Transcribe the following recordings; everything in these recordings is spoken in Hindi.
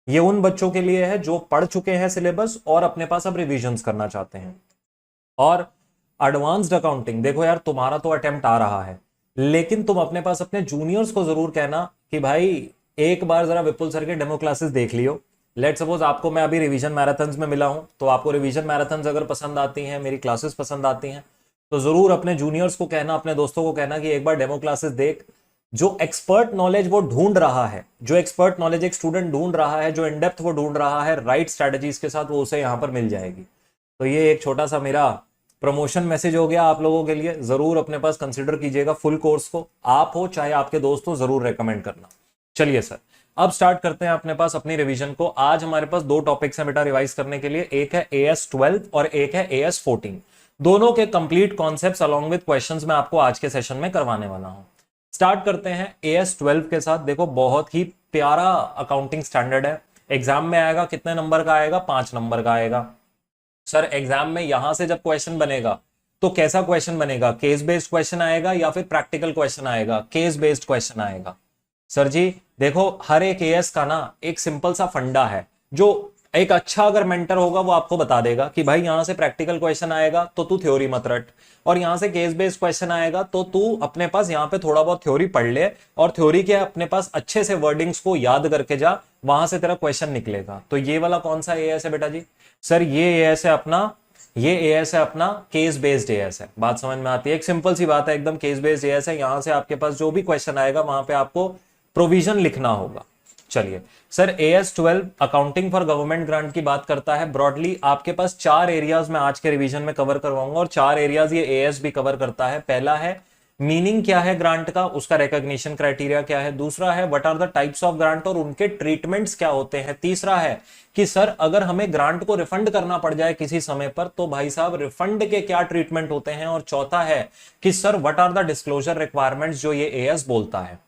ये उन बच्चों के लिए है जो पढ़ चुके हैं सिलेबस और अपने पास अब रिविजन्स करना चाहते हैं। और एडवांस्ड अकाउंटिंग, देखो यार तुम्हारा तो अटेम्प्ट आ रहा है, लेकिन तुम अपने पास अपने जूनियर्स को जरूर कहना कि भाई एक बार जरा विपुल सर के डेमो क्लासेस देख लियो। लेट सपोज आपको मैं अभी रिवीजन मैराथन्स में मिला हूं, तो आपको रिवीजन मैराथन्स अगर पसंद आती हैं, मेरी क्लासेस पसंद आती हैं, तो जरूर अपने जूनियर्स को कहना, अपने दोस्तों को कहना कि एक बार डेमो क्लासेस देख। जो एक्सपर्ट नॉलेज वो ढूंढ रहा है, जो एक्सपर्ट नॉलेज एक स्टूडेंट ढूंढ रहा है, जो इन डेप्थ वो ढूंढ रहा है, राइट स्ट्रेटजीज के साथ, वो उसे यहां पर मिल जाएगी। तो ये एक छोटा सा मेरा प्रमोशन मैसेज हो गया आप लोगों के लिए। जरूर अपने पास कंसिडर कीजिएगा फुल कोर्स को, आप हो चाहे आपके दोस्त हो, जरूर रेकमेंड करना। चलिए सर, अब स्टार्ट करते हैं अपने पास अपनी रिवीजन को। आज हमारे पास दो टॉपिक्स हैं बेटा रिवाइज करने के लिए, एक है AS12 और एक है AS14। दोनों के complete concepts along with questions मैं आपको आज के सेशन में करवाने वाला हूं। स्टार्ट करते हैं AS12 के साथ। देखो बहुत ही प्यारा अकाउंटिंग स्टैंडर्ड है। एग्जाम में आएगा, कितने नंबर का आएगा? 5 नंबर का आएगा। सर एग्जाम में यहां से जब क्वेश्चन बनेगा तो कैसा क्वेश्चन बनेगा? केस बेस्ड क्वेश्चन आएगा या फिर प्रैक्टिकल क्वेश्चन आएगा? केस बेस्ड क्वेश्चन आएगा। सर जी देखो, हर एक एएस का ना एक सिंपल सा फंडा है, जो एक अच्छा अगर मेंटर होगा वो आपको बता देगा कि भाई यहां से प्रैक्टिकल क्वेश्चन आएगा तो तू थ्योरी मत रट, और यहां से केस बेस्ड क्वेश्चन आएगा तो तू अपने पास यहां पे थोड़ा बहुत थ्योरी पढ़ ले, और थ्योरी के अपने पास अच्छे से वर्डिंग्स को याद करके जा, वहां से तेरा क्वेश्चन निकलेगा। तो ये वाला कौन सा एएस है बेटा जी? सर ये एएस है अपना, ये एएस है अपना केस बेस्ड एएस है। बात समझ में आती है? एक सिंपल सी बात है, एकदम केस बेस्ड एएस है। यहां से आपके पास जो भी क्वेश्चन आएगा वहां पे आपको प्रोविजन लिखना होगा। चलिए sir, AS12 accounting for government grant की बात करता है। ब्रॉडली आपके पास 4 एरियाज में आज के रिवीजन में कवर करवाऊंगा, और 4 एरियाज ये एएस भी कवर करता है। पहला है मीनिंग क्या है ग्रांट का, उसका रिकॉग्निशन क्राइटेरिया क्या है। दूसरा है what are the types of grant और उनके ट्रीटमेंट्स क्या होते हैं। तीसरा है कि सर अगर हमें ग्रांट को रिफंड करना पड़ जाए किसी समय पर तो भाई साहब रिफंड के क्या ट्रीटमेंट होते हैं। और चौथा है कि sir what are the disclosure requirements जो ये एएस बोलता है।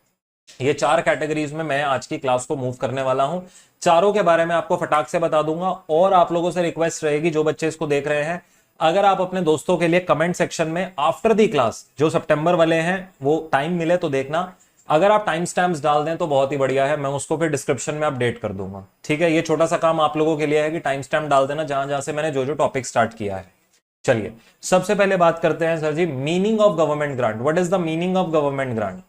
ये 4 कैटेगरीज में मैं आज की क्लास को मूव करने वाला हूं। चारों के बारे में आपको फटाक से बता दूंगा, और आप लोगों से रिक्वेस्ट रहेगी जो बच्चे इसको देख रहे हैं, अगर आप अपने दोस्तों के लिए कमेंट सेक्शन में आफ्टर दी क्लास, जो सितंबर वाले हैं वो टाइम मिले तो देखना, अगर आप टाइम स्टैम्प्स डाल दें तो बहुत ही बढ़िया है, मैं उसको फिर डिस्क्रिप्शन में अपडेट कर दूंगा। ठीक है, ये छोटा सा काम आप लोगों के लिए है कि टाइम स्टैम्प डाल देना जहां जहां से मैंने जो जो टॉपिक स्टार्ट किया है। चलिए सबसे पहले बात करते हैं sir ji, meaning of government grant. What is the meaning of government grant?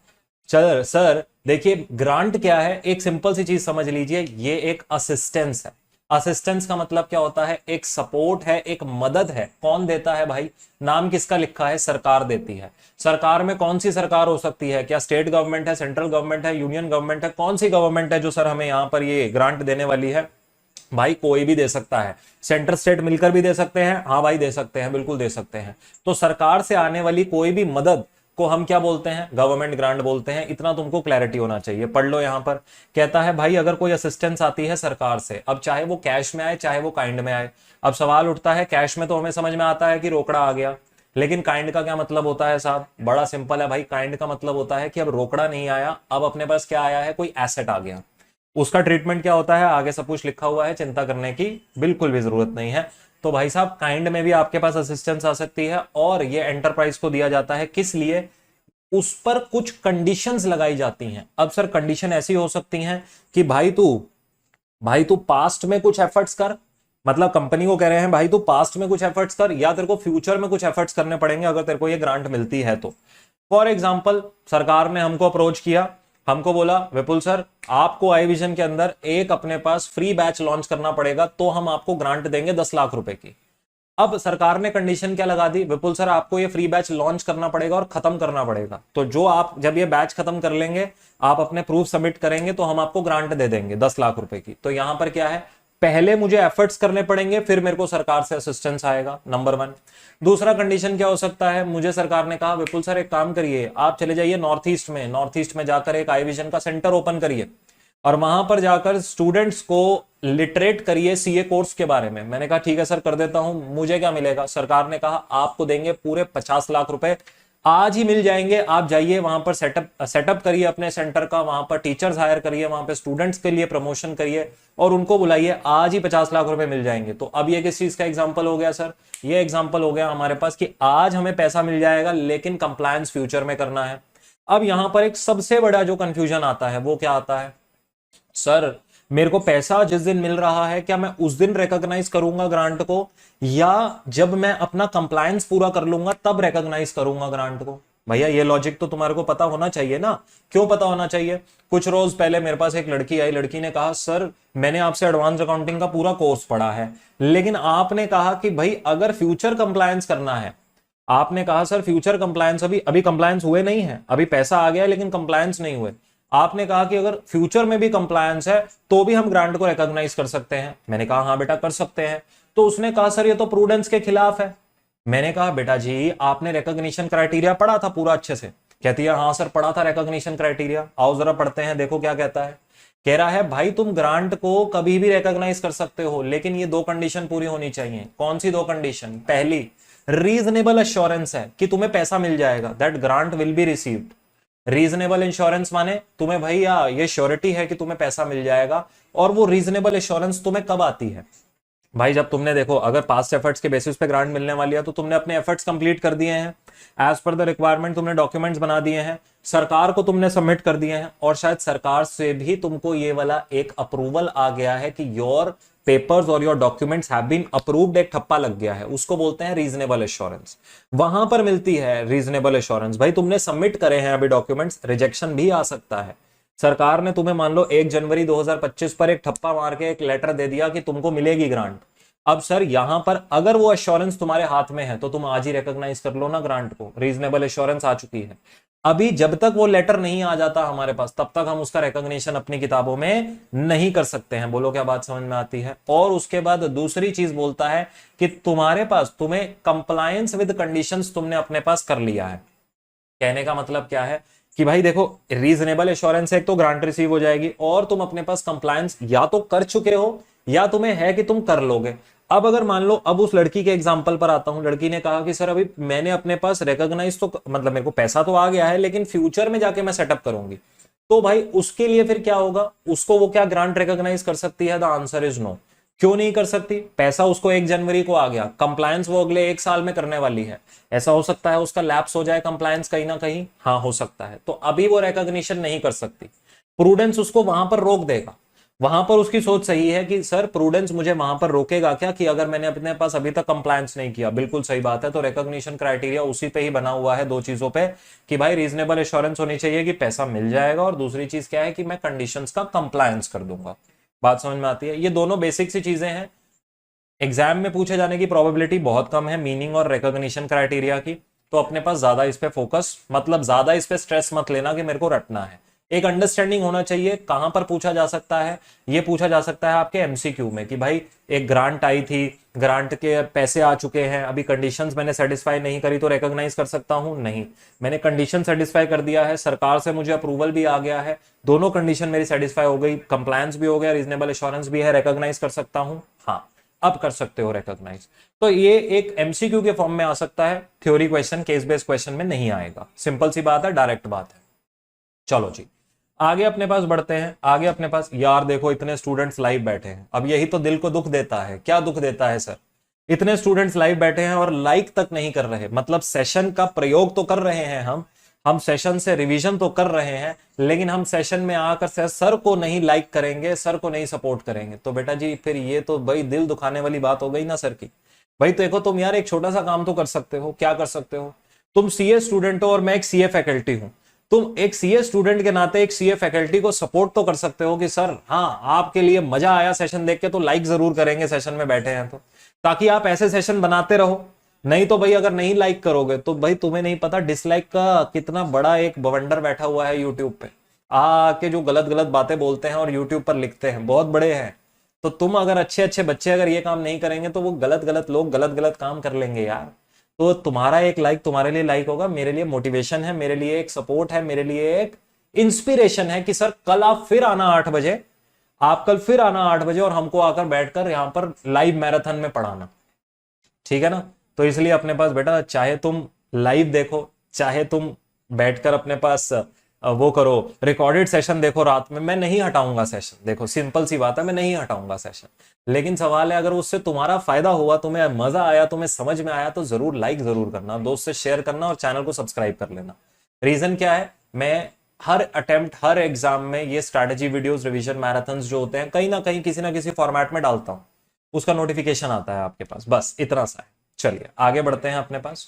चल सर देखिए, ग्रांट क्या है, एक सिंपल सी चीज समझ लीजिए, ये एक असिस्टेंस है। असिस्टेंस का मतलब क्या होता है? एक सपोर्ट है, एक मदद है। कौन देता है भाई? नाम किसका लिखा है? सरकार देती है। सरकार में कौन सी सरकार हो सकती है? क्या स्टेट गवर्नमेंट है, सेंट्रल गवर्नमेंट है, यूनियन गवर्नमेंट है? कौन सी गवर्नमेंट है जो सर हमें यहां पर ये ग्रांट देने वाली है? भाई कोई भी दे सकता है, सेंटर स्टेट मिलकर भी दे सकते हैं। हाँ भाई दे सकते हैं, बिल्कुल दे सकते हैं। तो सरकार से आने वाली कोई भी मदद को हम क्या बोलते हैं? गवर्नमेंट ग्रांट बोलते हैं। इतना तुमको क्लैरिटी होना चाहिए। पढ़ लो, यहां पर कहता है भाई अगर कोई असिस्टेंस आती है सरकार से, अब चाहे वो कैश में आए चाहे वो काइंड में आए। अब सवाल उठता है, कैश में तो हमें समझ में आता है कि रोकड़ा आ गया, लेकिन काइंड का क्या मतलब होता है साहब? बड़ा सिंपल है भाई, काइंड का मतलब होता है कि अब रोकड़ा नहीं आया, अब अपने पास क्या आया है? कोई एसेट आ गया। उसका ट्रीटमेंट क्या होता है? आगे सब कुछ लिखा हुआ है, चिंता करने की बिल्कुल भी जरूरत नहीं है। तो भाई साहब काइंड में भी आपके पास असिस्टेंस आ सकती है, और ये एंटरप्राइज को दिया जाता है किस लिए? उस पर कुछ कंडीशंस लगाई जाती हैं। अब सर कंडीशन ऐसी हो सकती हैं कि भाई तू पास्ट में कुछ एफर्ट्स कर, मतलब कंपनी को कह रहे हैं भाई तू पास्ट में कुछ एफर्ट्स कर, या तेरे को फ्यूचर में कुछ एफर्ट्स करने पड़ेंगे अगर तेरे को ये ग्रांट मिलती है तो। फॉर एग्जाम्पल सरकार ने हमको अप्रोच किया, हमको बोला विपुल सर आपको आई विजन के अंदर एक अपने पास फ्री बैच लॉन्च करना पड़ेगा, तो हम आपको ग्रांट देंगे 10 लाख रुपए की। अब सरकार ने कंडीशन क्या लगा दी? विपुल सर आपको ये फ्री बैच लॉन्च करना पड़ेगा और खत्म करना पड़ेगा, तो जो आप जब ये बैच खत्म कर लेंगे, आप अपने प्रूफ सबमिट करेंगे, तो हम आपको ग्रांट दे देंगे 10 लाख रुपए की। तो यहां पर क्या है? पहले मुझे एफर्ट्स करने पड़ेंगे, फिर मेरे को सरकार से असिस्टेंस आएगा, नंबर 1। दूसरा कंडीशन क्या हो सकता है? मुझे सरकार ने कहा विपुल सर एक काम करिए, आप चले जाइए नॉर्थ ईस्ट में जाकर एक आई विजन का सेंटर ओपन करिए, और वहां पर जाकर स्टूडेंट्स को लिटरेट करिए सीए कोर्स के बारे में। मैंने कहा ठीक है सर कर देता हूं, मुझे क्या मिलेगा? सरकार ने कहा आपको देंगे पूरे 50 लाख रुपए, आज ही मिल जाएंगे। आप जाइए वहां पर सेटअप करिए अपने सेंटर का, वहां पर टीचर्स हायर करिए, वहां पर स्टूडेंट्स के लिए प्रमोशन करिए, और उनको बुलाइए, आज ही 50 लाख रुपए मिल जाएंगे। तो अब ये किस चीज का एग्जाम्पल हो गया सर? ये एग्जाम्पल हो गया हमारे पास कि आज हमें पैसा मिल जाएगा, लेकिन कंप्लायंस फ्यूचर में करना है। अब यहां पर एक सबसे बड़ा जो कंफ्यूजन आता है वो क्या आता है? सर मेरे को पैसा जिस दिन मिल रहा है क्या मैं उस दिन रिकॉग्नाइज करूंगा ग्रांट को, या जब मैं अपना कंप्लायंस पूरा कर लूंगा तब रिकॉग्नाइज करूंगा ग्रांट को? भैया ये लॉजिक तो तुम्हारे को पता होना चाहिए ना। क्यों पता होना चाहिए? कुछ रोज पहले मेरे पास एक लड़की आई, लड़की ने कहा सर मैंने आपसे एडवांस अकाउंटिंग का पूरा कोर्स पढ़ा है, लेकिन आपने कहा कि भाई अगर फ्यूचर कंप्लायंस करना है, आपने कहा सर फ्यूचर कंप्लायंस अभी अभी कंप्लायंस हुए नहीं है, अभी पैसा आ गया है लेकिन कंप्लायंस नहीं हुए। आपने कहा कि अगर फ्यूचर में भी कंप्लायंस है तो भी हम ग्रांट को रिकॉग्नाइज कर सकते हैं। मैंने कहा हाँ बेटा कर सकते हैं। तो उसने कहा सर ये तो प्रूडेंस के खिलाफ है। मैंने कहा बेटा जी आपने रिकॉग्निशन क्राइटेरिया पढ़ा था पूरा अच्छे से? कहती है हाँ सर पढ़ा था रिकॉग्निशन क्राइटेरिया। आओ जरा पढ़ते हैं, देखो क्या कहता है। कह रहा है भाई तुम ग्रांट को कभी भी रिकॉग्नाइज कर सकते हो, लेकिन ये दो कंडीशन पूरी होनी चाहिए। कौन सी दो कंडीशन? पहली, रीजनेबल एश्योरेंस है कि तुम्हें पैसा मिल जाएगा, that grant will be received. Reasonable insurance माने तुम्हें भैया ये श्योरिटी है कि तुम्हें पैसा मिल जाएगा। और वो रीजनेबल एश्योरेंस तुम्हें कब आती है? भाई जब तुमने देखो अगर पास्ट एफर्ट्स के बेसिस पे ग्रांट मिलने वाली है तो तुमने अपने एफर्ट्स कंप्लीट कर दिए हैं, एज पर द रिक्वायरमेंट तुमने डॉक्यूमेंट्स बना दिए हैं, सरकार को तुमने सबमिट कर दिए हैं, और शायद सरकार से भी तुमको ये वाला एक अप्रूवल आ गया है कि योर पेपर्स और your documents have been approved, एक ठप्पा लग गया है, उसको बोलते हैं रीजनेबल एश्योरेंस। वहां पर मिलती है रीजनेबल एश्योरेंस। भाई तुमने सबमिट करे हैं अभी डॉक्यूमेंट्स, रिजेक्शन भी आ सकता है। सरकार ने तुम्हें मान लो 1 जनवरी 2025 पर एक ठप्पा मार के एक लेटर दे दिया कि तुमको मिलेगी ग्रांट। अब सर यहां पर अगर वो एश्योरेंस तुम्हारे हाथ में है तो तुम आज ही रिकॉग्नाइज कर लो ना ग्रांट को, रीजनेबल एश्योरेंस आ चुकी है। अभी जब तक वो लेटर नहीं आ जाता हमारे पास तब तक हम उसका रिकॉग्निशन अपनी किताबों में नहीं कर सकते हैं। बोलो क्या बात समझ में आती है? और उसके बाद दूसरी चीज बोलता है कि तुम्हारे पास तुम्हें कंप्लायंस विद कंडीशंस तुमने अपने पास कर लिया है। कहने का मतलब क्या है कि भाई देखो रीजनेबल एश्योरेंस है तो ग्रांट रिसीव हो जाएगी, और तुम अपने पास कंप्लायंस या तो कर चुके हो या तुम्हें है कि तुम कर लोगे। अब अगर मान लो, अब उस लड़की के एग्जांपल पर आता हूं, लड़की ने कहा कि सर अभी मैंने अपने पास रिकॉग्नाइज तो मतलब मेरे को पैसा तो आ गया है लेकिन फ्यूचर में जाके मैं सेटअप करूंगी, तो भाई उसके लिए फिर क्या होगा? उसको वो क्या ग्रांट रिकॉग्नाइज कर सकती है? The answer is no. क्यों नहीं कर सकती? पैसा उसको 1 जनवरी को आ गया, कंप्लायंस वो अगले 1 साल में करने वाली है। ऐसा हो सकता है उसका लैप्स हो जाए कंप्लायंस कहीं ना कहीं, हाँ हो सकता है, तो अभी वो रिकॉग्निशन नहीं कर सकती। प्रूडेंस उसको वहां पर रोक देगा। वहां पर उसकी सोच सही है कि सर प्रूडेंस मुझे वहां पर रोकेगा क्या कि अगर मैंने अपने पास अभी तक कंप्लायंस नहीं किया। बिल्कुल सही बात है। तो रिकॉग्निशन क्राइटेरिया उसी पे ही बना हुआ है, दो चीजों पे, कि भाई रीजनेबल एश्योरेंस होनी चाहिए कि पैसा मिल जाएगा, और दूसरी चीज क्या है कि मैं कंडीशंस का कंप्लायंस कर दूंगा। बात समझ में आती है? ये दोनों बेसिक सी चीजें हैं। एग्जाम में पूछे जाने की प्रोबेबिलिटी बहुत कम है मीनिंग और रिकॉग्निशन क्राइटेरिया की, तो अपने पास ज्यादा इस पे फोकस, मतलब ज्यादा इस पे स्ट्रेस मत लेना कि मेरे को रटना है। एक अंडरस्टैंडिंग होना चाहिए कहां पर पूछा जा सकता है। ये पूछा जा सकता है आपके एमसीक्यू में कि भाई एक ग्रांट आई थी, ग्रांट के पैसे आ चुके हैं, अभी कंडीशंस मैंने सेटिस्फाई नहीं करी तो रिकॉग्नाइज कर सकता हूं? नहीं, मैंने कंडीशन सेटिस्फाई कर दिया है, सरकार से मुझे अप्रूवल भी आ गया है, दोनों कंडीशन मेरी सेटिस्फाई हो गई, कंप्लायंस भी हो गया, रीजनेबल एश्योरेंस भी है, रिकॉग्नाइज कर सकता हूं? हाँ, अब कर सकते हो रिकॉग्नाइज। तो ये एक एमसीक्यू के फॉर्म में आ सकता है, theory question, case based question में नहीं आएगा। सिंपल सी बात है, डायरेक्ट बात है। चलो जी आगे अपने पास बढ़ते हैं। आगे अपने पास, यार देखो इतने स्टूडेंट्स लाइव बैठे हैं, अब यही तो दिल को दुख देता है। क्या दुख देता है सर? इतने स्टूडेंट्स लाइव बैठे हैं और लाइक तक नहीं कर रहे। मतलब सेशन का प्रयोग तो कर रहे हैं हम सेशन से रिवीजन तो कर रहे हैं, लेकिन हम सेशन में आकर सर को नहीं लाइक करेंगे, सर को नहीं सपोर्ट करेंगे, तो बेटा जी फिर ये तो भाई दिल दुखाने वाली बात हो गई ना सर की। भाई तो देखो तुम यार एक छोटा सा काम तो कर सकते हो। क्या कर सकते हो? तुम सीए स्टूडेंट हो और मैं एक सीए फैकल्टी हूं। तुम एक सीए स्टूडेंट के नाते एक सीए फैकल्टी को सपोर्ट तो कर सकते हो कि सर हाँ आपके लिए मजा आया सेशन देख के, तो लाइक जरूर करेंगे सेशन में बैठे हैं तो, ताकि आप ऐसे सेशन बनाते रहो। नहीं तो भाई अगर नहीं लाइक करोगे तो भाई तुम्हें नहीं पता डिसलाइक का कितना बड़ा एक बवंडर बैठा हुआ है यूट्यूब पे, आके जो गलत गलत बातें बोलते हैं और यूट्यूब पर लिखते हैं, बहुत बड़े हैं। तो तुम अगर अच्छे अच्छे बच्चे अगर ये काम नहीं करेंगे तो वो गलत गलत लोग गलत गलत काम कर लेंगे यार। तो तुम्हारा एक लाइक तुम्हारे लिए लाइक होगा, मेरे लिए मोटिवेशन है, मेरे लिए एक सपोर्ट है, मेरे लिए एक इंस्पिरेशन है कि सर कल आप फिर आना 8 बजे, आप कल फिर आना 8 बजे और हमको आकर बैठकर यहां पर लाइव मैराथन में पढ़ाना। ठीक है ना? तो इसलिए अपने पास बेटा चाहे तुम लाइव देखो, चाहे तुम बैठकर अपने पास वो करो, रिकॉर्डेड सेशन देखो रात में, मैं नहीं हटाऊंगा सेशन। देखो सिंपल सी बात है, मैं नहीं हटाऊंगा सेशन, लेकिन सवाल है अगर उससे तुम्हारा फायदा हुआ, तुम्हें मजा आया, तुम्हें समझ में आया, तो जरूर लाइक जरूर करना, दोस्त से शेयर करना और चैनल को सब्सक्राइब कर लेना। रीजन क्या है? मैं हर अटेम्प्ट, हर एग्जाम में ये स्ट्रैटेजी वीडियोस, रिवीजन मैराथन्स जो होते हैं, कहीं ना किसी फॉर्मेट में डालता हूं, उसका नोटिफिकेशन आता है आपके पास, बस इतना सा है। चलिए आगे बढ़ते हैं अपने पास।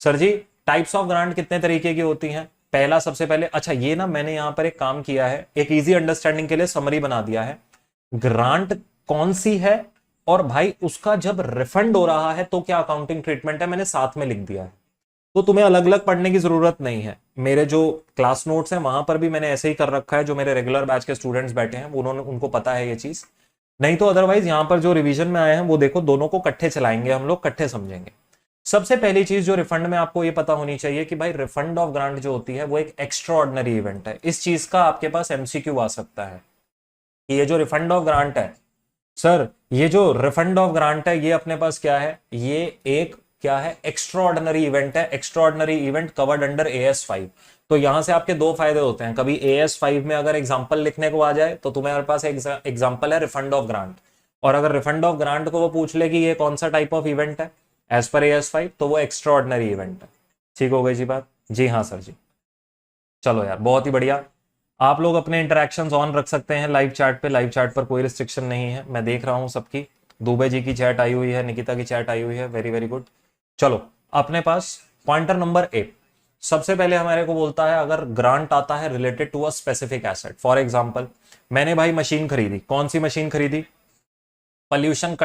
Sir ji types of grant कितने तरीके की होती हैं? पहला, सबसे पहले, अच्छा ये ना मैंने यहां पर एक काम किया है, एक इजी अंडरस्टैंडिंग के लिए समरी बना दिया है। ग्रांट कौन सी है और भाई उसका जब रिफंड हो रहा है तो क्या अकाउंटिंग ट्रीटमेंट है, मैंने साथ में लिख दिया है। तो तुम्हें अलग अलग पढ़ने की जरूरत नहीं है। मेरे जो क्लास नोट्स हैं वहां पर भी मैंने ऐसे ही कर रखा है, जो मेरे रेगुलर बैच के स्टूडेंट्स बैठे हैं उन्होंने, उनको पता है ये चीज। नहीं तो अदरवाइज यहां पर जो रिवीजन में आए हैं वो देखो, दोनों को इकट्ठे चलाएंगे हम लोग, इकट्ठे समझेंगे। सबसे पहली चीज जो रिफंड में आपको ये पता होनी चाहिए कि भाई रिफंड ऑफ ग्रांट जो होती है वो एक एक्स्ट्रा ऑर्डिनरी इवेंट है। इस चीज का आपके पास एमसीक्यू आ सकता है कि ये जो रिफंड ऑफ ग्रांट है, सर ये जो रिफंड ऑफ ग्रांट है ये अपने पास क्या है, ये एक क्या है, एक्स्ट्रा ऑर्डिनरी इवेंट है। Extra ordinary event covered under AS5। तो यहां से आपके दो फायदे होते हैं, कभी AS5 में अगर एग्जांपल लिखने को आ जाए तो तुम्हारे पास एग्जांपल है रिफंड ऑफ ग्रांट, और अगर रिफंड ऑफ ग्रांट को वो पूछ ले कि ये कौन सा टाइप ऑफ इवेंट है एज पर AS5, तो वो एक्स्ट्रा ऑर्डिनरी इवेंट है। ठीक हो गई जी बात? जी हाँ सर जी। चलो यार बहुत ही बढ़िया। आप लोग अपने इंटरेक्शंस ऑन रख सकते हैं लाइव चैट पे, लाइव चैट पर कोई रिस्ट्रिक्शन नहीं है, मैं देख रहा हूं सबकी। दुबे जी की चैट आई हुई है, निकिता की चैट आई हुई है, वेरी वेरी गुड। चलो अपने पास पॉइंटर नंबर 1, सबसे पहले हमारे को बोलता है अगर ग्रांट आता है related to a specific asset. For example मैंने भाई मशीन खरीदी, कौन सी मशीन खरीदी, पॉल्यूशन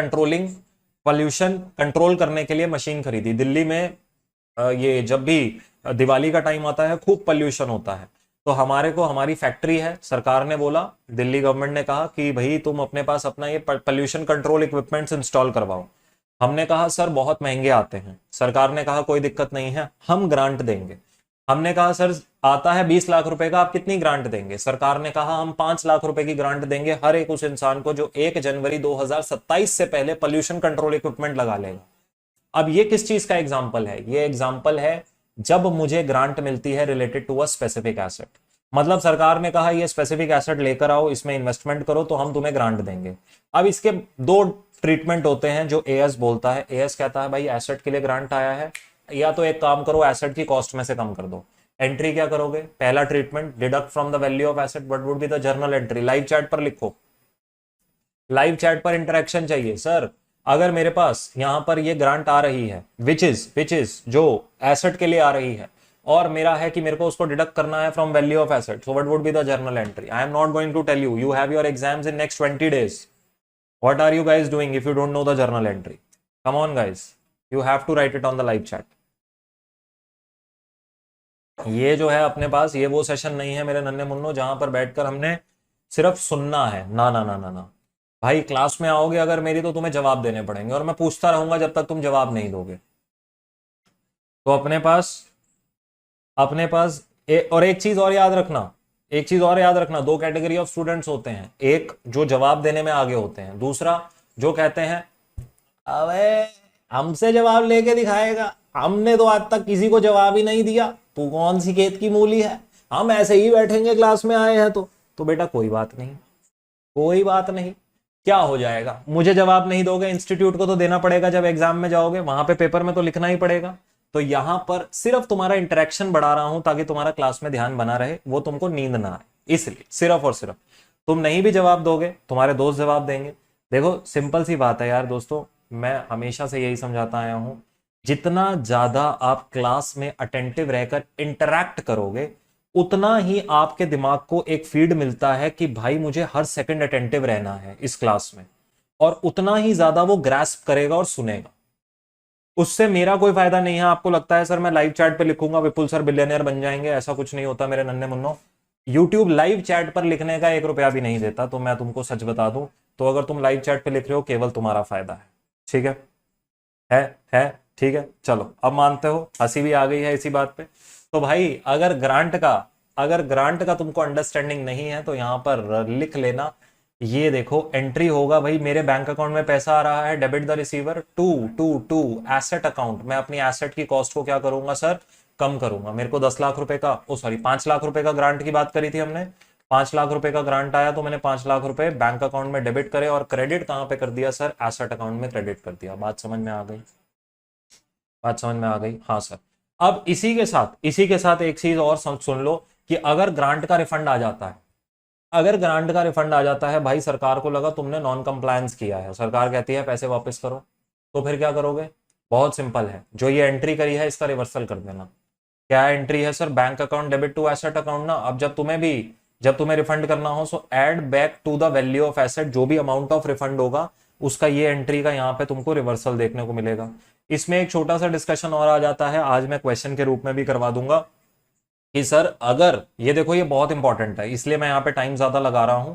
कंट्रोल करने के लिए मशीन खरीदी। दिल्ली में ये जब भी दिवाली का टाइम आता है खूब पॉल्यूशन होता है, तो हमारे को, हमारी फैक्ट्री है, सरकार ने बोला, दिल्ली गवर्नमेंट ने कहा कि भाई तुम अपने पास अपना ये पॉल्यूशन कंट्रोल इक्विपमेंट्स इंस्टॉल करवाओ। हमने कहा सर बहुत महंगे आते हैं। सरकार ने कहा कोई दिक्कत नहीं है, हम ग्रांट देंगे। हमने कहा सर आता है 20 लाख रुपए का, आप कितनी ग्रांट देंगे? सरकार ने कहा हम 5 लाख रुपए की ग्रांट देंगे हर एक उस इंसान को जो 1 जनवरी 2027 से पहले पॉल्यूशन कंट्रोल इक्विपमेंट लगा लेगा। अब ये किस चीज का एग्जाम्पल है? ये एग्जाम्पल है जब मुझे ग्रांट मिलती है related to a specific asset. मतलब सरकार ने कहा ये स्पेसिफिक एसेट लेकर आओ, इसमें इन्वेस्टमेंट करो तो हम तुम्हें ग्रांट देंगे। अब इसके दो ट्रीटमेंट होते हैं जो एएस बोलता है। एएस कहता है भाई एसेट के लिए ग्रांट आया है, या तो एक काम करो एसेट की कॉस्ट में से कम कर दो। एंट्री क्या करोगे? पहला treatment, deduct from the value of asset, what would be the journal entry. Live chat पर लिखो, लाइव चैट पर इंटरेक्शन चाहिए। सर अगर मेरे पास यहां पर ये ग्रांट आ रही है विच इज जो एसेट के लिए आ रही है, और मेरा है कि मेरे को उसको डिडक्ट करना है from value of asset, so what would be the journal entry. I am not going to tell you, you have your exams in next 20 days. What are you guys doing if you don't know the journal entry? Come on guys, you have to write it on the live chat. ये जो है अपने पास, ये वो सेशन नहीं है मेरे नन्हे मुन्नो जहां पर बैठकर हमने सिर्फ सुनना है। ना ना ना ना ना भाई, क्लास में आओगे अगर मेरी तो तुम्हें जवाब देने पड़ेंगे, और मैं पूछता रहूंगा जब तक तुम जवाब नहीं दोगे। तो अपने पास और एक चीज और याद रखना, एक चीज और याद रखना, दो कैटेगरी ऑफ स्टूडेंट्स होते हैं। एक जो जवाब देने में आगे होते हैं, दूसरा जो कहते हैं अबे हमसे जवाब लेके दिखाएगा, हमने तो आज तक किसी को जवाब ही नहीं दिया, तू कौन सी खेत की मूली है, हम ऐसे ही बैठेंगे क्लास में आए हैं। तो बेटा कोई बात नहीं, कोई बात नहीं, क्या हो जाएगा, मुझे जवाब नहीं दोगे, इंस्टीट्यूट को तो देना पड़ेगा। जब एग्जाम में जाओगे वहां पे पेपर में तो लिखना ही पड़ेगा। तो यहां पर सिर्फ तुम्हारा इंटरेक्शन बढ़ा रहा हूं ताकि तुम्हारा क्लास में ध्यान बना रहे, वो तुमको नींद ना आए, इसलिए सिर्फ और सिर्फ। तुम नहीं भी जवाब दोगे, तुम्हारे दोस्त जवाब देंगे। देखो सिंपल सी बात है यार दोस्तों, मैं हमेशा से यही समझाता आया हूं, जितना ज्यादा आप क्लास में अटेंटिव रहकर इंटरैक्ट करोगे, उतना ही आपके दिमाग को एक फीड मिलता है कि भाई मुझे हर सेकंड अटेंटिव रहना है इस क्लास में, और उतना ही ज्यादा वो ग्रास्प करेगा और सुनेगा। उससे मेरा कोई फायदा नहीं है। आपको लगता है सर मैं लाइव चैट पे लिखूंगा विपुल सर बिलियनियर बन जाएंगे, ऐसा कुछ नहीं होता मेरे नन्हे मुन्नो। यूट्यूब लाइव चैट पर लिखने का 1 रुपया भी नहीं देता, तो मैं तुमको सच बता दूं, तो अगर तुम लाइव चैट पे लिख रहे हो केवल तुम्हारा फायदा है। ठीक है ठीक है। चलो अब मानते हो, हंसी भी आ गई है इसी बात पे। तो भाई अगर ग्रांट का तुमको अंडरस्टैंडिंग नहीं है तो यहां पर लिख लेना, ये देखो एंट्री होगा भाई, मेरे बैंक अकाउंट में पैसा आ रहा है, debit the receiver to asset account. मैं अपनी एसेट की कॉस्ट को क्या करूंगा सर, कम करूंगा। मेरे को 10 लाख रुपए का, 5 लाख रुपए का ग्रांट की बात करी थी हमने। 5 लाख रुपए का ग्रांट आया तो मैंने 5 लाख रुपए बैंक अकाउंट में डेबिट करे, और क्रेडिट कहां पे कर दिया सर, एसेट अकाउंट में क्रेडिट कर दिया। बात समझ में आ गई? हाँ सर। अब इसी के साथ एक चीज और सुन लो कि अगर ग्रांट का रिफंड आ जाता है, अगर ग्रांट का रिफंड आ जाता है भाई, सरकार को लगा तुमने नॉन कंप्लायंस किया है, सरकार कहती है पैसे वापस करो, तो फिर क्या करोगे? बहुत सिंपल है, जो ये एंट्री करी है इसका रिवर्सल कर देना। क्या एंट्री है sir? Bank account debit to asset account ना। अब जब तुम्हें रिफंड करना हो so add back to the value of asset, जो भी अमाउंट ऑफ रिफंड होगा उसका ये एंट्री का यहाँ पे तुमको रिवर्सल देखने को मिलेगा। इसमें एक छोटा सा डिस्कशन और आ जाता है, आज मैं क्वेश्चन के रूप में भी करवा दूंगा कि सर अगर ये देखो, ये बहुत इंपॉर्टेंट है, इसलिए मैं यहाँ पे टाइम ज्यादा लगा रहा हूं,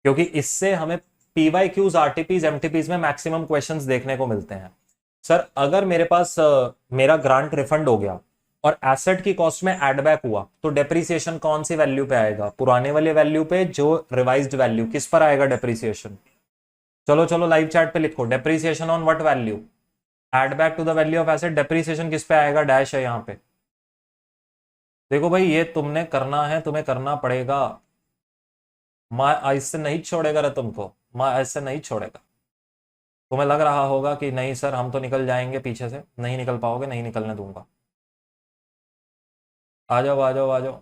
क्योंकि इससे हमें पीवाईक्यूज, आरटीपीज, एमटीपीज में मैक्सिमम क्वेश्चंस देखने को मिलते हैं। सर अगर मेरे पास मेरा ग्रांट रिफंड हो गया और एसेट की कॉस्ट में एड बैक हुआ, तो डेप्रीसिएशन कौन सी वैल्यू पे आएगा? पुराने वाले वैल्यू पे, जो रिवाइज्ड वैल्यू। किस पर आएगा डेप्रीसिएशन? चलो चलो लाइव चैट पे लिखो, depreciation on what value? Add back to the value of asset, depreciation किस पे आएगा? डैश है यहाँ पे। देखो भाई, ये तुमने करना है, तुम्हें करना पड़ेगा। मैं इससे नहीं छोड़ेगा रे तुमको, मैं ऐसे नहीं छोड़ेगा। तुम्हें लग रहा होगा कि नहीं सर हम तो निकल जाएंगे पीछे से, नहीं निकल पाओगे, नहीं निकलने दूंगा। आ जाओ आ जाओ आ जाओ,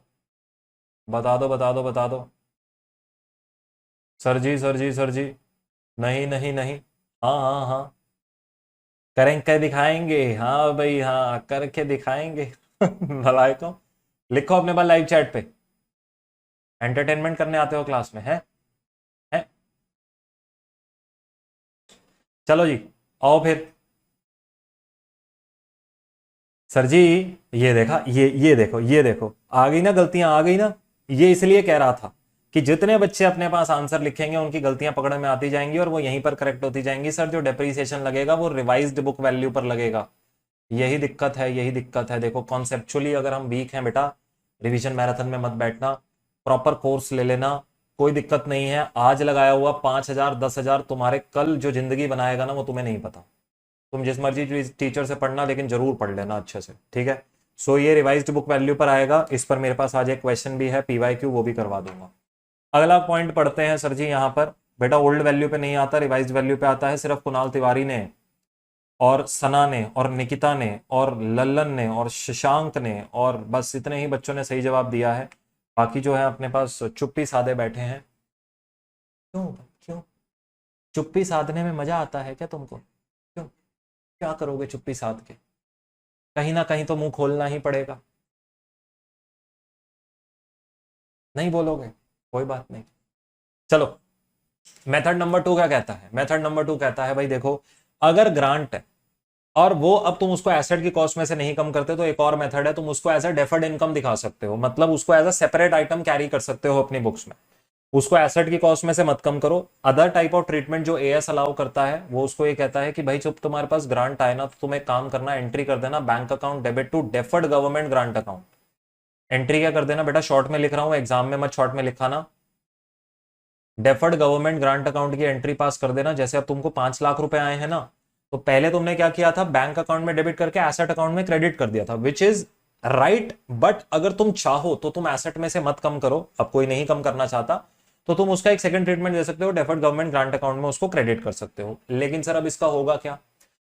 बता दो बता दो बता दो। सर जी सर जी सर जी, नहीं नहीं नहीं, हाँ हाँ हाँ, करेंगे दिखाएंगे, हाँ भाई हाँ करके दिखाएंगे। नलायकों, लिखो अपने पास लाइव चैट पे, एंटरटेनमेंट करने आते हो क्लास में? है? चलो जी, आओ फिर। सर जी, ये देखा, ये देखो, ये देखो, आ गई ना गलतियां, आ गई ना। ये इसलिए कह रहा था कि जितने बच्चे अपने पास आंसर लिखेंगे उनकी गलतियां पकड़ में आती जाएंगी और वो यहीं पर करेक्ट होती जाएंगी। सर जो डेप्रीसिएशन लगेगा वो रिवाइज्ड बुक वैल्यू पर लगेगा, यही दिक्कत है, यही दिक्कत है। देखो कॉन्सेप्चुअली अगर हम वीक हैं बेटा, रिवीजन मैराथन में मत बैठना, प्रॉपर कोर्स ले लेना, कोई दिक्कत नहीं है। आज लगाया हुआ 5,000 10,000 तुम्हारे कल जो जिंदगी बनाएगा ना वो तुम्हें नहीं पता। तुम जिस मर्जी टीचर से पढ़ना, लेकिन जरूर पढ़ लेना अच्छे से, ठीक है? सो ये रिवाइज्ड बुक वैल्यू पर आएगा। इस पर मेरे पास आज एक क्वेश्चन भी है पीवाईक्यू, वो भी करवा दूंगा। अगला पॉइंट पढ़ते हैं सर जी। यहाँ पर बेटा ओल्ड वैल्यू पे नहीं आता, रिवाइज्ड वैल्यू पे आता है। सिर्फ कुणाल तिवारी ने और सना ने और निकिता ने और लल्लन ने और शशांक ने और बस इतने ही बच्चों ने सही जवाब दिया है। बाकी जो है अपने पास चुप्पी साधे बैठे हैं। क्यों क्यों चुप्पी साधने में मजा आता है क्या तुमको? क्यों? क्या करोगे चुप्पी साध के? कहीं ना कहीं तो मुंह खोलना ही पड़ेगा। नहीं बोलोगे, कोई बात नहीं। चलो, मेथड नंबर 2 क्या कहता है? मेथड नंबर 2 कहता है भाई देखो, अगर ग्रांट है और वो अब तुम उसको एसेट की कॉस्ट में से नहीं कम करते, तो एक और मेथड है, तुम उसको एज अ डेफर्ड इनकम दिखा सकते हो। मतलब उसको as a separate item carry कर सकते हो अपनी बुक्स में। उसको एसेट की कॉस्ट में से मत कम करो। अदर टाइप ऑफ ट्रीटमेंट जो एएस अलाउ करता है वो उसको ये कहता है कि भाई जब तुम्हारे पास ग्रांट आए ना, तो तुम एक काम करना, एंट्री कर देना bank account debit to deferred government grant account. Entry क्या कर देना बेटा? शॉर्ट में लिख रहा हूं, एग्जाम में मत शॉर्ट में लिखाना। डेफर्ड गवर्नमेंट ग्रांट अकाउंट की एंट्री पास कर देना। जैसे अब तुमको 5 लाख रुपए आए हैं ना, तो पहले तुमने क्या किया था? बैंक अकाउंट में डेबिट करके एसेट अकाउंट में क्रेडिट कर दिया था, विच इज राइट। बट अगर तुम चाहो तो तुम एसेट में से मत कम करो। अब कोई नहीं कम करना चाहता तो तुम उसका एक सेकंड ट्रीटमेंट दे सकते हो, डेफर्ड गवर्नमेंट ग्रांट अकाउंट में उसको क्रेडिट कर सकते हो। लेकिन सर अब इसका होगा क्या?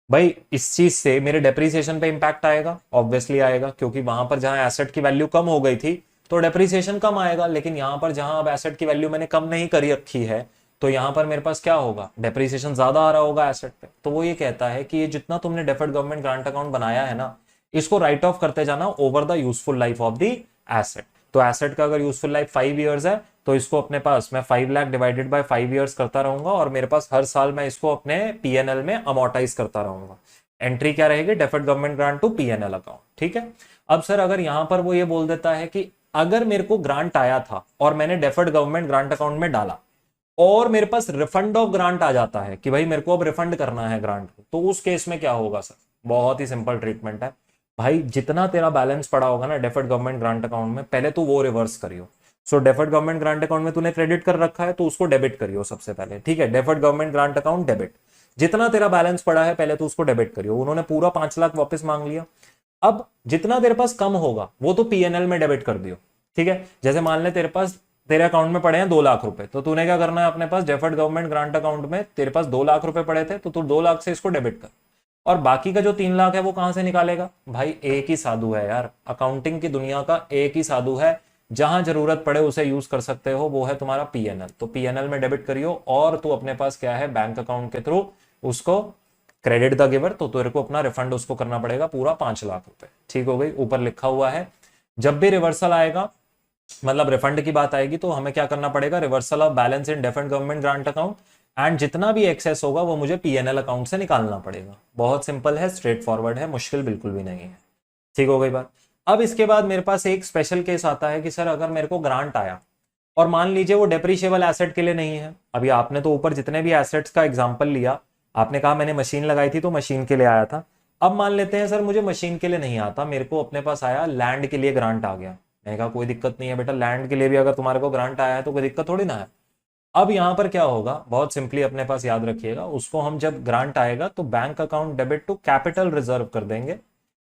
भाई इस चीज से मेरे डेप्रीसिएशन पे इंपैक्ट आएगा, ऑब्वियसली आएगा, क्योंकि वहां पर जहां एसेट की वैल्यू कम हो गई थी तो डेप्रीसिएशन कम आएगा। लेकिन यहां पर जहां अब एसेट की वैल्यू मैंने कम नहीं करी रखी है, तो यहां पर मेरे पास क्या होगा? डेप्रीसिएशन ज्यादा आ रहा होगा एसेट पे। तो वो ये कहता है कि ये जितना तुमने डेफर्ड गवर्नमेंट ग्रांट अकाउंट बनाया है ना, इसको राइट ऑफ करते जाना over the useful life of the asset. तो एसेट का अगर यूजफुल लाइफ 5 ईयर्स है, तो इसको अपने पास मैं 5 लाख डिवाइडेड बाय 5 ईयर्स करता रहूंगा और मेरे पास हर साल मैं इसको अपने पीएनएल में अमोर्टाइज करता रहूंगा। एंट्री क्या रहेगी? Deferred government grant to PNL account, ठीक है? अब सर अगर यहां पर वो ये बोल देता है कि अगर मेरे को ग्रांट आया था और मैंने डेफर्ड गवर्नमेंट ग्रांट अकाउंट में डाला और मेरे पास रिफंड ऑफ ग्रांट आ जाता है कि भाई मेरे को अब रिफंड करना है ग्रांट, तो उस केस में क्या होगा सर? बहुत ही सिंपल ट्रीटमेंट है भाई। जितना तेरा बैलेंस पड़ा होगा ना डेफर्ड गवर्नमेंट ग्रांट अकाउंट में, पहले तो वो रिवर्स करियो। सो डेफर्ड गवर्नमेंट ग्रांट अकाउंट में तूने क्रेडिट कर रखा है तो उसको डेबिट करियो सबसे पहले, ठीक है? Deferred government grant account debit, जितना तेरा बैलेंस पड़ा है पहले तो उसको डेबिट करियो। उन्होंने पूरा 5 लाख वापस मांग लिया। अब जितना तेरे पास कम होगा वो तो पीएनएल में डेबिट कर दियो, ठीक है? जैसे मान ले तेरे अकाउंट में पड़े हैं 2 लाख रुपए, तो तूने क्या करना है? अपने पास डेफर्ड गवर्नमेंट ग्रांट अकाउंट में तेरे पास 2 लाख रुपए पड़े थे, तो तू 2 लाख से इसको डेबिट कर। और बाकी का जो 3 लाख है वो कहां से निकालेगा? भाई एक ही साधु है यार, अकाउंटिंग की दुनिया का एक ही साधु है, जहां जरूरत पड़े उसे यूज कर सकते हो, वो है तुम्हारा पीएनएल। तो पीएनएल में डेबिट करियो और तू अपने पास क्या है बैंक अकाउंट के थ्रू उसको क्रेडिट द गिवर, तो तेरे को अपना रिफंड उसको करना पड़ेगा पूरा 5 लाख रुपए। ठीक हो गई, ऊपर लिखा हुआ है जब भी रिवर्सल आएगा, मतलब रिफंड की बात आएगी, तो हमें क्या करना पड़ेगा, reversal of balance in different government grant account and जितना भी एक्सेस होगा वो मुझे पीएनएल अकाउंट से निकालना पड़ेगा। बहुत सिंपल है, स्ट्रेट फॉरवर्ड है, मुश्किल बिल्कुल भी नहीं है। ठीक हो गई बात। अब इसके बाद मेरे पास एक स्पेशल केस आता है कि सर अगर मेरे को ग्रांट आया और मान लीजिए वो डेप्रीशिएबल एसेट के लिए नहीं है। अभी आपने तो ऊपर जितने भी एसेट्स का एग्जांपल लिया, आपने कहा मैंने मशीन लगाई थी तो मशीन के लिए आया था। अब मान लेते हैं सर मुझे मशीन के लिए नहीं आता, मेरे को अपने पास आया लैंड के लिए ग्रांट आ गया। मैंने कहा कोई दिक्कत नहीं है बेटा, लैंड के लिए भी अगर तुम्हारे को ग्रांट आया है तो कोई दिक्कत थोड़ी ना है। अब यहां पर क्या होगा, बहुत सिंपली अपने पास याद रखिएगा, उसको हम जब ग्रांट आएगा तो bank account debit to capital reserve कर देंगे।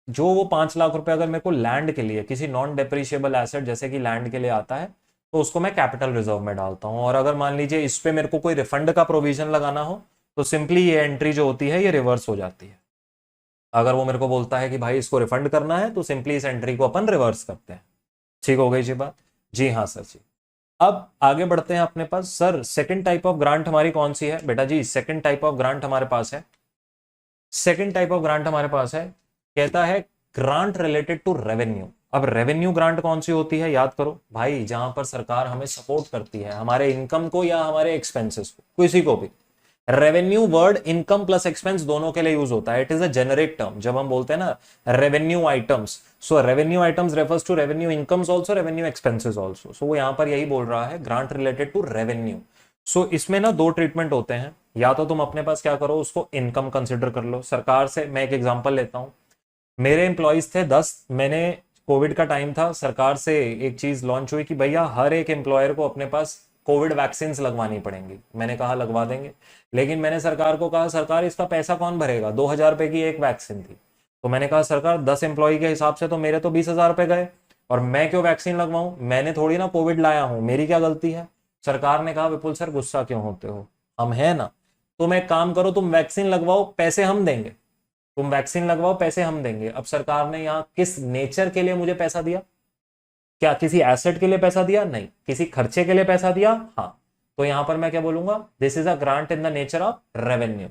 जो वो 5 लाख रुपए अगर मेरे को लैंड के लिए किसी नॉन डेप्रीशिएबल एसेट जैसे कि लैंड के लिए आता है तो उसको मैं कैपिटल रिजर्व में डालता हूं। और अगर मान लीजिए इस पे मेरे को कोई रिफंड का प्रोविजन लगाना हो तो सिंपली ये एंट्री जो होती है ये रिवर्स हो जाती है। अगर वो मेरे को बोलता है कि भाई इसको रिफंड करना है तो सिंपली इस एंट्री को अपन रिवर्स करते हैं। ठीक हो गई जी बात? जी हाँ सर जी। अब आगे बढ़ते हैं अपने पास। Sir second type of grant हमारी कौन सी है? बेटा जी सेकंड टाइप ऑफ ग्रांट हमारे पास है, सेकंड टाइप ऑफ ग्रांट हमारे पास है, कहता है ग्रांट रिलेटेड टू रेवेन्यू। अब रेवेन्यू ग्रांट कौन सी होती है, याद करो भाई, जहां पर सरकार हमें सपोर्ट करती है हमारे इनकम को या हमारे एक्सपेंसेस को, किसी को भी। Revenue word income plus expense दोनों के लिए यूज होता है। It is a generic term. जब हम बोलते हैं ना revenue items, so revenue items refers to revenue incomes also, revenue expenses also. So वो यहां पर यही बोल रहा है grant related to revenue. So इसमें ना दो ट्रीटमेंट होते हैं, या तो तुम अपने पास क्या करो उसको इनकम कंसिडर कर लो। सरकार से मैं एक एग्जांपल लेता हूं, मेरे एम्प्लॉयज थे 10, मैंने कोविड का टाइम था, सरकार से एक चीज लॉन्च हुई कि भैया हर एक एम्प्लॉयर को अपने पास कोविड वैक्सीन लगवानी पड़ेंगी। मैंने कहा लगवा देंगे, लेकिन मैंने सरकार को कहा सरकार इसका पैसा कौन भरेगा, 2,000 रुपए की एक वैक्सीन थी। तो मैंने कहा सरकार 10 एम्प्लॉय के हिसाब से तो मेरे तो 20,000 रुपए गए, और मैं क्यों वैक्सीन लगवाऊं, मैंने थोड़ी ना कोविड लाया हूं, मेरी क्या गलती है। सरकार ने कहा विपुल सर गुस्सा क्यों होते हो, हम है ना, तुम एक काम करो, तुम वैक्सीन लगवाओ पैसे हम देंगे, तुम वैक्सीन लगवाओ पैसे हम देंगे। अब सरकार ने यहाँ किस नेचर के लिए मुझे पैसा दिया, क्या किसी एसेट के लिए पैसा दिया, नहीं, किसी खर्चे के लिए पैसा दिया, हाँ। तो यहां पर मैं क्या बोलूंगा, this is a grant in the nature of revenue,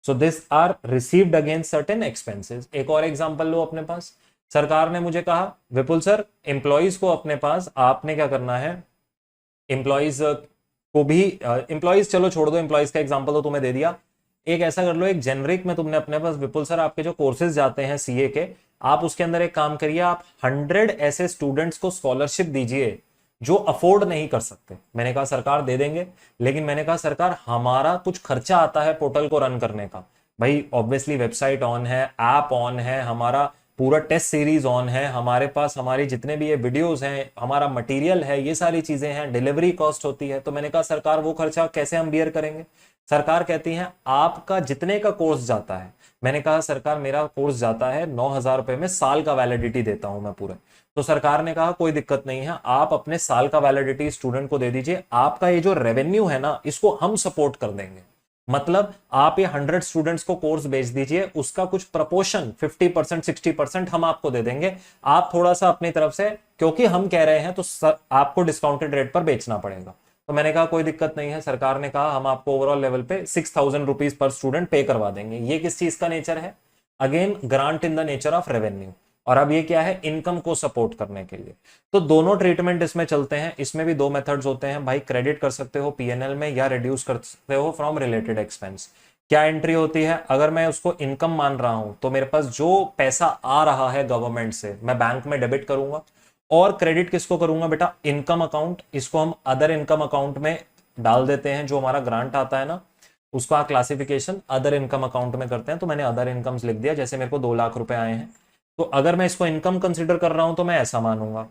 so this are received against certain expenses. एक और एग्जांपल लो अपने पास, सरकार ने मुझे कहा विपुल सर एम्प्लॉइज को अपने पास आपने क्या करना है, एम्प्लॉइज को भी, एम्प्लॉइज चलो छोड़ दो, एम्प्लॉइज का एग्जांपल तो तुम्हें दे दिया, एक ऐसा कर लो, एक जेनरिक में तुमने अपने पास विपुल सर आपके जो कोर्सेज जाते हैं सीए के, आप उसके अंदर एक काम करिए, आप 100 ऐसे स्टूडेंट्स को स्कॉलरशिप दीजिए जो अफोर्ड नहीं कर सकते। मैंने कहा सरकार दे देंगे, लेकिन मैंने कहा सरकार हमारा कुछ खर्चा आता है पोर्टल को रन करने का। भाई ऑब्वियसली वेबसाइट ऑन है, ऐप ऑन है, हमारा पूरा टेस्ट सीरीज ऑन है, हमारे पास हमारी जितने भी ये वीडियोस हैं, हमारा मटेरियल है, ये सारी चीजें हैं, डिलीवरी कॉस्ट होती है। तो मैंने कहा सरकार वो खर्चा कैसे हम बियर करेंगे। सरकार कहती है आपका जितने का कोर्स जाता है, मैंने कहा सरकार मेरा कोर्स जाता है 9,000 रुपए में, साल का वैलिडिटी देता हूं मैं पूरे। तो सरकार ने कहा कोई दिक्कत नहीं है, आप अपने साल का वैलिडिटी स्टूडेंट को दे दीजिए, आपका ये जो रेवेन्यू है ना इसको हम सपोर्ट कर देंगे। मतलब आप ये 100 स्टूडेंट्स को कोर्स बेच दीजिए, उसका कुछ प्रपोर्शन 50% 60% हम आपको दे देंगे, आप थोड़ा सा अपनी तरफ से, क्योंकि हम कह रहे हैं तो आपको डिस्काउंटेड रेट पर बेचना पड़ेगा। तो मैंने कहा कोई दिक्कत नहीं है, सरकार ने कहा हम आपको ओवरऑल लेवल पे 6,000 रुपीज पर स्टूडेंट पे करवा देंगे। ये किस चीज का नेचर है, again grant in the nature of revenue, और अब ये क्या है, इनकम को सपोर्ट करने के लिए। तो दोनों ट्रीटमेंट इसमें चलते हैं। इसमें भी दो मेथड्स होते हैं भाई, क्रेडिट कर सकते हो पीएनएल में या रिड्यूस कर सकते हो फ्रॉम रिलेटेड एक्सपेंस। क्या एंट्री होती है, अगर मैं उसको इनकम मान रहा हूं तो मेरे पास जो पैसा आ रहा है गवर्नमेंट से मैं बैंक में डेबिट करूंगा, और क्रेडिट किसको करूंगा बेटा, इनकम अकाउंट, इसको हम अदर इनकम अकाउंट में डाल देते हैं। जो हमारा ग्रांट आता है ना उसका क्लासिफिकेशन अदर इनकम अकाउंट में करते हैं। तो मैंने अदर इनकम्स लिख दिया, जैसे मेरे को 2 लाख रुपए आए हैं, तो अगर मैं इसको इनकम कंसिडर कर रहा हूं तो मैं ऐसा मानूंगा।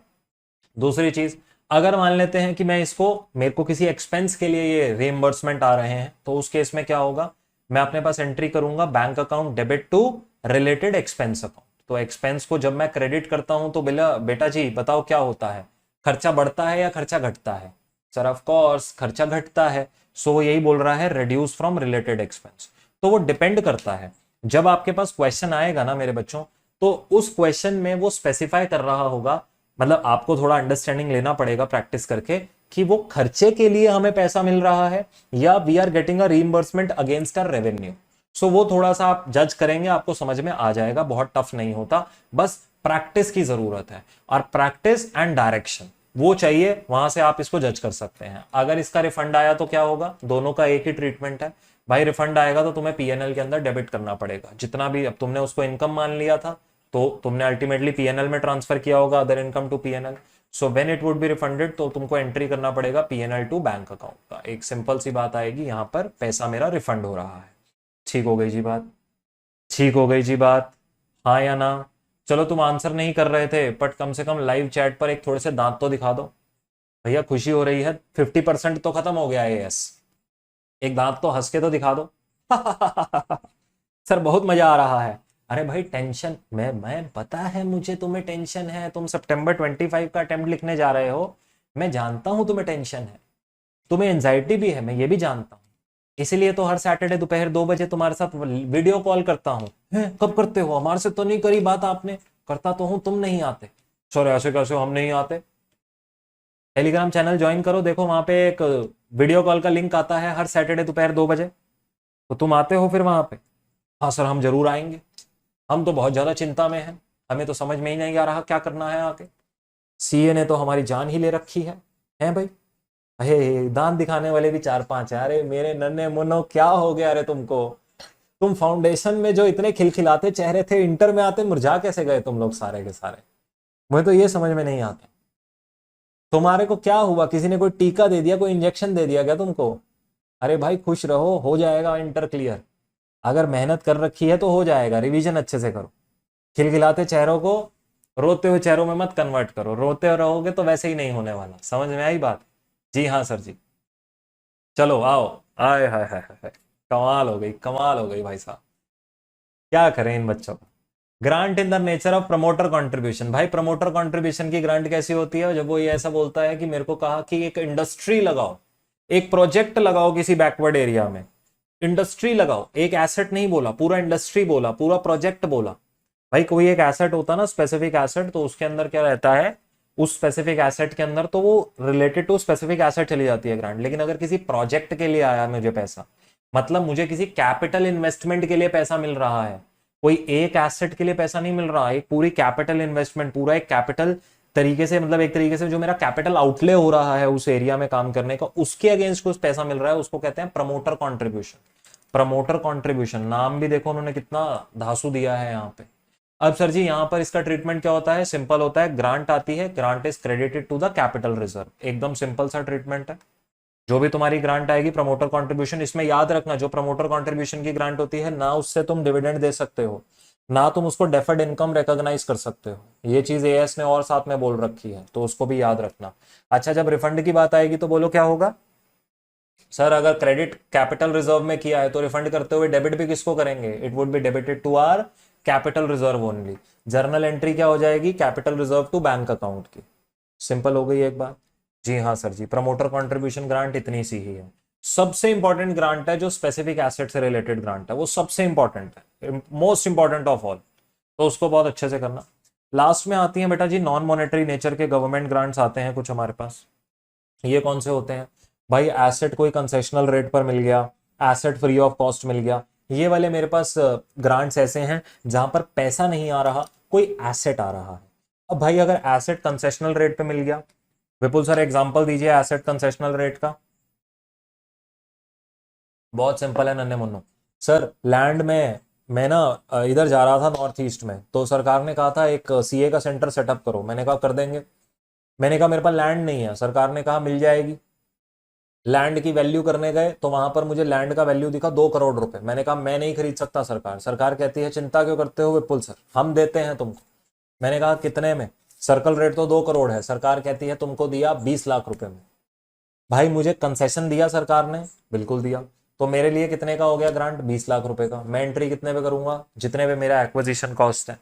दूसरी चीज, अगर मान लेते हैं कि मैं इसको, मेरे को किसी एक्सपेंस के लिए ये रिइंबर्समेंट आ रहे हैं, तो उस केस में क्या होगा, मैं अपने पास एंट्री करूंगा bank account debit to related expense account. तो एक्सपेंस को जब मैं क्रेडिट करता हूं तो बेटा जी बताओ क्या होता है, खर्चा बढ़ता है या खर्चा घटता है। सर ऑफ कोर्स खर्चा घटता है, सो यही बोल रहा है रिड्यूस फ्रॉम रिलेटेड एक्सपेंस। तो वो डिपेंड करता है, जब आपके पास क्वेश्चन आएगा ना मेरे बच्चों, तो उस क्वेश्चन में वो स्पेसिफाई कर रहा होगा मतलब आपको थोड़ा अंडरस्टैंडिंग लेना पड़ेगा प्रैक्टिस करके कि वो खर्चे के लिए हमें पैसा मिल रहा है या we are getting a reimbursement against our revenue. So वो थोड़ा सा आप जज करेंगे, आपको समझ में आ जाएगा, बहुत टफ नहीं होता, बस प्रैक्टिस की जरूरत है। और प्रैक्टिस एंड डायरेक्शन वो चाहिए, वहां से आप इसको जज कर सकते हैं। अगर इसका रिफंड आया तो क्या होगा, दोनों का एक ही ट्रीटमेंट है भाई। रिफंड आएगा तो तुम्हें पीएनएल के अंदर डेबिट करना पड़ेगा जितना भी, अब तुमने उसको इनकम मान लिया था तो तुमने अल्टीमेटली पीएनएल में ट्रांसफर किया होगा, other income to PNL. So when it would be refunded तो तुमको एंट्री करना पड़ेगा पीएनएल टू बैंक अकाउंट का। एक सिंपल सी बात आएगी, यहां पर पैसा मेरा रिफंड हो रहा है। ठीक हो गई जी बात, ठीक हो गई जी बात, हाँ या ना। चलो तुम आंसर नहीं कर रहे थे बट कम से कम लाइव चैट पर एक थोड़े से दांत तो दिखा दो भैया, खुशी हो रही है, 50% तो खत्म हो गया है। यस, एक दांत तो हंस के तो दिखा दो। सर बहुत मजा आ रहा है। अरे भाई टेंशन, मैं पता है मुझे तुम्हें टेंशन है, तुम सितंबर 25 का अटेम्प्ट लिखने जा रहे हो, मैं जानता हूं तुम्हें टेंशन है, तुम्हें एंजाइटी भी है, मैं ये भी जानता हूं। इसीलिए तो हर सैटरडे दोपहर 2 बजे तुम्हारे साथ वीडियो कॉल करता हूँ। कब करते हो, हमारे से तो नहीं करी बात आपने। करता तो हूं, तुम नहीं आते। सर ऐसे कैसे हम नहीं आते। टेलीग्राम चैनल ज्वाइन करो, देखो वहां पे एक वीडियो कॉल का लिंक आता है हर सैटरडे दोपहर 2 बजे, तो तुम आते हो फिर वहां पे। हाँ सर हम जरूर आएंगे, हम तो बहुत ज्यादा चिंता में हैं, हमें तो समझ में ही नहीं आ रहा क्या करना है आके। सीए ने तो हमारी जान ही ले रखी है। हैं भाई, अरे दांत दिखाने वाले भी 4-5 है। अरे मेरे नन्हे मुन्नो क्या हो गया अरे तुमको, तुम फाउंडेशन में जो इतने खिलखिलाते चेहरे थे, इंटर में आते मुरझा कैसे गए तुम लोग सारे के सारे। मुझे तो ये समझ में नहीं आता तुम्हारे को क्या हुआ, किसी ने कोई टीका दे दिया, कोई इंजेक्शन दे दिया क्या तुमको। अरे भाई खुश रहो, हो जाएगा इंटर क्लियर। अगर मेहनत कर रखी है तो हो जाएगा, रिवीजन अच्छे से करो। खिलखिलाते चेहरों को रोते हुए चेहरों में मत कन्वर्ट करो, रोते रहोगे तो वैसे ही नहीं होने वाला। समझ में आई बात। जी हाँ सर जी। चलो आओ। आय हाय हाय हाय, कमाल हो गई, कमाल हो गई भाई साहब, क्या करें इन बच्चों का। Grant in the nature of promoter contribution. भाई प्रमोटर कंट्रीब्यूशन की ग्रांट कैसी होती है, जब वो ये ऐसा बोलता है कि मेरे को कहा कि एक इंडस्ट्री लगाओ, एक प्रोजेक्ट लगाओ किसी बैकवर्ड एरिया में, इंडस्ट्री लगाओ। एक एसेट नहीं बोला, पूरा इंडस्ट्री बोला, पूरा प्रोजेक्ट बोला। भाई कोई एक एसेट होता ना, स्पेसिफिक एसेट, तो उसके अंदर क्या रहता है, उस स्पेसिफिक एसेट के अंदर तो वो रिलेटेड टू स्पेसिफिक एसेट चली जाती है ग्रांट। लेकिन अगर किसी प्रोजेक्ट के लिए आया मुझे पैसा, मतलब मुझे किसी कैपिटल इन्वेस्टमेंट के लिए पैसा मिल रहा है, कोई एक एसेट के लिए पैसा नहीं मिल रहा है, एक पूरी कैपिटल इन्वेस्टमेंट, पूरा एक कैपिटल तरीके से, मतलब एक तरीके से जो मेरा कैपिटल आउटले हो रहा है उस एरिया में काम करने का, उसके अगेंस्ट कुछ पैसा मिल रहा है, उसको कहते हैं प्रमोटर कॉन्ट्रीब्यूशन। प्रमोटर कॉन्ट्रीब्यूशन, नाम भी देखो उन्होंने कितना धांसू दिया है यहाँ पे। अब सर जी यहाँ पर इसका ट्रीटमेंट क्या होता है, सिंपल होता है, ग्रांट आती है, grant is credited to the capital reserve, एकदम सिंपल सा ट्रीटमेंट है। जो भी तुम्हारी ग्रांट आएगी प्रमोटर कंट्रीब्यूशन, इसमें याद रखना जो प्रमोटर कंट्रीब्यूशन की ग्रांट होती है ना, उससे तुम डिविडेंड दे सकते हो, ना तुम उसको डेफर्ड इनकम रिकॉग्नाइज कर सकते हो। ये चीज एएस ने और साथ में बोल रखी है, तो उसको भी याद रखना। अच्छा जब रिफंड की बात आएगी तो बोलो क्या होगा। सर अगर क्रेडिट कैपिटल रिजर्व में किया है तो रिफंड करते हुए डेबिट भी किसको करेंगे, it would be debited to our capital reserve only. Journal entry क्या हो जाएगी, capital reserve to bank account की। सिंपल हो गई एक बात। जी हाँ सर जी, प्रमोटर कंट्रीब्यूशन ग्रांट इतनी सी ही है। सबसे इंपॉर्टेंट ग्रांट है जो स्पेसिफिक एसेट से रिलेटेड ग्रांट है, वो सबसे इंपॉर्टेंट है, मोस्ट इंपॉर्टेंट ऑफ ऑल, तो उसको बहुत अच्छे से करना। लास्ट में आती है बेटा जी नॉन मॉनेटरी नेचर के गवर्नमेंट ग्रांट्स आते हैं कुछ हमारे पास। ये कौन से होते हैं भाई, एसेट कोई कंसेशनल रेट पर मिल गया, एसेट फ्री ऑफ कॉस्ट मिल गया, ये वाले मेरे पास ग्रांट्स ऐसे हैं जहां पर पैसा नहीं आ रहा, कोई एसेट आ रहा है। अब भाई अगर एसेट कंसेशनल रेट पे मिल गया, विपुल सर एग्जांपल दीजिए एसेट कंसेशनल रेट का। बहुत सिंपल है नन्हे मुन्नो। सर लैंड में मैं ना इधर जा रहा था नॉर्थ ईस्ट में, तो सरकार ने कहा था एक सीए का सेंटर सेटअप करो, मैंने कहा कर देंगे। मैंने कहा मेरे पास लैंड नहीं है, सरकार ने कहा मिल जाएगी। लैंड की वैल्यू करने गए तो वहां पर मुझे लैंड का वैल्यू दिखा 2 करोड़ रुपए। मैंने कहा मैं नहीं खरीद सकता सरकार। सरकार कहती है चिंता क्यों करते हो विपुल सर, हम देते हैं तुमको। मैंने कहा कितने में, सर्कल रेट तो 2 करोड़ है। सरकार कहती है तुमको दिया 20 लाख रुपए में। भाई मुझे कंसेशन दिया सरकार ने, बिल्कुल दिया, तो मेरे लिए कितने का हो गया ग्रांट, 20 लाख रुपए का। मैं एंट्री कितने पे करूंगा, जितने पे मेरा एक्विजिशन कॉस्ट है।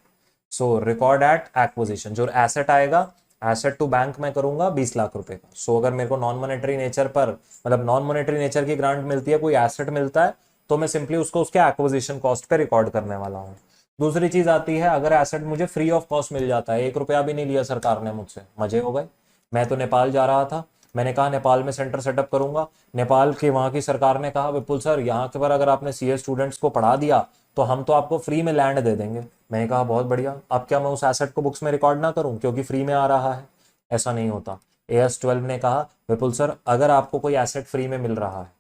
सो रिकॉर्ड एट एक्विजिशन, जो एसेट आएगा एसेट टू बैंक में करूंगा 20 लाख रुपए का। सो अगर मेरे को नॉन मॉनेटरी नेचर पर, मतलब नॉन मॉनेटरी नेचर की ग्रांट मिलती है, कोई एसेट मिलता है, तो मैं सिंपली उसको उसके एक्विजिशन कॉस्ट पे रिकॉर्ड करने वाला हूँ। दूसरी चीज आती है, अगर एसेट मुझे फ्री ऑफ कॉस्ट मिल जाता है, 1 रुपया भी नहीं लिया सरकार ने मुझसे, मजे हो गए। मैं तो नेपाल जा रहा था, मैंने कहा नेपाल में सेंटर सेटअप करूंगा, नेपाल के वहां की सरकार ने कहा विपुल सर यहाँ के पर अगर आपने सीए स्टूडेंट्स को पढ़ा दिया तो हम तो आपको फ्री में लैंड दे देंगे। मैंने कहा बहुत बढ़िया, अब क्या मैं उस एसेट को बुक्स में रिकॉर्ड ना करूं क्योंकि फ्री में आ रहा है? ऐसा नहीं होता। AS12 ने कहा विपुल सर अगर आपको कोई एसेट फ्री में मिल रहा है,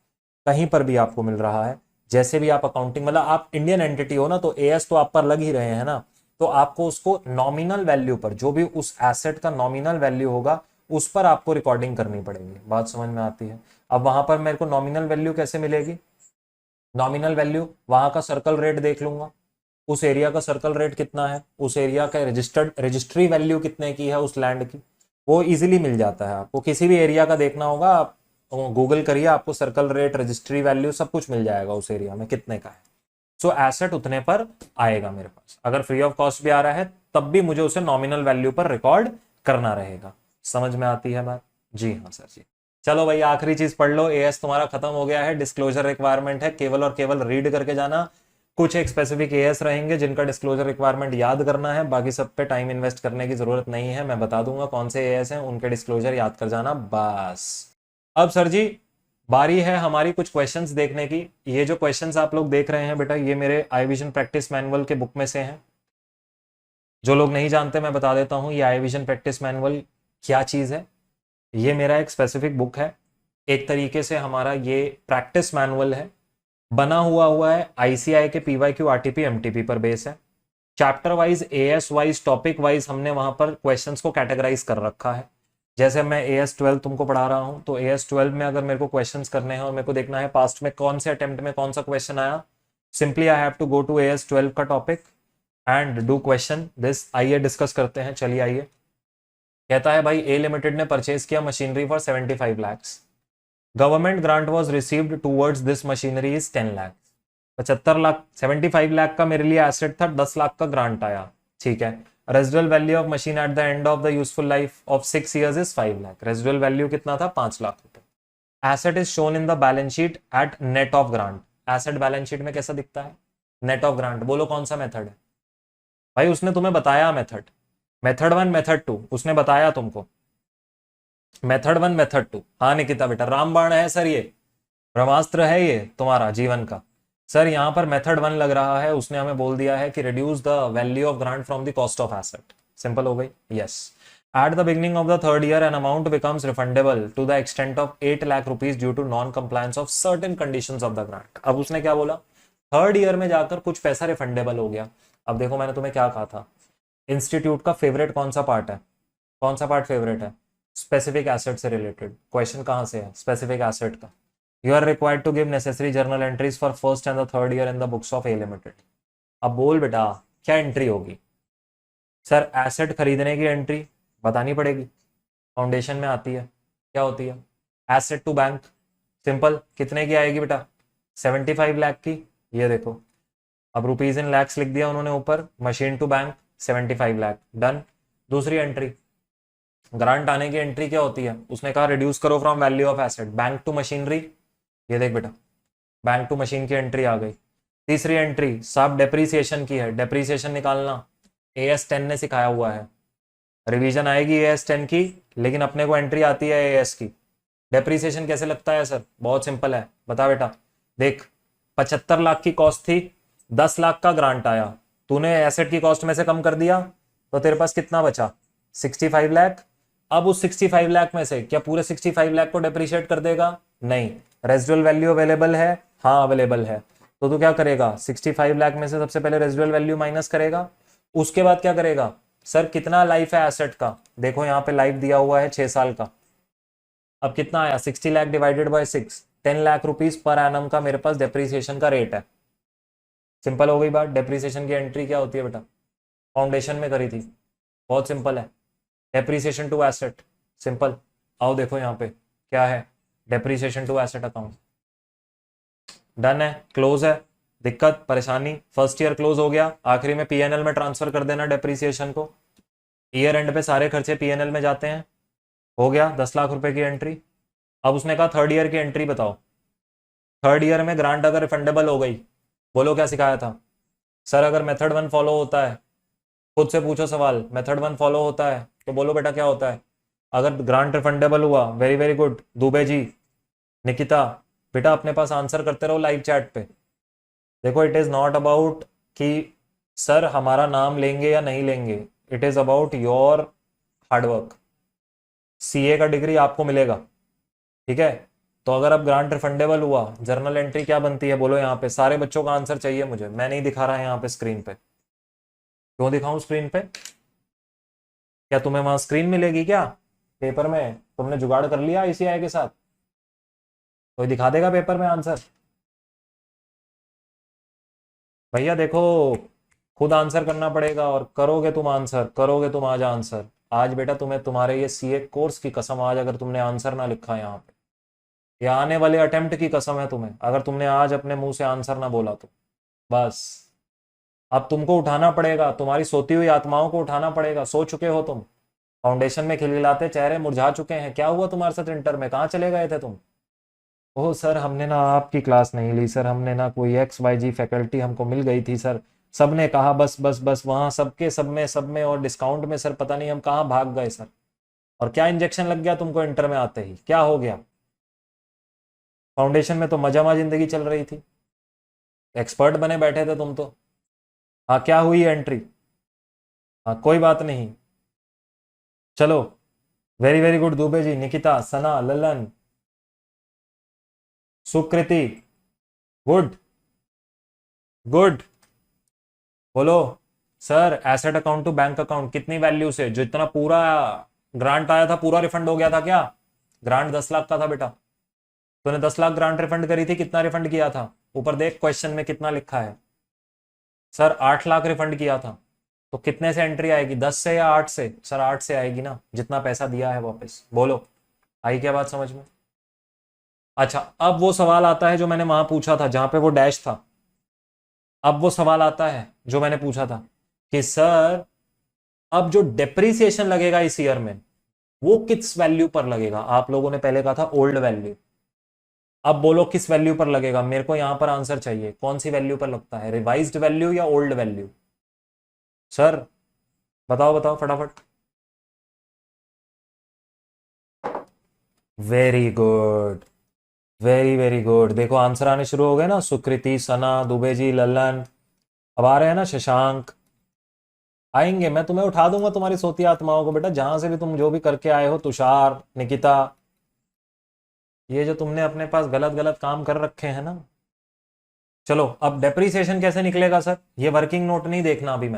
कहीं पर भी आपको मिल रहा है, जैसे भी आप अकाउंटिंग मतलब आप इंडियन एंटिटी हो ना, तो एएस तो आप पर लग ही रहे हैं ना, तो आपको उसको नॉमिनल वैल्यू पर, जो भी उस एसेट का नॉमिनल वैल्यू होगा उस पर आपको रिकॉर्डिंग करनी पड़ेगी। बात समझ में आती है? अब वहां पर मेरे को नॉमिनल वैल्यू कैसे मिलेगी? नॉमिनल वैल्यू वहां का सर्कल रेट देख लूंगा, उस एरिया का सर्कल रेट कितना है, उस एरिया का रजिस्ट्री वैल्यू कितने की है उस लैंड की, वो इजीली मिल जाता है। आपको किसी भी एरिया का देखना होगा, आप गूगल करिए, आपको सर्कल रेट, रजिस्ट्री वैल्यू सब कुछ मिल जाएगा उस एरिया में कितने का है। सो एसेट उतने पर आएगा मेरे पास। अगर फ्री ऑफ कॉस्ट भी आ रहा है तब भी मुझे उसे नॉमिनल वैल्यू पर रिकॉर्ड करना रहेगा। समझ में आती है बात? जी हाँ सर जी। चलो भाई आखिरी चीज पढ़ लो, एएस तुम्हारा खत्म हो गया है। डिस्क्लोजर रिक्वायरमेंट है, केवल और केवल रीड करके जाना। कुछ एक स्पेसिफिक एएस रहेंगे जिनका डिस्क्लोजर रिक्वायरमेंट याद करना है, बाकी सब पे टाइम इन्वेस्ट करने की जरूरत नहीं है। मैं बता दूंगा कौन से एएस हैं, उनके डिस्क्लोजर याद कर जाना बस। अब सर जी बारी है हमारी कुछ क्वेश्चंस देखने की। ये जो क्वेश्चंस आप लोग देख रहे हैं बेटा, ये मेरे आई विजन प्रैक्टिस मैनुअल के बुक में से हैं। जो लोग नहीं जानते मैं बता देता हूँ, ये आई विजन प्रैक्टिस मैनुअल क्या चीज है। ये मेरा एक स्पेसिफिक बुक है, एक तरीके से हमारा ये प्रैक्टिस मैनुअल है, बना हुआ है आईसीआई के पीवाईक्यू आरटीपी एमटीपी पर बेस है। Chapter wise, as wise, topic wise हमने वहां पर क्वेश्चंस को कैटेगराइज कर रखा है। जैसे मैं AS12 तुमको पढ़ा रहा हूं, तो AS12 में अगर मेरे को क्वेश्चंस करने हैं और मेरे को देखना है पास्ट में कौन से अटेम्प्ट में कौन सा क्वेश्चन आया, simply I have to go to AS12 का topic and do question this. आइए डिस्कस करते हैं, चलिए आइए। कहता है भाई ए लिमिटेड ने परचेज किया machinery for 75 lakhs। Government grant was received towards this machinery is 10 lakh. 75 lakh, 75 lakh का मेरे लिए एसेट था, 10 लाख का ग्रांट आया, ठीक है। Residual value of machine at the end of the useful life of 6 years is 5 lakh. Residual value कितना था? 5 लाख रुपए। Asset is shown in the balance sheet at net of grant. Asset balance sheet में कैसा दिखता है? Net of grant. बोलो कौन सा मेथड है? भाई उसने तुम्हें बताया मेथड, मेथड 1 मेथड 2 उसने बताया तुमको, मेथड 1 मेथड 2। हाँ निकिता बेटा, रामबाण है सर, ये ब्रह्मास्त्र है ये तुम्हारा जीवन का। सर यहाँ पर मेथड 1 लग रहा है, उसने हमें बोल दिया है कि reduce the value of grant from the cost of asset. Simple हो गई, yes. At the beginning of the third year an amount becomes refundable to the extent of 8 lakh rupees due to non compliance of certain conditions of the grant. अब उसने क्या बोला? थर्ड ईयर में जाकर कुछ पैसा रिफंडेबल हो गया। अब देखो मैंने तुम्हें क्या कहा था, इंस्टीट्यूट का फेवरेट कौन सा पार्ट है? कौन सा पार्ट फेवरेट है? स्पेसिफिक एसेट से रिलेटेड क्वेश्चन कहां से है? स्पेसिफिक एसेट का। You are required to give necessary journal entries for first and the third year in the books of A Limited। अब बोल बेटा क्या एंट्री होगी? सर एसेट खरीदने की एंट्री बतानी पड़ेगी, फाउंडेशन में आती है। क्या होती है? Asset to bank. सिंपल, कितने की आएगी बेटा? 75 लाख की। ये देखो, अब रुपीज इन लैक्स लिख दिया उन्होंने ऊपर, machine to bank 75 lakh, done. दूसरी एंट्री, ग्रांट आने की एंट्री क्या होती है? उसने कहा रिड्यूस करो from value of asset, bank to machinery. ये देख बेटा, बैंक टू मशीन की एंट्री आ गई। तीसरी एंट्री साहब डेप्रीसिएशन की है, डेप्रीसिएशन निकालना AS10 ने सिखाया हुआ है। रिवीजन आएगी AS10 की, लेकिन अपने को एंट्री आती है AS की। डेप्रीसिएशन कैसे लगता है सर? बहुत सिंपल है, बता बेटा। देख 75 लाख की कॉस्ट थी, 10 लाख का ग्रांट आया, तूने एसेट की कॉस्ट में से कम कर दिया, तो तेरे पास कितना बचा? 65 लाख। अब उस 65 लाख में से क्या पूरे 65 लाख को डेप्रीशिएट कर देगा? नहीं। रेजिडुअल वैल्यू अवेलेबल है? हाँ अवेलेबल है। तो तू क्या करेगा? 65 लाख में से सबसे पहले रेजिडुअल वैल्यू माइनस करेगा, उसके बाद क्या करेगा? सर कितना लाइफ है एसेट का? देखो यहाँ पे लाइफ दिया हुआ है 6 साल का। अब कितना आया? 60 lakh divided by 6, 10 lakh rupees per annum का मेरे पास डेप्रीसिएशन का रेट है। सिंपल हो गई बात। डेप्रीसिएशन की एंट्री क्या होती है बेटा? फाउंडेशन में करी थी, बहुत सिंपल है। Depreciation to asset, simple. आओ देखो यहाँ पे क्या है, depreciation to asset account. Done है, क्लोज है। दिक्कत परेशानी? फर्स्ट ईयर क्लोज हो गया, आखिरी में पीएनएल में ट्रांसफर कर देना डेप्रीसिएशन को। ईयर एंड पे सारे खर्चे पीएनएल में जाते हैं। हो गया 10 लाख रुपए की एंट्री। अब उसने कहा थर्ड ईयर की एंट्री बताओ। थर्ड ईयर में ग्रांट अगर रिफंडेबल हो गई, बोलो क्या सिखाया था? सर अगर मेथड 1 फॉलो होता है, खुद से पूछो सवाल, मेथड 1 फॉलो होता है तो बोलो बेटा क्या होता है। अगर ग्रांट रिफंडेबल हुआ, very very good Dubey ji, Nikita, बेटा अपने पास आंसर करते रहो लाइव चैट पे। देखो इट इज नॉट अबाउट कि सर हमारा नाम लेंगे या नहीं लेंगे, it is about your hard work. CA का डिग्री आपको मिलेगा, ठीक है। तो अगर अब ग्रांट रिफंडेबल हुआ, जर्नल एंट्री क्या बनती है बोलो। यहाँ पे सारे बच्चों का आंसर चाहिए मुझे, मैं नहीं दिखा रहा यहाँ पे स्क्रीन पे। क्यों दिखाऊं स्क्रीन पे? क्या तुम्हें वहां स्क्रीन मिलेगी क्या पेपर में? तुमने जुगाड़ कर लिया आईसीआई के साथ? कोई दिखा देगा पेपर में आंसर? भैया देखो, खुद आंसर करना पड़ेगा, और करोगे तुम आंसर, करोगे तुम आज आंसर। आज बेटा तुम्हें तुम्हारे ये सीए कोर्स की कसम, आज अगर तुमने आंसर ना लिखा यहाँ पे, या आने वाले अटेम्प्ट की कसम है तुम्हें, अगर तुमने आज अपने मुंह से आंसर ना बोला तो बस। अब तुमको उठाना पड़ेगा, तुम्हारी सोती हुई आत्माओं को उठाना पड़ेगा। सो चुके हो तुम, फाउंडेशन में खिलखिलाते चेहरे मुरझा चुके हैं। क्या हुआ तुम्हारे साथ इंटर में, कहाँ चले गए थे तुम? ओह सर हमने ना आपकी क्लास नहीं ली सर, हमने ना कोई XYZ फैकल्टी हमको मिल गई थी सर, सबने कहा बस बस बस, वहां सबके सब में और डिस्काउंट में सर, पता नहीं हम कहाँ भाग गए सर। और क्या इंजेक्शन लग गया तुमको इंटर में आते ही, क्या हो गया? फाउंडेशन में तो मजा जिंदगी चल रही थी, एक्सपर्ट बने बैठे थे तुम तो। हाँ क्या हुई एंट्री? हाँ कोई बात नहीं, चलो very very good Dubey ji, Nikita, Sana, Lalan, Sukriti, good good. बोलो sir asset account to bank account कितनी वैल्यू से, जो इतना पूरा ग्रांट आया था पूरा रिफंड हो गया था क्या? ग्रांट 10 लाख का था बेटा, तूने 10 लाख ग्रांट रिफंड करी थी, कितना रिफंड किया था? ऊपर देख क्वेश्चन में कितना लिखा है। सर 8 लाख रिफंड किया था। तो कितने से एंट्री आएगी, 10 से या 8 से? सर 8 से आएगी ना, जितना पैसा दिया है वापस। बोलो आई क्या बात समझ में? अच्छा अब वो सवाल आता है जो मैंने वहां पूछा था जहां पे वो डैश था। अब वो सवाल आता है जो मैंने पूछा था कि सर अब जो डेप्रीसिएशन लगेगा इस ईयर में, वो किस वैल्यू पर लगेगा? आप लोगों ने पहले कहा था ओल्ड वैल्यू, अब बोलो किस वैल्यू पर लगेगा? मेरे को यहां पर आंसर चाहिए, कौन सी वैल्यू पर लगता है, रिवाइज्ड वैल्यू या ओल्ड वैल्यू? सर बताओ बताओ फटाफट। Very good, very very good. देखो आंसर आने शुरू हो गए ना, सुकृति, सना, दुबे जी, ललन, अब आ रहे हैं ना, शशांक। आएंगे, मैं तुम्हें उठा दूंगा तुम्हारी सोती आत्माओं को बेटा, जहां से भी तुम जो भी करके आए हो। तुषार, निकिता, ये जो तुमने अपने पास गलत गलत काम कर रखे हैं ना। चलो अब डेप्रीसिएशन कैसे निकलेगा सर? ये वर्किंग नोट नहीं देखना अभी,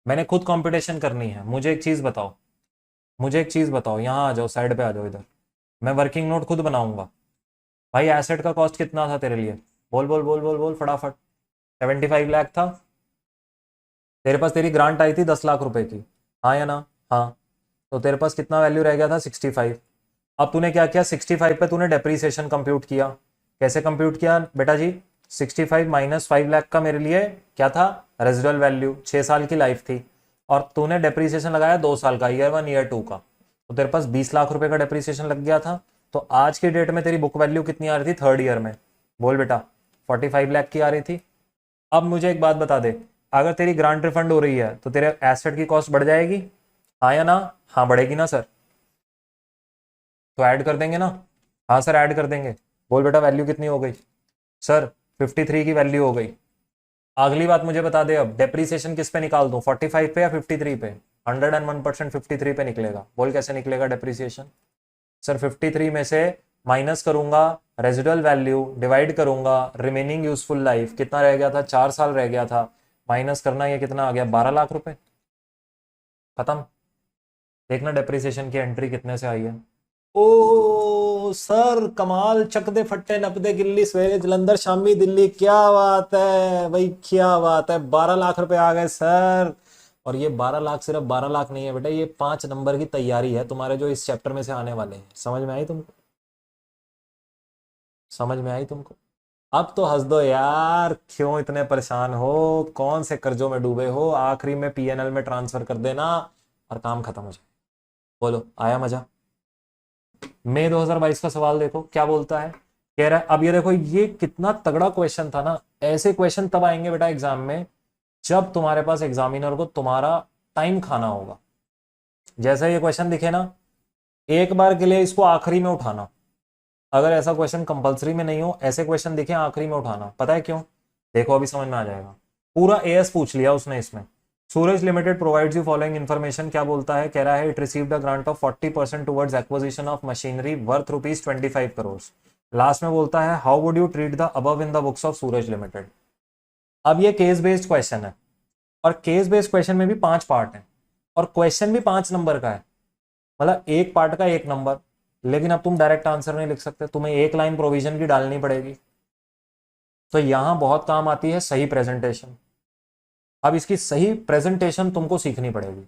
मैंने खुद कंपटीशन करनी है। मुझे एक चीज बताओ, मुझे एक चीज बताओ, यहाँ आ जाओ, साइड पे आ जाओ इधर, मैं वर्किंग नोट खुद बनाऊंगा। भाई एसेट का कॉस्ट कितना था तेरे लिए? बोल बोल बोल बोल बोल फटाफट। 75 लाख था तेरे पास, तेरी ग्रांट आई थी 10 लाख रुपए की, हाँ या ना? हाँ। तो तेरे पास कितना वैल्यू रह गया था? 65। अब तूने क्या किया, 65 पे तूने डेप्रीसिएशन कंप्यूट किया। कैसे कंप्यूट किया बेटा जी? 65 माइनस 5 लाख का मेरे लिए क्या था? रेजिडुअल वैल्यू, 6 साल की लाइफ थी, और तूने डेप्रीसिएशन लगाया 2 साल का, ईयर 1 ईयर 2 का, तो तेरे पास 20 लाख रुपए का डेप्रीसिएशन लग गया था। तो आज की डेट में तेरी बुक वैल्यू कितनी आ रही थी थर्ड ईयर में? बोल बेटा। 45 लाख की आ रही थी। अब मुझे एक बात बता दे, अगर तेरी ग्रांट रिफंड हो रही है तो तेरे एसेट की कॉस्ट बढ़ जाएगी, हाँ या ना? हाँ बढ़ेगी ना सर? तो ऐड कर देंगे ना? हाँ सर ऐड कर देंगे। बोल बेटा वैल्यू कितनी हो गई? सर 53 की वैल्यू हो गई। अगली बात मुझे बता दे, अब डेप्रीसिएशन किस पे निकाल दूं, 45 पे या 53 पे? 101% 53 पे निकलेगा। बोल कैसे निकलेगा डेप्रीसिएशन? सर 53 में से माइनस करूंगा रेजिडुअल वैल्यू, डिवाइड करूंगा रिमेनिंग यूजफुल लाइफ, कितना रह गया था? 4 साल रह गया था, माइनस करना, ये कितना आ गया? 12 लाख रुपए। खत्म। देखना डेप्रीसिएशन की एंट्री कितने से आई है। ओ सर कमाल, चक दे फट्टे नपदे गिल्ली, सवेरे जलंधर शामी दिल्ली, क्या बात है भाई, क्या बात है, 12 लाख रुपए आ गए सर। और ये 12 लाख सिर्फ 12 लाख नहीं है बेटा, ये 5 नंबर की तैयारी है तुम्हारे जो इस चैप्टर में से आने वाले हैं। समझ में आई तुमको? समझ में आई तुमको? अब तो हंस दो यार, क्यों इतने परेशान हो, कौन से कर्जों में डूबे हो, आखिरी में पीएनएल में ट्रांसफर कर देना और काम खत्म हो जाए। बोलो आया मजा? मई 2022 का सवाल देखो क्या बोलता है, कह रहा है, अब ये देखो ये कितना तगड़ा क्वेश्चन था ना। ऐसे क्वेश्चन तब आएंगे बेटा एग्जाम में जब तुम्हारे पास एग्जामिनर को तुम्हारा टाइम खाना होगा। जैसे ये क्वेश्चन दिखे ना, एक बार के लिए इसको आखिरी में उठाना। अगर ऐसा क्वेश्चन कंपलसरी में नहीं हो, ऐसे क्वेश्चन दिखे आखिरी में उठाना। पता है क्यों? देखो अभी समझ में आ जाएगा। पूरा एएस पूछ लिया उसने इसमें। Suraj limited provides you following information. क्या बोलता है? कह रहा है it received a grant of 40% towards acquisition of machinery worth ₹25 crore. Last में बोलता है how would you treat the above in the books of Suraj limited. अब ये केस बेस्ड क्वेश्चन है, और केस बेस्ड क्वेश्चन में भी 5 पार्ट है, और क्वेश्चन भी 5 नंबर का है। मतलब एक पार्ट का 1 नंबर। लेकिन अब तुम डायरेक्ट आंसर नहीं लिख सकते, तुम्हें एक लाइन प्रोविजन की डालनी पड़ेगी। तो यहां बहुत काम आती है सही प्रेजेंटेशन। अब इसकी सही प्रेजेंटेशन तुमको सीखनी पड़ेगी।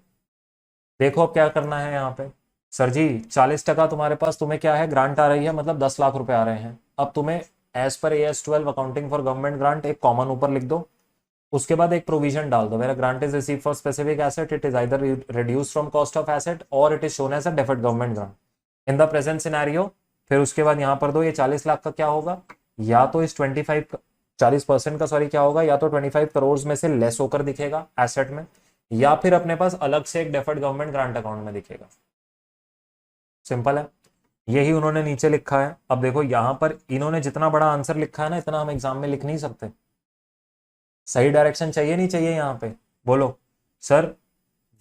देखो अब क्या करना है यहाँ पे। सर जी 40% तुम्हारे पास, तुम्हें क्या है, ग्रांट आ रही है, मतलब 10 लाख रुपए आ रहे हैं। अब तुम्हें एज पर AS 12 accounting for government grant एक कॉमन ऊपर लिख दो। उसके बाद एक प्रोविजन डाल दो, where grant is receive for specific asset, it is either reduce from cost of asset और it is shown as a deferred government grant in the present scenario. फिर उसके बाद यहाँ पर दो, ये 40 लाख का क्या होगा, या तो इस 40% का सॉरी क्या होगा, या तो 25 करोड़ में से लेस होकर दिखेगा एसेट में, या फिर अपने पास अलग से एक डेफर्ड गवर्नमेंट ग्रांट अकाउंट में दिखेगा। सिंपल है, यही उन्होंने नीचे लिखा है। अब देखो यहां पर इन्होंने जितना बड़ा आंसर लिखा है ना, इतना हम एग्जाम में लिख नहीं सकते। सही डायरेक्शन चाहिए नहीं चाहिए यहाँ पे? बोलो सर।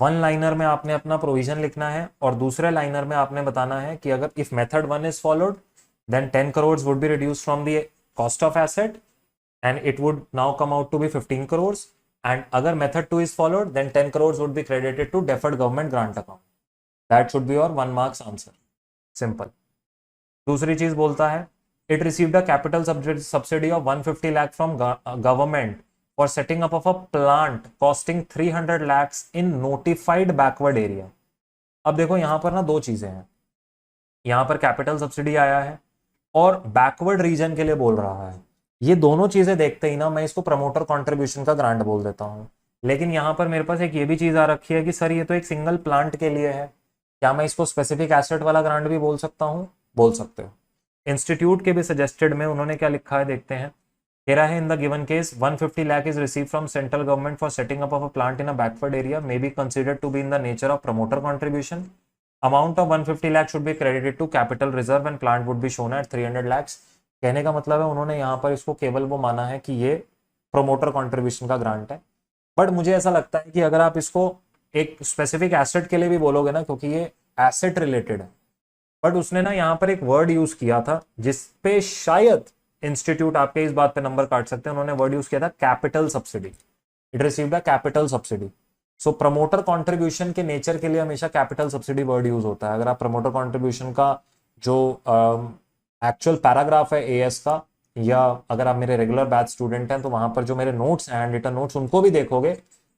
1 लाइनर में आपने अपना प्रोविजन लिखना है, और दूसरे लाइनर में आपने बताना है कि अगर if method 1 is followed then 10 crore would be reduce from the cost of asset and it would now come out to be 15 crores, and agar method 2 is followed then 10 crores would be credited to deferred government grant account. That should be your 1 marks answer. Simple. दूसरी चीज बोलता है it received a capital subsidy of 150 lakh from government for setting up of a plant costing 300 lakhs in notified backward area. अब देखो यहां पर ना दो चीजें हैं, यहां पर कैपिटल सब्सिडी आया है और बैकवर्ड रीजन के लिए बोल रहा है। ये दोनों चीजें देखते ही ना मैं इसको प्रमोटर कंट्रीब्यूशन का ग्रांट बोल देता हूं। लेकिन यहां पर मेरे पास एक ये भी चीज आ रखी है कि सर ये तो एक सिंगल प्लांट के लिए है, क्या मैं इसको स्पेसिफिक एसेट वाला ग्रांट भी बोल सकता हूं? बोल सकते हो। इंस्टीट्यूट के भी सजेस्टेड में उन्होंने क्या लिखा है देखते हैं। कह रहा है in the given case 150 lakh is receive from central government for setting up of a plant in a backward area may be considered to be in the nature of promoter contribution. Amount of 150 lakh should be credited to capital reserve and plant would be shown at 300 lakhs। कहने का मतलब है उन्होंने यहाँ पर इसको केवल वो माना है कि ये प्रोमोटर कंट्रीब्यूशन का ग्रांट है। बट मुझे ऐसा लगता है कि अगर आप इसको एक स्पेसिफिक एसेट के लिए भी बोलोगे ना, क्योंकि ये एसेट रिलेटेड है, बट उसने ना यहाँ पर एक वर्ड यूज किया था जिसपे शायद इंस्टीट्यूट आपके इस बात पे नंबर काट सकते हैं। उन्होंने वर्ड यूज किया था capital subsidy. It received a capital subsidy. So promoter contribution के नेचर के लिए हमेशा कैपिटल सब्सिडी वर्ड यूज होता है। अगर आप प्रमोटर कॉन्ट्रीब्यूशन का जो एक्चुअल पैराग्राफ है एएस का, या अगर आप मेरे रेगुलर बैच स्टूडेंट हैं तो वहां पर जो मेरे नोट्स हैं, हैंड रिटन नोट्स, उनको भी देखोगे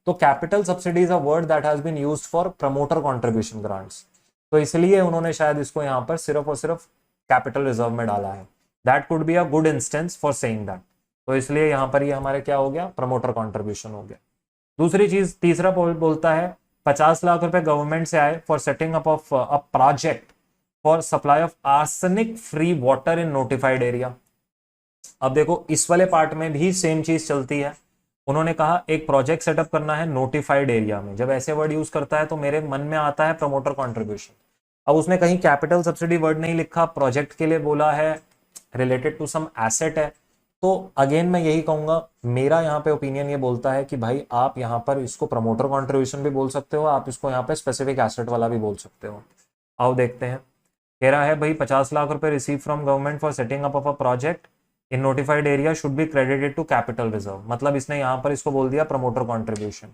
तो capital subsidy is a word that has been used for promoter contribution grants. तो इसलिए उन्होंने शायद इसको यहाँ पर सिर्फ और सिर्फ कैपिटल रिजर्व में डाला है। That could be a good instance for saying that. तो इसलिए यहाँ पर ये हमारे क्या हो गया, प्रमोटर कॉन्ट्रीब्यूशन हो गया। दूसरी चीज, तीसरा बोलता है 50 लाख रुपए गवर्नमेंट से आए for setting up of a project for supply of arsenic free water in notified area. अब देखो इस वाले पार्ट में भी सेम चीज चलती है। उन्होंने कहा एक प्रोजेक्ट सेटअप करना है नोटिफाइड एरिया में। जब ऐसे वर्ड यूज करता है तो मेरे मन में आता है प्रमोटर कंट्रीब्यूशन। अब उसने कहीं कैपिटल सब्सिडी वर्ड नहीं लिखा, प्रोजेक्ट के लिए बोला है, रिलेटेड टू सम एसेट है। तो अगेन मैं यही कहूंगा, मेरा यहाँ पे ओपिनियन ये बोलता है कि भाई आप यहाँ पर इसको प्रमोटर कंट्रीब्यूशन भी बोल सकते हो, आप इसको यहाँ पे स्पेसिफिक एसेट वाला भी बोल सकते हो। आओ देखते हैं। कह रहा है भाई 50 लाख रुपए receive from government for setting up of a project in notified area should be credited to capital reserve. मतलब इसने यहाँ पर इसको बोल दिया promoter contribution.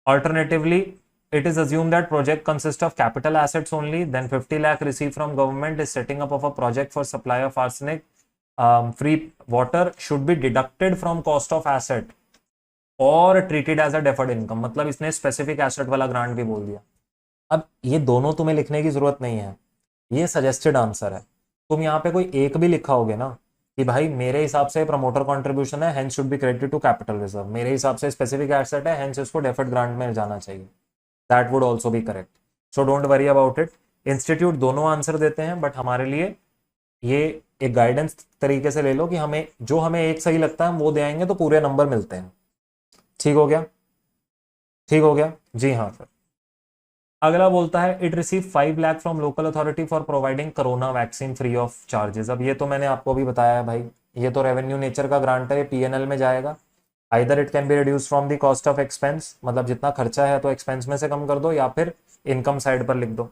Alternatively it is assumed that project consists of capital assets only, then 50 lakh received from government is setting up of a project for supply of arsenic free water should be deducted from cost of asset or treated as a deferred income। मतलब इसने स्पेसिफिक एसेट वाला ग्रांट भी बोल दिया। अब ये दोनों तुम्हें लिखने की जरूरत नहीं है, ये सजेस्टेड आंसर है। तुम यहाँ पे कोई एक भी लिखा होगे ना कि भाई मेरे हिसाब से प्रमोटर कंट्रीब्यूशन है, hence should be credited to capital reserve, मेरे हिसाब से स्पेसिफिक एसेट है, हेंस इसको डेफर्ड ग्रांट में जाना चाहिए, that would also be correct. So don't worry about it. Institute दोनों आंसर देते हैं, बट हमारे लिए ये एक गाइडेंस तरीके से ले लो कि हमें जो हमें एक सही लगता है हम वो दे आएंगे तो पूरे नंबर मिलते हैं। ठीक हो गया? ठीक हो गया जी हाँ सर। अगला बोलता है it receive 5 lakh from local authority for providing corona vaccine free of charges. अब ये तो मैंने आपको भी बताया है भाई, ये तो रेवेन्यू नेचर का ग्रांट है, ये पीएनएल में जाएगा। Either it can be reduce from the cost of expense, मतलब जितना खर्चा है तो एक्सपेंस में से कम कर दो, या फिर इनकम साइड पर लिख दो।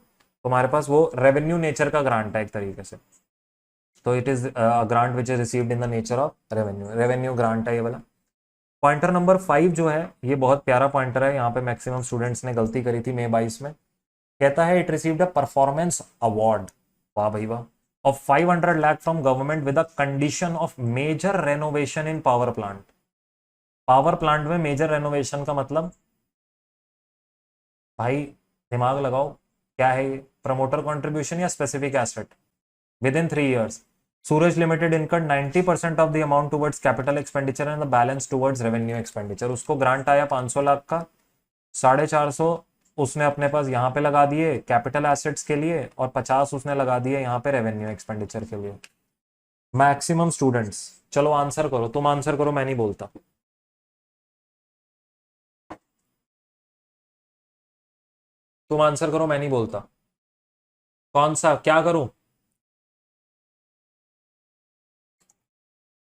तुम्हारे पास वो रेवेन्यू नेचर का ग्रांट है एक तरीके से, तो it is grant which is received in the nature of revenue, revenue grant है ये वाला। पॉइंटर नंबर 5 जो है ये बहुत प्यारा पॉइंटर है, यहाँ पे मैक्सिमम स्टूडेंट्स ने गलती करी थी मई 22 में। कहता है it received a performance award, वाह भाई वाह, of 500 lakh from government with a condition of major renovation in power plant. Power plant में मेजर रेनोवेशन का मतलब भाई दिमाग लगाओ, क्या है ये, प्रमोटर कंट्रीब्यूशन या specific asset. Within 3 years Suraj limited income 90% of the amount towards capital expenditure and the balance towards revenue expenditure. उसको ग्रांट आया 500 लाख का, 450 उसने अपने पास यहाँ पे लगा दिए कैपिटल एसेट्स के लिए, और 50 उसने लगा दिए यहाँ पे रेवेन्यू एक्सपेंडिचर के लिए। मैक्सिमम स्टूडेंट्स चलो आंसर करो, तुम आंसर करो, मैं नहीं बोलता। तुम आंसर करो, मैं नहीं बोलता। कौन सा, क्या करूं?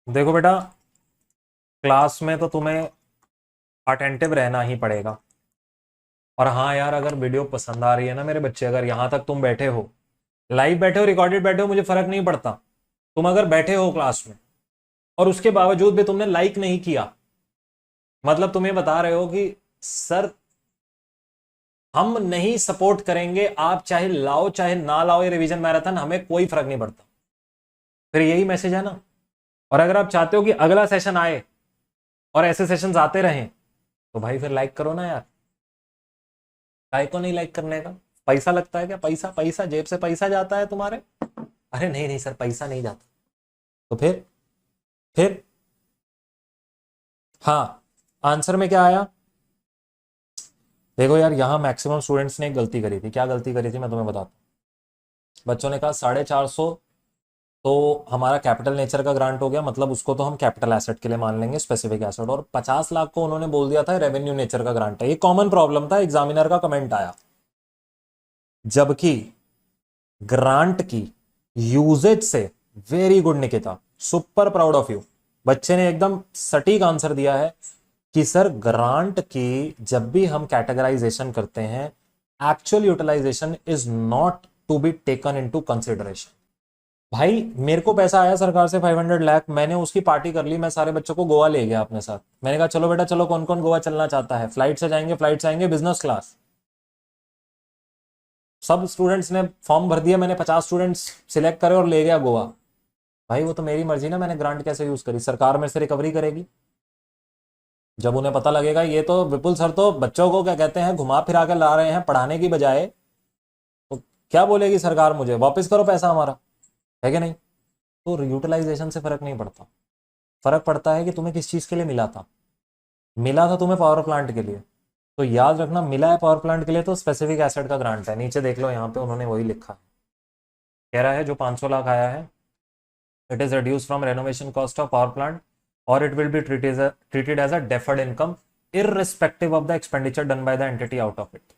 देखो बेटा, क्लास में तो तुम्हें अटेंटिव रहना ही पड़ेगा। और हाँ यार, अगर वीडियो पसंद आ रही है ना मेरे बच्चे, अगर यहां तक तुम बैठे हो, लाइव बैठे हो रिकॉर्डेड बैठे हो, मुझे फर्क नहीं पड़ता। तुम अगर बैठे हो क्लास में और उसके बावजूद भी तुमने लाइक नहीं किया, मतलब तुम्हें बता रहे हो कि सर हम नहीं सपोर्ट करेंगे, आप चाहे लाओ चाहे ना लाओ ये रिवीजन मैराथन, हमें कोई फर्क नहीं पड़ता। फिर यही मैसेज है ना। और अगर आप चाहते हो कि अगला सेशन आए और ऐसे सेशंस आते रहें, तो भाई फिर लाइक करो ना यार। काय को नहीं लाइक करने का? पैसा लगता है क्या? पैसा पैसा जेब से पैसा जाता है तुम्हारे? अरे नहीं नहीं सर, पैसा नहीं जाता। तो फिर हाँ, आंसर में क्या आया? देखो यार, यहां मैक्सिमम स्टूडेंट्स ने एक गलती करी थी। क्या गलती करी थी मैं तुम्हें बताता हूं। बच्चों ने कहा 450 तो हमारा कैपिटल नेचर का ग्रांट हो गया, मतलब उसको तो हम कैपिटल एसेट के लिए मान लेंगे, स्पेसिफिक एसेट। और 50 लाख को उन्होंने बोल दिया था रेवेन्यू नेचर का ग्रांट है। ये कॉमन प्रॉब्लम था, एग्जामिनर का कमेंट आया। जबकि ग्रांट की यूजेज से, very good Nikita, super proud of you, बच्चे ने एकदम सटीक आंसर दिया है कि सर ग्रांट की जब भी हम कैटेगराइजेशन करते हैं, actual utilisation is not to be taken into consideration. भाई मेरे को पैसा आया सरकार से 500 लाख, मैंने उसकी पार्टी कर ली, मैं सारे बच्चों को गोवा ले गया अपने साथ। मैंने कहा चलो बेटा चलो, कौन कौन गोवा चलना चाहता है? फ्लाइट से जाएंगे, फ्लाइट से आएंगे, बिजनेस क्लास। सब स्टूडेंट्स ने फॉर्म भर दिया, मैंने 50 स्टूडेंट्स सिलेक्ट करे और ले गया गोवा। भाई वो तो मेरी मर्जी ना, मैंने ग्रांट कैसे यूज करी, सरकार मेरे से रिकवरी करेगी। जब उन्हें पता लगेगा ये तो विपुल सर तो बच्चों को क्या कहते हैं घुमा फिरा के ला रहे हैं पढ़ाने की बजाय, तो क्या बोलेगी सरकार? मुझे वापस करो पैसा हमारा, है कि नहीं? तो यूटिलाइजेशन से फर्क नहीं पड़ता, फर्क पड़ता है कि तुम्हें किस चीज के लिए मिला था। मिला था तुम्हें पावर प्लांट के लिए, तो याद रखना, मिला है पावर प्लांट के लिए तो स्पेसिफिक एसेट का ग्रांट है। नीचे देख लो, यहाँ पे उन्होंने वही लिखा है। कह रहा है जो 500 लाख आया है, it is reduce from renovation cost of power plant और it will be treated as a deferred income irrespective of the expenditure done by the entity out of it,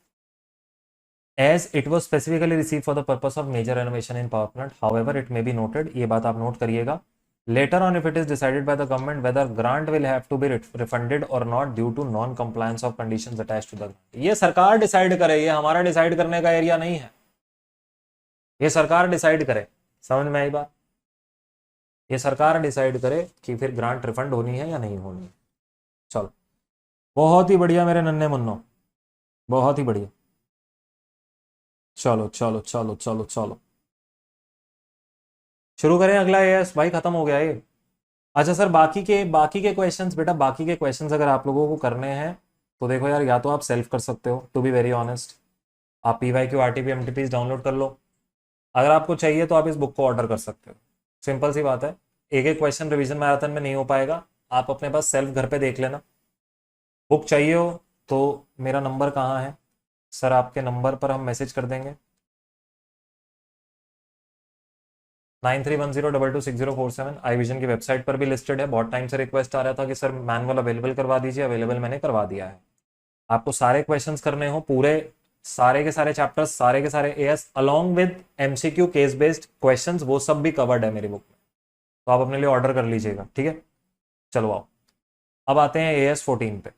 as it was specifically received for the purpose of major renovation in power plant. However, it may be noted, ये बात आप नोट करिएगा, later on if it is decided by the government whether grant will have to be refunded or not due to non compliance of conditions attached to the grant. ये सरकार डिसाइड करे, ये हमारा डिसाइड करने का एरिया नहीं है, ये सरकार डिसाइड करे। समझ में आई बात? ये सरकार डिसाइड करे कि फिर ग्रांट रिफंड होनी है या नहीं होनी है। चलो, बहुत ही बढ़िया मेरे नन्हे मुन्नो, बहुत ही बढ़िया। चलो चलो चलो चलो चलो, शुरू करें अगला। यस भाई, खत्म हो गया ये। अच्छा सर, बाकी के क्वेश्चंस, बेटा बाकी के क्वेश्चंस अगर आप लोगों को करने हैं तो देखो यार, या तो आप सेल्फ कर सकते हो, टू बी वेरी ऑनेस्ट, आप PYQ RTP MTPs डाउनलोड कर लो। अगर आपको चाहिए तो आप इस बुक को ऑर्डर कर सकते हो, सिंपल सी बात है। एक एक क्वेश्चन रिवीजन मैराथन में नहीं हो पाएगा, आप अपने पास सेल्फ घर पे देख लेना। बुक चाहिए हो तो मेरा नंबर कहाँ है सर, आपके नंबर पर हम मैसेज कर देंगे, 9310226047। आई विजन की वेबसाइट पर भी लिस्टेड है। बहुत टाइम से रिक्वेस्ट आ रहा था कि सर मैनुअल अवेलेबल करवा दीजिए, अवेलेबल मैंने करवा दिया है। आपको सारे क्वेश्चंस करने हो, पूरे सारे के सारे चैप्टर्स, सारे के सारे as along with MCQ case based questions, वो सब भी कवर्ड है मेरी बुक में, तो आप अपने लिए ऑर्डर कर लीजिएगा, ठीक है। चलो आओ, अब आते हैं एएस 14 पे।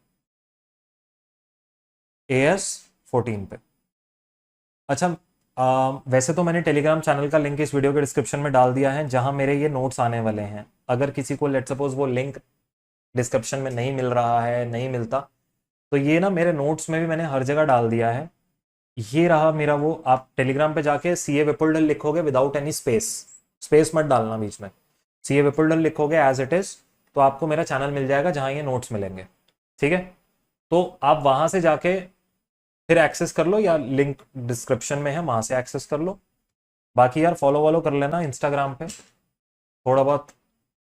एएस 14 पे, अच्छा वैसे तो मैंने टेलीग्राम चैनल का लिंक इस वीडियो के डिस्क्रिप्शन में डाल दिया है, जहां मेरे ये नोट्स आने वाले हैं। अगर किसी को लेट सपोज वो लिंक डिस्क्रिप्शन में नहीं मिल रहा है, नहीं मिलता, तो ये ना मेरे नोट्स में भी मैंने हर जगह डाल दिया है। ये रहा मेरा वो, आप टेलीग्राम पे जाके CA विपुल लिखोगे विदाउट एनी स्पेस, स्पेस मत डालना बीच में, CA विपुल लिखोगे एज इट इज, तो आपको मेरा चैनल मिल जाएगा जहां ये नोट्स मिलेंगे, ठीक है। तो आप वहां से जाके फिर एक्सेस कर लो, या लिंक डिस्क्रिप्शन में है, वहां से एक्सेस कर लो। बाकी यार फॉलो वॉलो कर लेना इंस्टाग्राम पे, थोड़ा बहुत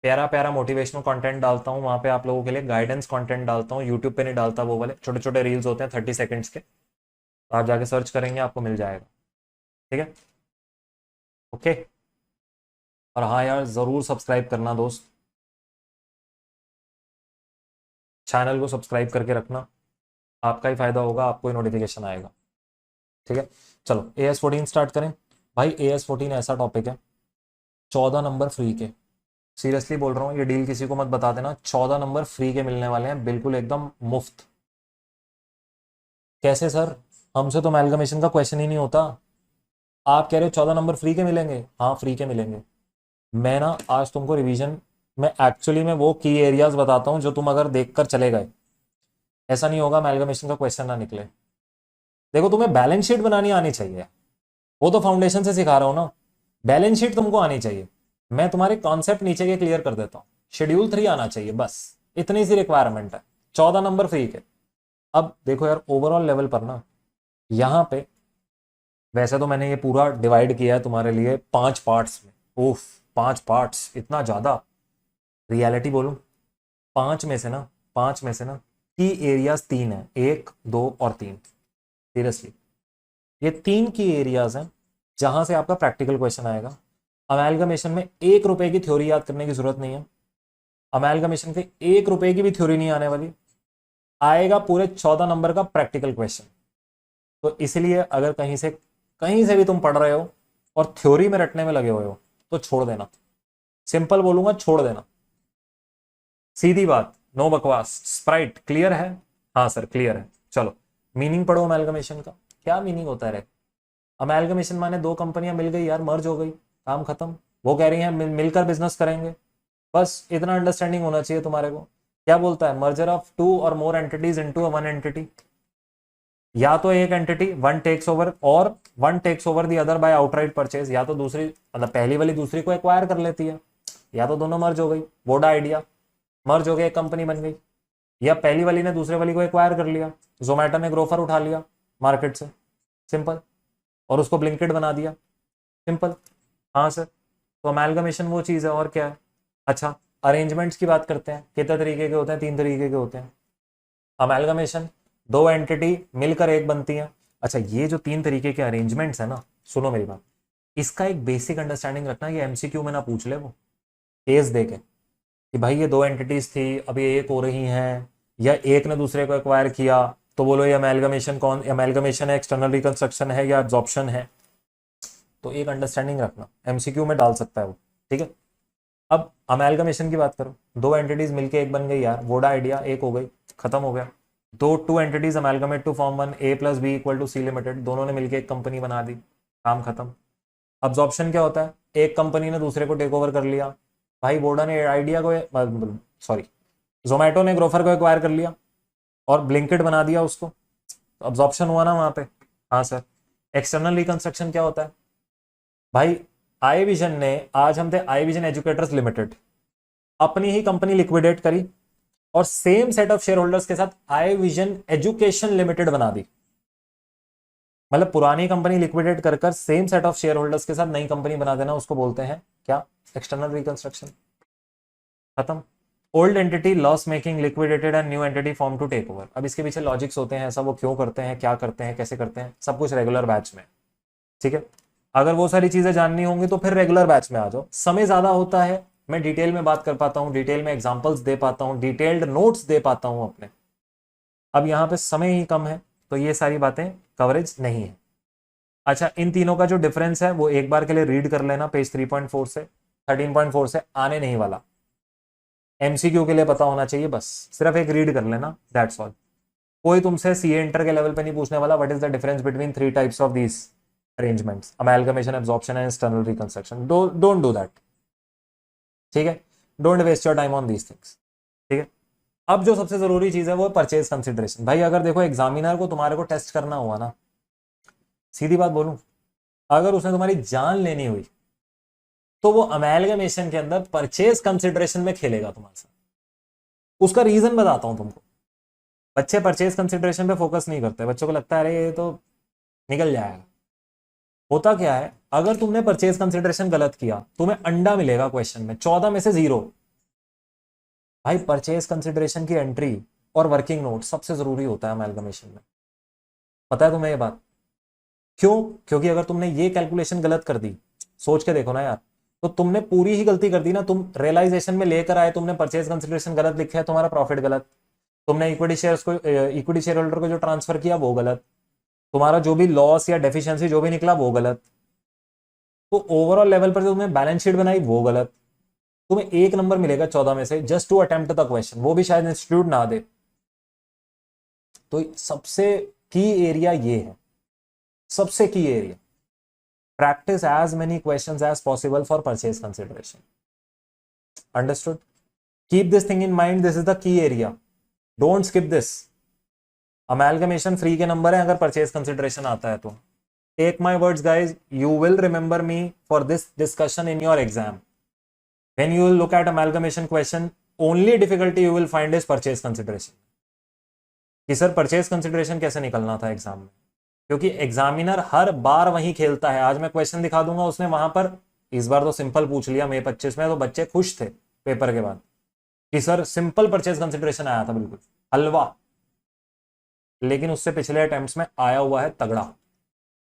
प्यारा प्यारा मोटिवेशनल कंटेंट डालता हूँ वहां पे, आप लोगों के लिए गाइडेंस कंटेंट डालता हूँ। यूट्यूब पे नहीं डालता, वो वाले छोटे छोटे रील्स होते हैं 30 सेकंड्स के, तो आप जाके सर्च करेंगे आपको मिल जाएगा, ठीक है, ओके। और हाँ यार ज़रूर सब्सक्राइब करना दोस्त, चैनल को सब्सक्राइब करके रखना, आपका ही फायदा होगा, आपको ही नोटिफिकेशन आएगा, ठीक है। चलो AS14 स्टार्ट करें। भाई AS14 ऐसा टॉपिक है, 14 नंबर फ्री के, सीरियसली बोल रहा हूँ, ये डील किसी को मत बता देना, 14 नंबर फ्री के मिलने वाले हैं, बिल्कुल एकदम मुफ्त। कैसे सर, हमसे तो अमेलगमेशन का क्वेश्चन ही नहीं होता, आप कह रहे हो 14 नंबर फ्री के मिलेंगे? हाँ फ्री के मिलेंगे। मैं ना आज तुमको रिवीजन में एक्चुअली में वो की एरियाज बताता हूँ जो तुम अगर देखकर चले गए, ऐसा नहीं होगा अमेलगमेशन का क्वेश्चन ना निकले। देखो तुम्हें बैलेंस शीट बनानी आनी चाहिए, वो तो फाउंडेशन से सिखा रहा हूं ना, बैलेंस शीट तुमको आनी चाहिए। मैं तुम्हारे कॉन्सेप्ट नीचे के क्लियर कर देता हूँ, शेड्यूल 3 आना चाहिए, बस इतनी सी रिक्वायरमेंट है, 14 नंबर फ्री के। अब देखो यार ओवरऑल लेवल पर ना, यहाँ पे वैसे तो मैंने ये पूरा डिवाइड किया है तुम्हारे लिए 5 पार्ट्स में। ओफ 5 पार्ट्स, इतना ज्यादा। रियलिटी बोलूं, 5 में से ना की एरियाज 3 है, 1 2 और 3। सीरियसली ये 3 की एरियाज हैं जहां से आपका प्रैक्टिकल क्वेश्चन आएगा। अमेलगमेशन में 1 रुपए की थ्योरी याद करने की जरूरत नहीं है, अमेलगमेशन के 1 रुपए की भी थ्योरी नहीं आने वाली, आएगा पूरे 14 नंबर का प्रैक्टिकल क्वेश्चन। तो इसलिए अगर कहीं से भी तुम पढ़ रहे हो और थ्योरी में रटने में लगे हुए हो तो छोड़ देना, सिंपल बोलूंगा, छोड़ देना, सीधी बात, नो बकवास। स्प्राइट क्लियर है? हाँ सर क्लियर है। चलो मीनिंग पढ़ो अमेलगमेशन का, क्या मीनिंग होता है? अमेलगमेशन माने 2 कंपनियां मिल गई यार, मर्ज हो गई, काम खत्म। वो कह रही हैं मिलकर बिजनेस करेंगे, बस इतना अंडरस्टैंडिंग होना चाहिए तुम्हारे को। क्या बोलता है? Merger of 2 or more entities into a 1 entity, या तो एक entity one takes over or one takes over the other by outright purchase, या तो दूसरी मतलब पहली वाली दूसरी को एक्वायर कर लेती है, या तो दोनों मर्ज हो गई, वोडा आइडिया मर्ज हो गया, एक कंपनी बन गई, या पहली वाली ने दूसरे वाली को एक्वायर कर लिया, जोमेटो ने ग्रोफर उठा लिया मार्केट से, सिंपल, और उसको ब्लिंकिट बना दिया, सिंपल। हाँ सर, तो अमेलगमेशन वो चीज़ है, और क्या है। अच्छा अरेंजमेंट्स की बात करते हैं, कितने तरीके के होते हैं? 3 तरीके के होते हैं अमेलगमेशन, 2 एंटिटी मिलकर एक बनती है। अच्छा ये जो 3 तरीके के अरेंजमेंट्स है ना, सुनो मेरी बात, इसका एक बेसिक अंडरस्टैंडिंग रखना, ये MCQ में ना पूछ ले वो केस दे के कि भाई ये 2 एंटिटीज थी, अभी एक हो रही हैं, या एक ने दूसरे को एक्वायर किया, तो बोलो ये अमेलगमेशन है, एक्सटर्नल रिकंस्ट्रक्शन है, या एब्जॉर्प्शन है। तो एक अंडरस्टैंडिंग रखना, MCQ में डाल सकता है वो, ठीक है। अब अमेलगमेशन की बात करो, 2 एंटिटीज मिलके एक बन गई यार, वोडा आइडिया एक हो गई, खत्म हो गया। 2 entities amalgamate to form 1, A+B = C limited, दोनों ने मिलकर एक कंपनी बना दी, काम खत्म। अब्जॉर्प्शन क्या होता है? एक कंपनी ने दूसरे को टेक ओवर कर लिया, भाई वोडा ने आइडिया को, सॉरी जोमेटो ने ग्रोफर को एक्वायर कर लिया और ब्लिंकिट बना दिया उसको, तो अब्जॉर्प्शन हुआ ना वहां पे। हाँ सर। एक्सटर्नल रिकंस्ट्रक्शन क्या होता है? भाई आई विजन ने, आज हम थे आई विजन एजुकेटर्स लिमिटेड, अपनी ही कंपनी लिक्विडेट करी और same set of share holders के साथ आई विजन एजुकेशन लिमिटेड बना दी। मतलब पुरानी कंपनी लिक्विडेट कर same set of share holders के साथ नई कंपनी बना देना, उसको बोलते हैं क्या? एक्सटर्नल रिकंस्ट्रक्शन, खत्म। Old entity loss making liquidated and new entity form to take over. अब इसके पीछे लॉजिक्स होते हैं, ऐसा वो क्यों करते हैं, क्या करते हैं, कैसे करते हैं, सब कुछ रेगुलर बैच में, ठीक है। अगर वो सारी चीजें जाननी होंगी तो फिर रेगुलर बैच में आ जाओ, समय ज्यादा होता है, मैं डिटेल में बात कर पाता हूँ, डिटेल में एग्जांपल्स दे पाता हूँ, डिटेल्ड नोट्स दे पाता हूँ अपने, अब यहाँ पे समय ही कम है तो ये सारी बातें कवरेज नहीं है। अच्छा, इन तीनों का जो डिफरेंस है वो एक बार के लिए रीड कर लेना, पेज 3.4 से 13.4 से आने नहीं वाला, एमसीक्यू के लिए पता होना चाहिए, बस सिर्फ एक रीड कर लेना, दैट्स ऑल। कोई तुमसे सीए इंटर के लेवल पे नहीं पूछने वाला what is the difference between 3 types of these arrangements, amalgamation, absorption and external reconstruction. Don't do that, ठीक है, don't waste your time on these things, ठीक है। अब जो सबसे जरूरी चीज है वो परचेज कंसिडरेशन। भाई अगर देखो एग्जामिनर को तुम्हारे को टेस्ट करना हुआ ना, सीधी बात बोलूं, अगर उसने तुम्हारी जान लेनी हुई तो वो अमेलगमेशन के अंदर परचेज कंसिडरेशन में खेलेगा तुम्हारे साथ। उसका रीजन बताता हूं तुमको। बच्चे परचेज कंसिडरेशन पे फोकस नहीं करते, बच्चों को लगता है अरे ये तो निकल जाएगा। होता क्या है, अगर तुमने परचेज कंसिडरेशन गलत किया तुम्हें अंडा मिलेगा क्वेश्चन में, 14 में से 0। भाई परचेज कंसिडरेशन की एंट्री और वर्किंग नोट सबसे जरूरी होता है अमेलगमेशन में, पता है तुम्हें ये बात? क्यों? क्योंकि अगर तुमने ये कैलकुलेशन गलत कर दी, सोच के देखो ना यार, तो तुमने पूरी ही गलती कर दी ना। तुम रियलाइजेशन में लेकर आए, तुमने परचेज कंसिडरेशन गलत लिखा है, तुम्हारा प्रॉफिट गलत, तुमने इक्विटी शेयर्स को, इक्विटी शेयर होल्डर को जो ट्रांसफर किया वो गलत, तुम्हारा जो भी लॉस या डेफिशिएंसी जो भी निकला वो गलत, तो ओवरऑल लेवल पर जो तुमने बैलेंस शीट बनाई वो गलत। तुम्हें 1 नंबर मिलेगा 14 में से just to attempt the question, वो भी शायद इंस्टीट्यूट ना दे। तो सबसे की एरिया ये है, सबसे की area, practice as many questions as possible for purchase consideration. Understood? Keep this thing in mind, this is the key area. Don't skip this. Amalgamation free के नंबर है अगर purchase consideration आता है तो। Take my words guys, you will remember me for this discussion in your exam. When you will look at amalgamation question, only difficulty you will find is purchase consideration. कि सर purchase consideration कैसे निकलना था एग्जाम में, क्योंकि एग्जामिनर हर बार वही खेलता है। आज मैं क्वेश्चन दिखा दूंगा, उसने वहां पर इस बार तो सिंपल पूछ लिया मई 25 में, तो बच्चे खुश थे पेपर के बाद कि सर सिंपल परचेज कंसिडरेशन आया था, बिल्कुल हलवा, लेकिन उससे पिछले अटेम्प्ट्स में आया हुआ है तगड़ा।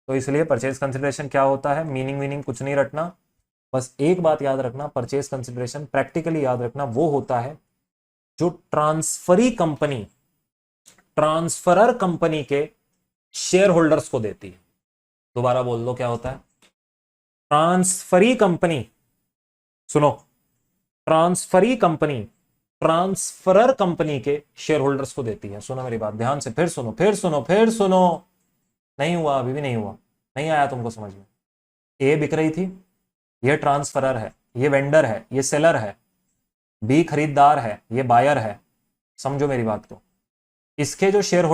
तो इसलिए परचेज कंसिडरेशन क्या होता है, मीनिंग कुछ नहीं रटना, बस एक बात याद रखना, परचेज कंसिडरेशन प्रैक्टिकली याद रखना वो होता है जो ट्रांसफरर कंपनी के शेयर होल्डर्स को देती है। दोबारा बोल दो, क्या होता है? ट्रांसफरी कंपनी, सुनो, ट्रांसफरी कंपनी ट्रांसफरर कंपनी के शेयर होल्डर्स को देती है। सुनो मेरी बात ध्यान से, फिर सुनो। नहीं हुआ, अभी भी नहीं हुआ, नहीं आया तुमको समझ में? ए बिक रही थी, ये ट्रांसफरर है, ये वेंडर है, ये सेलर है, बी खरीदार है, ये बायर है। समझो मेरी बात को। इसके जो शेयर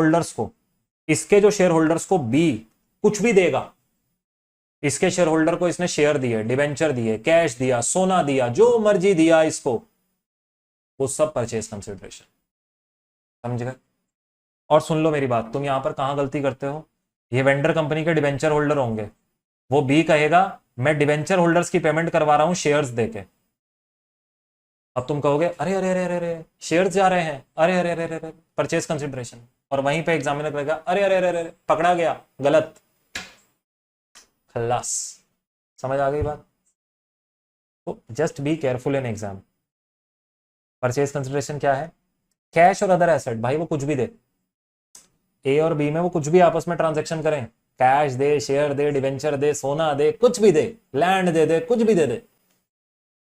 होल्डर्स को बी कुछ भी देगा, इसके शेयर होल्डर को इसने शेयर दिए, डिबेंचर दिए, कैश दिया, सोना दिया, जो मर्जी दिया इसको, वो सब परचेज कंसिडरेशन, समझ गए? और सुन लो मेरी बात, तुम यहां पर कहां गलती करते हो, ये वेंडर कंपनी के डिबेंचर होल्डर होंगे, वो बी कहेगा मैं डिबेंचर होल्डर्स की पेमेंट करवा रहा हूं शेयर्स देके। अब तुम कहोगे अरे अरे अरे अरे शेयर्स जा रहे हैं, अरे अरे अरे अरे परचेज कंसिडरेशन, और वहीं पे एग्जामिनर कहेगा अरे अरे अरे अरे पकड़ा गया, गलत, खल्लास। समझ आ गई बात? तो just be careful in exam. Purchase consideration क्या है? कैश और अदर एसेट, भाई वो कुछ भी दे, ए और बी में वो कुछ भी आपस में ट्रांजेक्शन करें, कैश दे, शेयर दे, डिवेंचर दे, सोना दे, कुछ भी दे, लैंड दे दे, कुछ भी दे दे,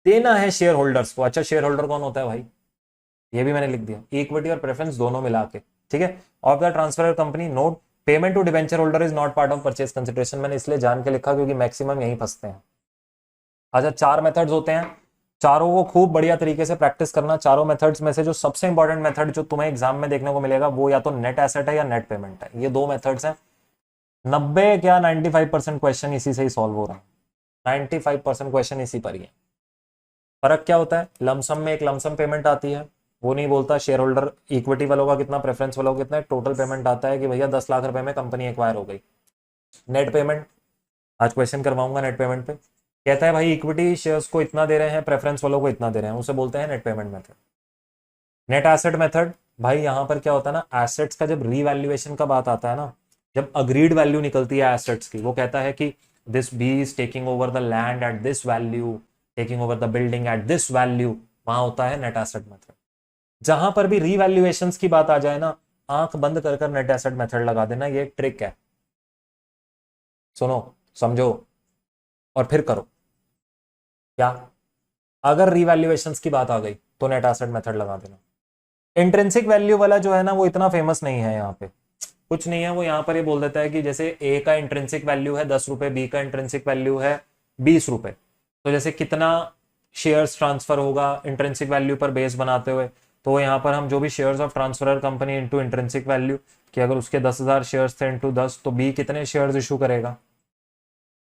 देना है शेयर होल्डर्स को। अच्छा शेयर होल्डर कौन होता है भाई? ये भी मैंने लिख दिया, इक्विटी और प्रेफरेंस दोनों मिला के, ठीक है। Of the transfer company note payment to debenture holder is not part of purchase consideration. मैंने इसलिए जान के लिखा क्योंकि मैक्सिमम यहीं फंसते हैं। अच्छा 4 मेथड्स होते हैं, चारों को खूब बढ़िया तरीके से प्रैक्टिस करना। चारों मेथड्स में से जो सबसे इंपॉर्टेंट मेथड जो तुम्हें एग्जाम में देखने को मिलेगा वो या तो नेट एसेट है या नेट पेमेंट है। ये 2 मेथड्स हैं। 90 क्या 95% क्वेश्चन इसी से ही सॉल्व हो रहा है। 95% क्वेश्चन इसी पर ही है। फर्क क्या होता है? लमसम में एक लमसम पेमेंट आती है, वो नहीं बोलता शेयर होल्डर इक्विटी वालों का कितना, प्रेफरेंस वालों का कितना, टोटल पेमेंट आता है कि भैया 10 लाख रुपए में कंपनी एक्वायर हो गई। नेट पेमेंट, आज क्वेश्चन करवाऊंगा नेट पेमेंट पे, कहता है भाई इक्विटी शेयर्स को इतना दे रहे हैं, प्रेफरेंस वालों को इतना दे रहे हैं, उसे बोलते हैं net payment method. Net asset method, भाई यहां पर क्या होता है ना, एसेट्स का जब रीवैल्यूएशन का बात आता है ना, जब अग्रीड वैल्यू निकलती है एसेट्स की, वो कहता है कि this B is taking over the land at this value, taking over the building at this value, वहां होता है नेट एसेट मेथड। जहां पर भी रीवैल्यूएशंस की बात आ जाए ना, आंख बंद कर कर नेट एसेट मेथड लगा देना, ये ट्रिक है, सुनो समझो और फिर करो। क्या? अगर रिवैल्यूएशंस की बात आ गई तो नेट एसेट मेथड लगा देना। इंट्रिंसिक वैल्यू वाला जो है ना, वो इतना फेमस नहीं है यहाँ पे, कुछ नहीं है वो। यहाँ पर ये बोल देता है कि जैसे ए का इंट्रिंसिक वैल्यू है 10 रुपए, बी का इंट्रिंसिक वैल्यू है 20 रुपए, तो जैसे कितना शेयर्स ट्रांसफर होगा इंट्रिंसिक वैल्यू पर बेस बनाते हुए, तो यहाँ पर हम जो भी shares of transferor company into intrinsic value, कि अगर उसके 10,000 शेयर्स थे इनटू 10, तो बी कितने शेयर्स इशू करेगा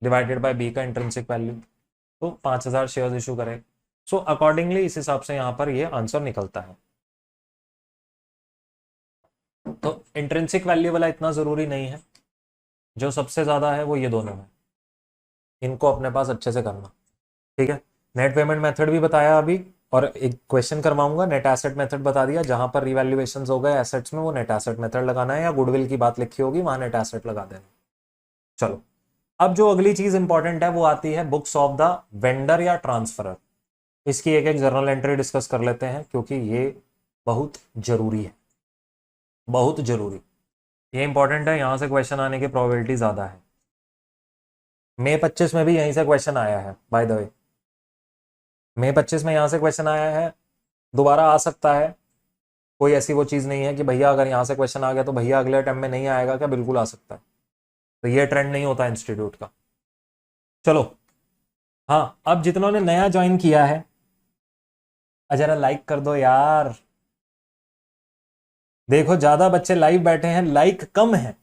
डिवाइडेड बाय बी का इंट्रिंसिक वैल्यू, तो 5,000 शेयर्स इशू करेगा। सो अकॉर्डिंगली इस हिसाब से यहाँ पर ये आंसर निकलता है। तो इंट्रिंसिक वैल्यू वाला इतना जरूरी नहीं है, जो सबसे ज्यादा है वो ये दोनों है, इनको अपने पास अच्छे से करना। ठीक है, नेट पेमेंट मेथड भी बताया अभी, और एक क्वेश्चन करवाऊंगा, नेट एसेट मेथड बता दिया, जहां पर रिवैल्यूएशंस हो गए एसेट्स में वो नेट एसेट मेथड लगाना है, या गुडविल की बात लिखी होगी वहां नेट एसेट लगा देना। चलो, अब जो अगली चीज इंपॉर्टेंट है वो आती है बुक्स ऑफ द वेंडर या ट्रांसफरर। इसकी एक एक जर्नल एंट्री डिस्कस कर लेते हैं, क्योंकि ये बहुत जरूरी है, बहुत जरूरी, ये इंपॉर्टेंट है, यहां से क्वेश्चन आने की प्रोबेबिलिटी ज्यादा है। मई 25 में भी यहीं से क्वेश्चन आया है, बाय द वे मई 25 में यहां से क्वेश्चन आया है, दोबारा आ सकता है, कोई ऐसी वो चीज नहीं है कि भैया अगर यहां से क्वेश्चन आ गया तो भैया अगले अटेम्प्ट में नहीं आएगा, क्या बिल्कुल आ सकता है, तो ये ट्रेंड नहीं होता इंस्टीट्यूट का। चलो, हाँ, अब जितनों ने नया ज्वाइन किया है जरा लाइक कर दो यार, देखो ज्यादा बच्चे लाइव बैठे हैं, लाइक कम है,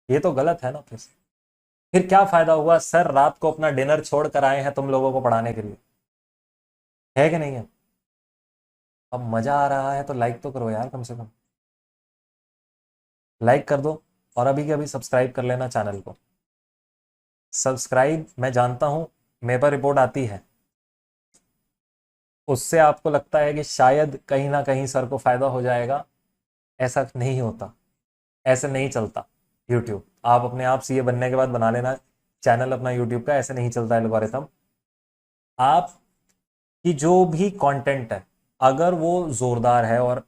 ये तो गलत है ना। फिर क्या फायदा हुआ सर, रात को अपना डिनर छोड़ कर आए हैं तुम लोगों को पढ़ाने के लिए, है कि नहीं है? अब मजा आ रहा है तो लाइक तो करो यार, कम से कम लाइक कर दो, और अभी के अभी सब्सक्राइब कर लेना चैनल को। सब्सक्राइब, मैं जानता हूं मेरे पर रिपोर्ट आती है, उससे आपको लगता है कि शायद कहीं ना कहीं सर को फायदा हो जाएगा, ऐसा नहीं होता, ऐसे नहीं चलता यूट्यूब। आप अपने आप सीए बनने के बाद बना लेना चैनल अपना यूट्यूब का, ऐसे नहीं चलता है एल्गोरिथम। आप कि जो भी कंटेंट है अगर वो जोरदार है और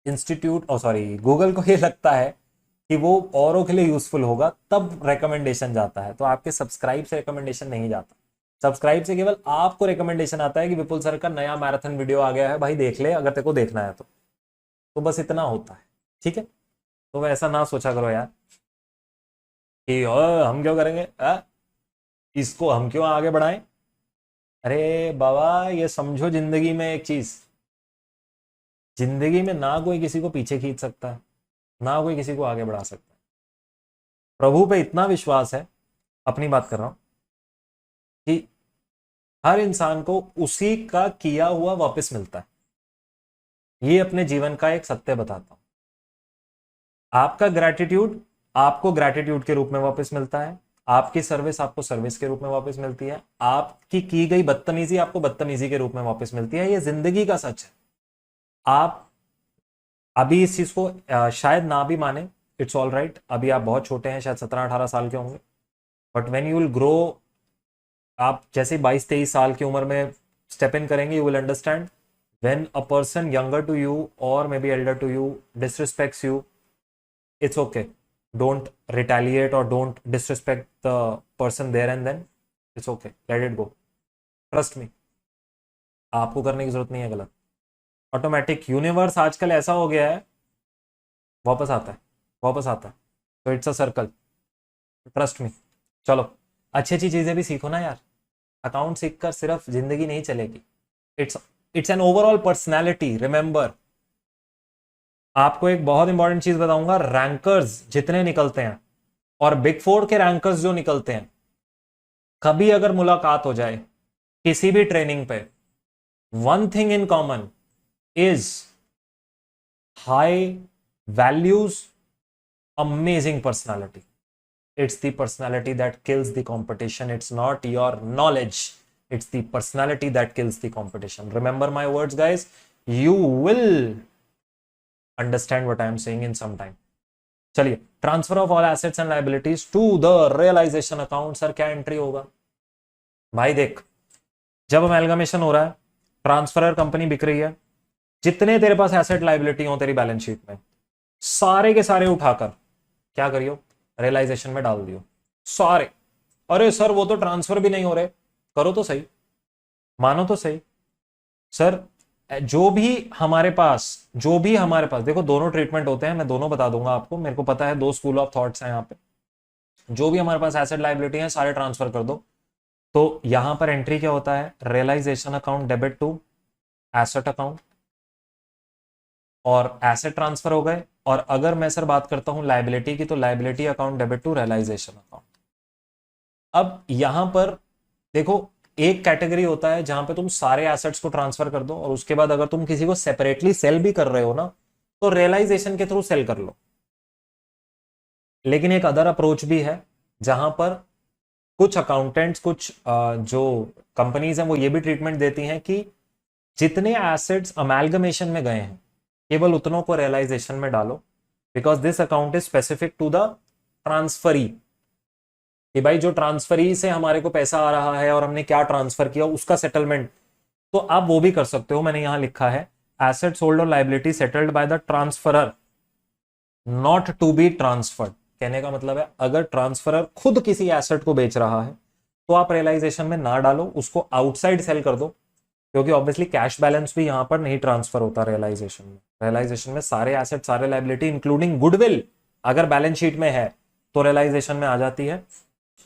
इंस्टीट्यूट सॉरी गूगल को ये लगता है कि वो औरों के लिए यूजफुल होगा, तब रिकमेंडेशन जाता है, तो आपके सब्सक्राइब से रिकमेंडेशन नहीं जाता। सब्सक्राइब से केवल आपको रिकमेंडेशन आता है कि विपुल सर का नया मैराथन वीडियो आ गया है, भाई देख ले अगर तेरे को देखना है तो बस इतना होता है। ठीक है, तो वैसा ना सोचा करो यार कि हम क्यों करेंगे इसको, हम क्यों आगे बढ़ाएं। अरे बाबा, ये समझो जिंदगी में एक चीज, जिंदगी में ना कोई किसी को पीछे खींच सकता है, ना कोई किसी को आगे बढ़ा सकता है। प्रभु पे इतना विश्वास है, अपनी बात कर रहा हूं, कि हर इंसान को उसी का किया हुआ वापस मिलता है। ये अपने जीवन का एक सत्य बताता हूं। आपका ग्रैटिट्यूड आपको ग्रैटिट्यूड के रूप में वापस मिलता है, आपकी सर्विस आपको सर्विस के रूप में वापस मिलती है, आपकी की गई बदतमीजी आपको बदतमीजी के रूप में वापस मिलती है। ये जिंदगी का सच है। आप अभी इस चीज को शायद ना भी माने, इट्स ऑल राइट, अभी आप बहुत छोटे हैं, शायद 17-18 साल के होंगे, but when you will grow, आप जैसे 22-23 साल की उम्र में स्टेप इन करेंगे, you will understand when a person younger to you और may be elder to you disrespects you, it's okay, don't retaliate और don't disrespect the person there and then, it's okay, let it go, trust me, आपको करने की जरूरत नहीं है गलत, ऑटोमेटिक यूनिवर्स आजकल ऐसा हो गया है, वापस आता है, वापस आता है, तो it's a circle, trust me. चलो, अच्छी अच्छी चीजें भी सीखो ना यार, अकाउंट सीखकर सिर्फ जिंदगी नहीं चलेगी, it's it's an overall personality. Remember, आपको एक बहुत इंपॉर्टेंट चीज बताऊंगा, रैंकर्स जितने निकलते हैं और बिग फोर के रैंकर्स जो निकलते हैं, कभी अगर मुलाकात हो जाए किसी भी ट्रेनिंग पे, one thing in common is high values, amazing personality. It's the personality that kills the competition. It's not your knowledge, it's the personality that kills the competition. Remember my words guys, you will understand what I am saying in some time. चलिए, transfer of all assets and liabilities to the realisation account. Sir क्या एंट्री होगा भाई? देख, जब अमेलगमेशन हो रहा है, ट्रांसफरर कंपनी बिक रही है, जितने तेरे पास एसेट लाइबिलिटी हो तेरी बैलेंस शीट में, सारे के सारे उठाकर क्या करियो, रियलाइजेशन में डाल दियो सारे। अरे सर वो तो ट्रांसफर भी नहीं हो रहे, करो तो सही, मानो तो सही सर। जो भी हमारे पास देखो दोनों ट्रीटमेंट होते हैं, मैं दोनों बता दूंगा आपको, मेरे को पता है दो स्कूल ऑफ थॉट्स हैं यहाँ पे। जो भी हमारे पास एसेट लाइबिलिटी है सारे ट्रांसफर कर दो। तो यहां पर एंट्री क्या होता है, realisation account debit to asset account, और एसेट ट्रांसफर हो गए। और अगर मैं सर बात करता हूं लाइबिलिटी की, तो liability account debit to realisation account. अब यहां पर देखो एक कैटेगरी होता है जहां पे तुम सारे एसेट्स को ट्रांसफर कर दो, और उसके बाद अगर तुम किसी को सेपरेटली सेल भी कर रहे हो ना, तो रियलाइजेशन के थ्रू सेल कर लो। लेकिन एक अदर अप्रोच भी है जहां पर कुछ अकाउंटेंट्स, कुछ जो कंपनीज हैं वो ये भी ट्रीटमेंट देती हैं कि जितने एसेट्स अमेलगमेशन में गए हैं केवल उतनों को रियलाइजेशन में डालो, because this account is specific to the transferee. कि भाई जो ट्रांसफरी से हमारे को पैसा आ रहा है और हमने क्या ट्रांसफर किया उसका सेटलमेंट, तो आप वो भी कर सकते हो। मैंने यहां लिखा है एसेट्स होल्ड और liability settled by the transferor not to be transferred. कहने का मतलब है अगर ट्रांसफरर खुद किसी एसेट को बेच रहा है तो आप रियलाइजेशन में ना डालो, उसको आउटसाइड सेल कर दो, क्योंकि ऑब्वियसली कैश बैलेंस भी यहां पर नहीं ट्रांसफर होता रियलाइजेशन में। रियलाइजेशन में सारे एसेट, सारे लाइबिलिटी इंक्लूडिंग गुडविल अगर बैलेंस शीट में है तो रियलाइजेशन में आ जाती है,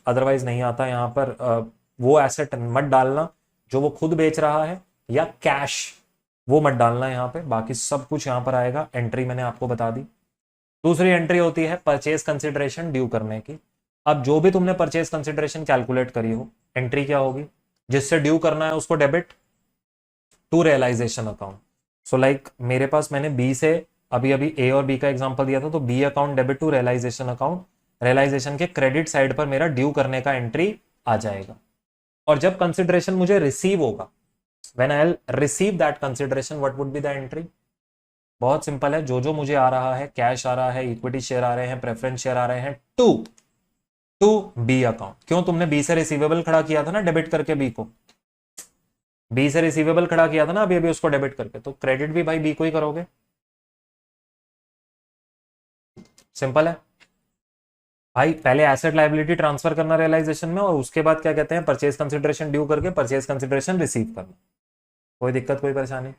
अदरवाइज नहीं आता। यहां पर वो एसेट मत डालना जो वो खुद बेच रहा है, या कैश वो मत डालना यहां पे, बाकी सब कुछ यहां पर आएगा। एंट्री मैंने आपको बता दी। दूसरी एंट्री होती है परचेज कंसिडरेशन ड्यू करने की। अब जो भी तुमने परचेज कंसिडरेशन कैलकुलेट करी हो, एंट्री क्या होगी, जिससे ड्यू करना है उसको debit to realisation account. So like मेरे पास मैंने बी से अभी अभी ए और बी का एग्जांपल दिया था, तो B account debit to realisation account, realisation के क्रेडिट साइड पर मेरा ड्यू करने का एंट्री आ जाएगा। और जब कंसिडरेशन मुझे रिसीव होगा, when I will receive that consideration, what would be the entry. बहुत सिंपल है, जो जो मुझे आ रहा है, कैश आ रहा है, इक्विटी शेयर आ रहे हैं, प्रेफरेंस शेयर आ रहे हैं, टू टू बी अकाउंट। क्यों, तुमने बी से रिसीवेबल खड़ा किया था ना डेबिट करके, बी को, बी से रिसीवेबल खड़ा किया था ना अभी अभी उसको डेबिट करके, तो क्रेडिट भी भाई बी को ही करोगे। सिंपल है भाई, पहले एसेट लायबिलिटी ट्रांसफर करना रियलाइजेशन में, और उसके बाद क्या कहते हैं परचेज कंसिडरेशन ड्यू करके परचेज कंसिडरेशन रिसीव करना। कोई दिक्कत, कोई परेशानी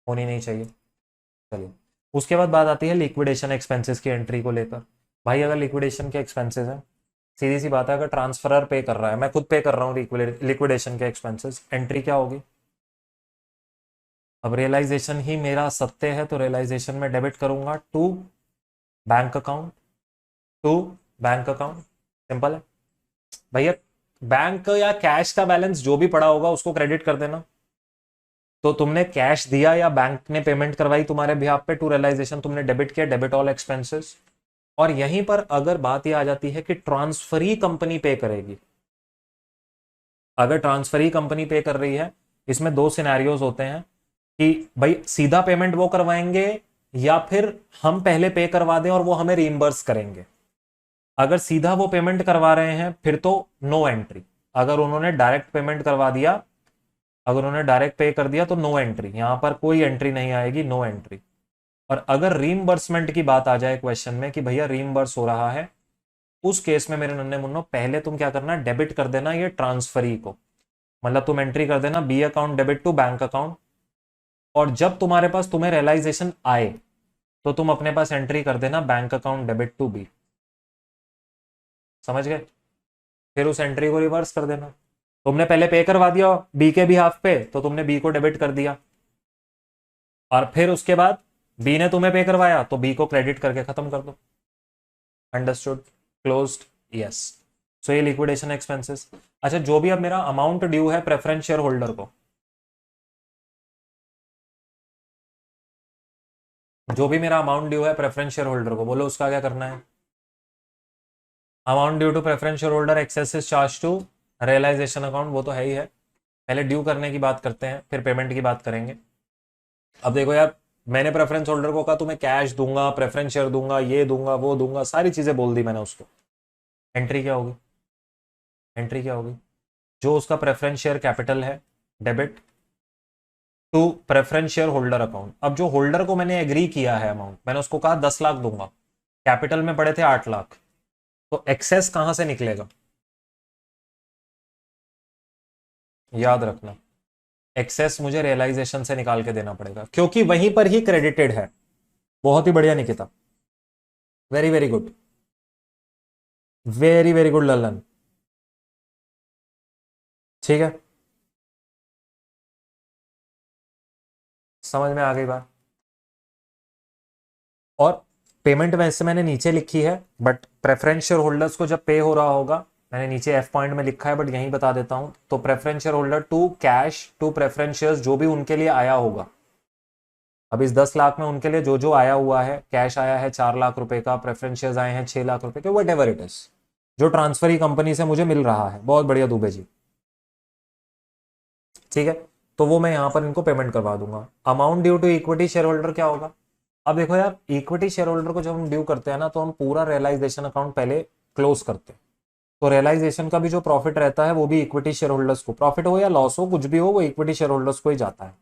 होनी नहीं चाहिए। चलिए, उसके बाद बात आती है लिक्विडेशन एक्सपेंसेस की एंट्री को लेकर। भाई अगर लिक्विडेशन के एक्सपेंसेस हैं, सीधी सी बात है, अगर ट्रांसफरर पे कर रहा है, मैं खुद पे कर रहा हूँ लिक्विडेशन के एक्सपेंसेस, एंट्री क्या होगी। अब रियलाइजेशन ही मेरा सत्य है, तो रियलाइजेशन में डेबिट करूंगा to bank account, to bank account. Simple है भैया, बैंक या कैश का बैलेंस जो भी पड़ा होगा उसको क्रेडिट कर देना। तो तुमने कैश दिया या बैंक ने पेमेंट करवाई तुम्हारे बिहाफ पे, टू रियलाइजेशन तुमने डेबिट किया, डेबिट ऑल एक्सपेंसेस। और यहीं पर अगर बात यह आ जाती है कि ट्रांसफरी कंपनी पे करेगी, अगर ट्रांसफरी कंपनी पे कर रही है, इसमें दो सिनेरियोज होते हैं कि भाई सीधा पेमेंट वो करवाएंगे या फिर हम पहले पे करवा दें और वो हमें रीइंबर्स करेंगे। अगर सीधा वो पेमेंट करवा रहे हैं फिर तो नो एंट्री। अगर उन्होंने डायरेक्ट पेमेंट करवा दिया, अगर उन्होंने डायरेक्ट पे कर दिया तो नो एंट्री, यहां पर कोई एंट्री नहीं आएगी, नो एंट्री। और अगर रीइंबर्समेंट की बात आ जाए क्वेश्चन में कि भैया रीइंबर्स हो रहा है, उस केस में मेरे नन्हे मुन्नो पहले तुम क्या करना, डेबिट कर देना ये ट्रांसफरी को, मतलब तुम एंट्री कर देना B account debit to bank account. और जब तुम्हारे पास तुम्हें रियलाइजेशन आए तो तुम अपने पास एंट्री कर देना bank account debit to B. समझ गए, फिर उस एंट्री को रिवर्स कर देना। तुमने पहले पे करवा दिया बी के भी हाफ पे, तो तुमने बी को डेबिट कर दिया, और फिर उसके बाद बी ने तुम्हें पे करवाया तो बी को क्रेडिट करके खत्म कर दो। Understood, closed, yes. सो ये लिक्विडेशन एक्सपेंसेस। अच्छा, जो भी अब मेरा अमाउंट ड्यू है प्रेफरेंस शेयर होल्डर को, जो भी मेरा अमाउंट ड्यू है प्रेफरेंस शेयर होल्डर को, बोलो उसका क्या करना है। Amount due to preference share holder excess charge to realisation account, वो तो है ही है। पहले ड्यू करने की बात करते हैं, फिर पेमेंट की बात करेंगे। अब देखो यार, मैंने प्रेफरेंस होल्डर को कहा तुम्हें कैश दूंगा, प्रेफरेंस शेयर दूंगा, ये दूंगा, वो दूंगा, सारी चीजें बोल दी मैंने उसको। एंट्री क्या होगी, एंट्री क्या होगी, जो उसका प्रेफरेंस शेयर कैपिटल है debit to preference share holder account. अब जो होल्डर को मैंने एग्री किया है अमाउंट, मैंने उसको कहा 10 लाख दूंगा, कैपिटल में पड़े थे 8 लाख, तो एक्सेस कहां से निकलेगा? याद रखना, एक्सेस मुझे रियलाइजेशन से निकाल के देना पड़ेगा, क्योंकि वहीं पर ही क्रेडिटेड है। बहुत ही बढ़िया Nikita, very very good, very very good Lalan. ठीक है, समझ में आ गई बात। और पेमेंट वैसे मैंने नीचे लिखी है, बट प्रेफरेंस शेयर होल्डर्स को जब पे हो रहा होगा, मैंने नीचे एफ पॉइंट में लिखा है बट यहीं बता देता हूं, तो preference share holder to cash to preference shares जो भी उनके लिए आया होगा, अब इस 10 लाख में उनके लिए जो जो आया हुआ है, कैश आया है 4 लाख रुपए का, प्रेफरेंस शेयर्स आए हैं 6 लाख रुपए के, वट एवर इट इज, जो ट्रांसफर ही कंपनी से मुझे मिल रहा है। बहुत बढ़िया दुबे जी, ठीक है, तो वो मैं यहां पर इनको पेमेंट करवा दूंगा। Amount due to equity share holder क्या होगा? अब देखो यार, इक्विटी शेयर होल्डर को जब हम ड्यू करते हैं ना, तो हम पूरा रियलाइजेशन अकाउंट पहले क्लोज करते हैं, तो रियलाइजेशन का भी जो प्रॉफिट रहता है वो भी इक्विटी शेयर होल्डर्स को, प्रॉफिट हो या लॉस हो कुछ भी हो, वो इक्विटी शेयर होल्डर्स को ही जाता है।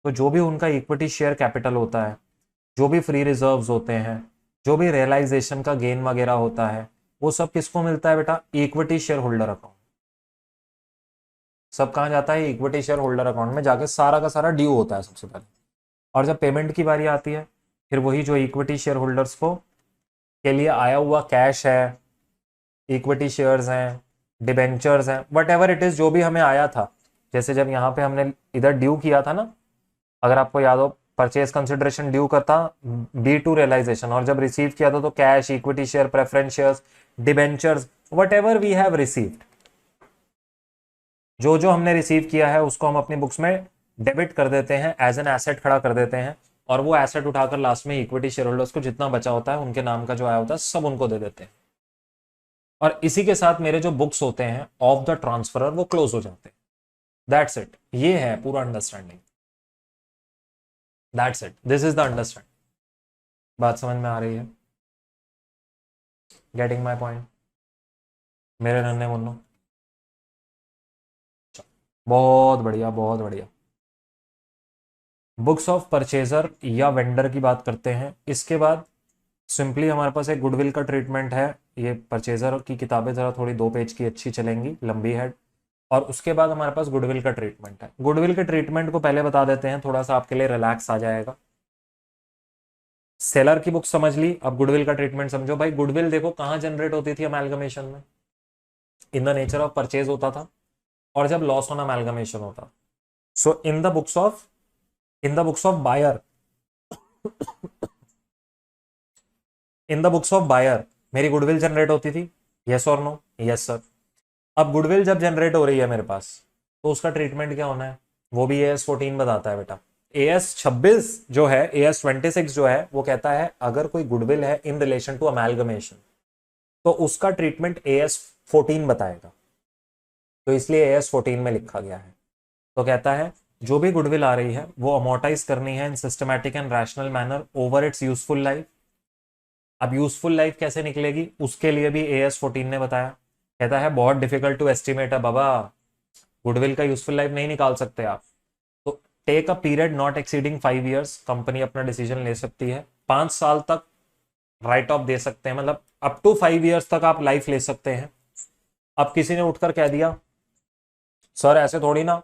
तो जो भी उनका इक्विटी शेयर कैपिटल होता है, जो भी फ्री रिजर्व्स होते हैं, जो भी रियलाइजेशन का गेन वगैरह होता है, वो सब किसको मिलता है बेटा? Equity share holder account. सब कहां जाता है? इक्विटी शेयर होल्डर अकाउंट में जाके सारा का सारा ड्यू होता है सबसे पहले। और जब पेमेंट की बारी आती है, फिर वही जो इक्विटी शेयर होल्डर्स को के लिए आया हुआ कैश है, इक्विटी शेयर्स हैं, डिबेंचर्स हैं, वट एवर इट इज, जो भी हमें आया था, जैसे जब यहाँ पे हमने इधर ड्यू किया था ना, अगर आपको याद हो, परचेज कंसिडरेशन ड्यू करता बी टू रियलाइजेशन, और जब रिसीव किया था तो cash, equity share, preference shares, debentures, whatever we have received, जो जो हमने रिसीव किया है उसको हम अपनी बुक्स में डेबिट कर देते हैं, एज एन एसेट खड़ा कर देते हैं, और वो एसेट उठाकर लास्ट में इक्विटी शेयर होल्डर्स को जितना बचा होता है, उनके नाम का जो आया होता है, सब उनको दे देते हैं। और इसी के साथ मेरे जो बुक्स होते हैं ऑफ द ट्रांसफरर वो क्लोज हो जाते हैं। दैट्स इट, ये है पूरा understanding. That's it, this is the understanding. बात समझ में आ रही है? गेटिंग माई पॉइंट मेरे नन्हे मुन्नो? बहुत बढ़िया, बहुत बढ़िया। बुक्स ऑफ परचेजर या वेंडर की बात करते हैं। इसके बाद सिंपली हमारे पास एक गुडविल का ट्रीटमेंट है। ये परचेजर की किताबें जरा थोड़ी 2 पेज की अच्छी चलेंगी, लंबी है। और उसके बाद हमारे पास गुडविल का ट्रीटमेंट है। गुडविल के ट्रीटमेंट को पहले बता देते हैं, थोड़ा सा आपके लिए रिलैक्स आ जाएगा। सेलर की बुक समझ ली, अब गुडविल का ट्रीटमेंट समझो। भाई गुडविल देखो कहां जनरेट होती थी? अमेलगमेशन में, in the nature of purchase होता था, और जब लॉस ऑन अमेलगमेशन होता। So in the books of buyer in the books of buyer मेरी गुडविल जनरेट होती थी। यस और नो? Yes sir. अब गुडविल जब जनरेट हो रही है मेरे पास, तो उसका ट्रीटमेंट क्या होना है? वो भी AS14 बताता है बेटा। AS26 जो है, AS26 जो है, वो कहता है अगर कोई गुडविल है इन रिलेशन टू अमेलगमेशन, तो उसका ट्रीटमेंट AS14 बताएगा। तो इसलिए AS14 में लिखा गया है। तो कहता है जो भी गुडविल आ रही है वो अमोर्टाइज करनी है इन systematic and rational manner over it's useful life. अब यूजफुल लाइफ कैसे निकलेगी, उसके लिए भी AS14 ने बताया। कहता है बहुत डिफिकल्ट टू एस्टिमेट है बाबा, गुडविल का यूजफुल लाइफ नहीं निकाल सकते आप। तो take a period not exceeding 5 years, company अपना डिसीजन ले सकती है। 5 साल तक राइट ऑफ दे सकते हैं, मतलब अप टू 5 ईयर्स तक आप लाइफ ले सकते हैं। अब किसी ने उठकर कह दिया सर ऐसे थोड़ी ना,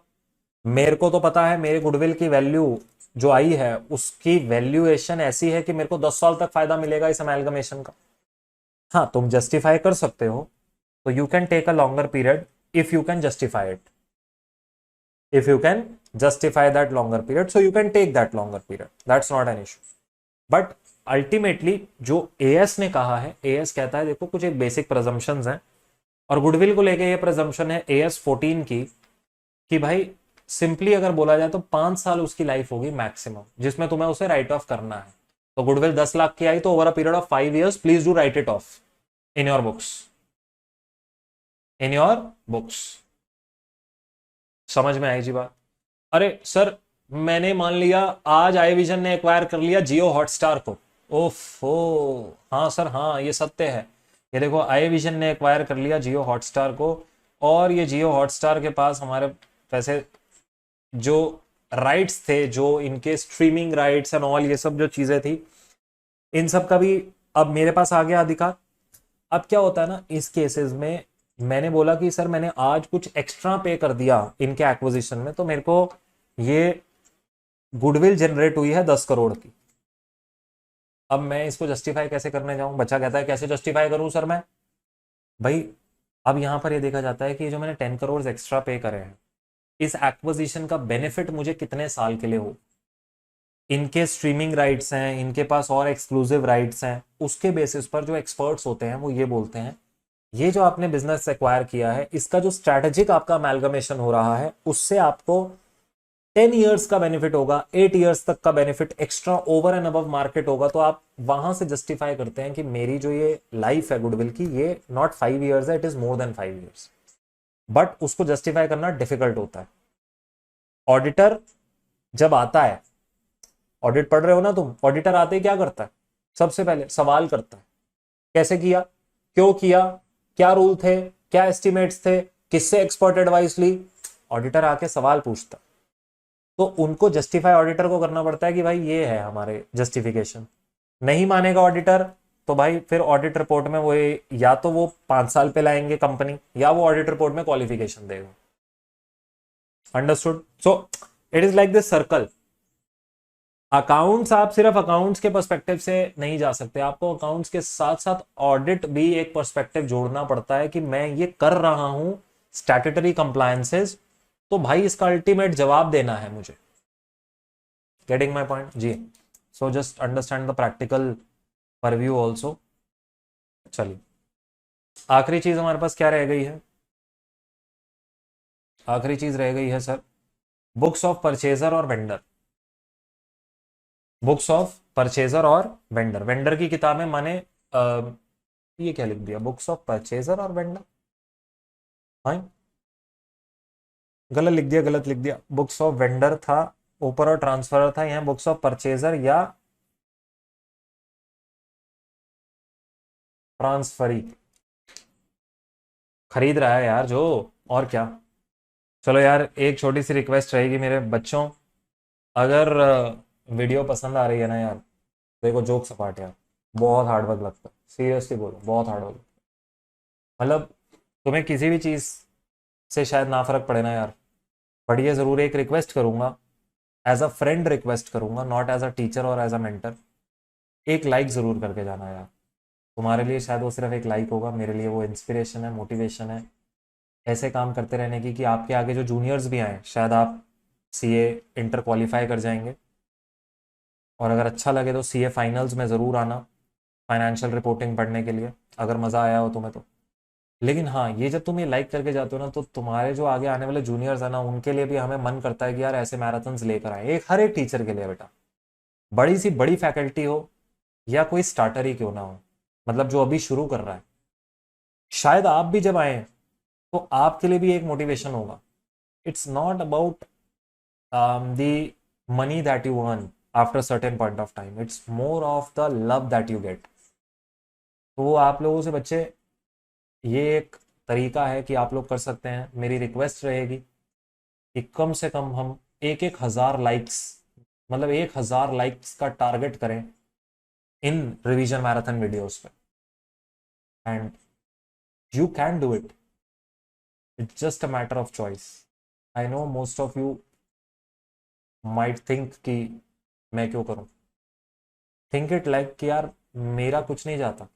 मेरे को तो पता है मेरे गुडविल की वैल्यू जो आई है उसकी वैल्यूएशन ऐसी है कि मेरे को 10 साल तक फायदा मिलेगा इस अमेलगमेशन का। हाँ, तुम जस्टिफाई कर सकते हो, तो you can take a longer period if you can justify it. if you can justify that longer period, so you can take that longer period, that's not an issue. but ultimately जो AS ने कहा है, AS कहता है देखो कुछ एक बेसिक प्रजम्पशंस हैं, और गुडविल को लेके ये प्रजम्पशन है AS14 की, कि भाई सिंपली अगर बोला जाए तो 5 साल उसकी लाइफ होगी मैक्सिमम, जिसमें तुम्हें उसे राइट ऑफ करना है। तो गुडविल 10 लाख की आई तो over a period of 5 years please do right it of in your books, in your books. समझ में आई जी बात? अरे सर मैंने मान लिया आज आई विजन ने एक्वायर कर लिया जियो हॉटस्टार को, ओफो, हाँ सर हाँ ये सत्य है। ये देखो आई विजन ने एक्वायर कर लिया जियो हॉटस्टार को, और ये जियो हॉटस्टार के पास हमारे पैसे जो राइट्स थे, जो इनके स्ट्रीमिंग राइट्स एंड ऑल ये सब जो चीजें थी, इन सब का भी अब मेरे पास आ गया अधिकार। अब क्या होता है ना इस केसेस में, मैंने बोला कि सर मैंने आज कुछ एक्स्ट्रा पे कर दिया इनके एक्विजिशन में, तो मेरे को ये गुडविल जनरेट हुई है 10 करोड़ की। अब मैं इसको जस्टिफाई कैसे करने जाऊं? बच्चा कहता है कैसे जस्टिफाई करूं सर मैं? भाई अब यहां पर ये देखा जाता है कि जो मैंने 10 करोड़ एक्स्ट्रा पे करे हैं, इस एक्विजिशन का बेनिफिट मुझे कितने साल के लिए हो। इनके स्ट्रीमिंग राइट्स हैं, इनके पास और एक्सक्लूसिव राइट्स हैं, उसके बेसिस पर जो एक्सपर्ट्स होते हैं वो ये बोलते हैं ये जो आपने बिजनेस एक्वायर किया है, इसका जो स्ट्रैटेजिक आपका अमेलगमेशन हो रहा है, उससे आपको 10 ईयर्स का बेनिफिट होगा, 8 ईयर्स तक का benefit extra over and above market होगा। तो आप वहां से जस्टिफाई करते हैं कि मेरी जो ये लाइफ है गुडविल की, ये नॉट 5 ईयर्स है, it is more than 5 years. But उसको जस्टिफाई करना डिफिकल्ट होता है। ऑडिटर जब आता है, ऑडिट पढ़ रहे हो ना तुम, ऑडिटर आते ही क्या करता है? सबसे पहले सवाल करता है, कैसे किया, क्यों किया, क्या रूल थे, क्या एस्टिमेट्स थे, किससे एक्सपर्ट एडवाइस ली। ऑडिटर आके सवाल पूछता, तो उनको जस्टिफाई ऑडिटर को करना पड़ता है कि भाई ये है हमारे जस्टिफिकेशन। नहीं मानेगा ऑडिटर, तो भाई फिर ऑडिट रिपोर्ट में वो या तो वो 5 साल पे लाएंगे कंपनी, या वो ऑडिट रिपोर्ट में क्वालिफिकेशन देगा। Understood? So it is like this circle. Accounts, आप सिर्फ अकाउंट्स के पर्सपेक्टिव से नहीं जा सकते, आपको अकाउंट्स के साथ साथ ऑडिट भी एक पर्सपेक्टिव जोड़ना पड़ता है कि मैं ये कर रहा हूं स्टैट्यूटरी कंप्लायंसेस, तो भाई इसका अल्टीमेट जवाब देना है मुझे। गेटिंग माय पॉइंट जी? So just understand the practical purview also. चलिए आखिरी चीज हमारे पास क्या रह गई है? आखिरी चीज रह गई है सर बुक्स ऑफ परचेजर और वेंडर। बुक्स ऑफ परचेजर और वेंडर, वेंडर की किताबें माने ये क्या लिख दिया, बुक्स ऑफ परचेजर और वेंडर? हाँ गलत लिख दिया, गलत लिख दिया। बुक्स ऑफ वेंडर था ऊपर और ट्रांसफर था यहाँ, बुक्स ऑफ परचेजर या ट्रांसफरी खरीद रहा है यार जो, और क्या। चलो यार एक छोटी सी रिक्वेस्ट रहेगी मेरे बच्चों, अगर वीडियो पसंद आ रही है ना यार, देखो जोक सपाट यार, बहुत हार्ड वर्क लगता है, सीरियसली बोलो बहुत हार्ड वर्क। मतलब तुम्हें किसी भी चीज़ से शायद ना फर्क पड़े ना यार, पढ़िए ज़रूर। एक रिक्वेस्ट करूंगा, एज अ फ्रेंड रिक्वेस्ट करूंगा, नॉट एज अ टीचर और एज अ मेंटर, एक लाइक ज़रूर करके जाना यार। तुम्हारे लिए शायद वो सिर्फ एक लाइक होगा, मेरे लिए वो इंस्पिरेशन है, मोटिवेशन है ऐसे काम करते रहने की, कि आपके आगे जो जूनियर्स भी आए शायद आप सीए इंटर क्वालिफाई कर जाएंगे, और अगर अच्छा लगे तो सीए फाइनल्स में ज़रूर आना फाइनेंशियल रिपोर्टिंग पढ़ने के लिए, अगर मज़ा आया हो तुम्हें तो। लेकिन हाँ, ये जब तुम ये लाइक करके जाते हो ना, तो तुम्हारे जो आगे आने वाले जूनियर्स है ना, उनके लिए भी हमें मन करता है कि यार ऐसे मैराथन्स लेकर आए, एक हर एक टीचर के लिए बेटा, बड़ी सी बड़ी फैकल्टी हो या कोई स्टार्टर ही क्यों ना हो, मतलब जो अभी शुरू कर रहा है, शायद आप भी जब आए तो आपके लिए भी एक मोटिवेशन होगा। It's not about the money that you earn after certain point of time, it's more of the love that you get. तो वो आप लोगों से बच्चे, ये एक तरीका है कि आप लोग कर सकते हैं। मेरी रिक्वेस्ट रहेगी कि कम से कम हम एक एक हज़ार लाइक्स, मतलब 1,000 लाइक्स का टारगेट करें इन रिवीजन मैराथन वीडियोस पे, and you can do it, it's just a matter of choice. I know most of you might think कि मैं क्यों करूं, थिंक इट लाइक कि यार मेरा कुछ नहीं जाता,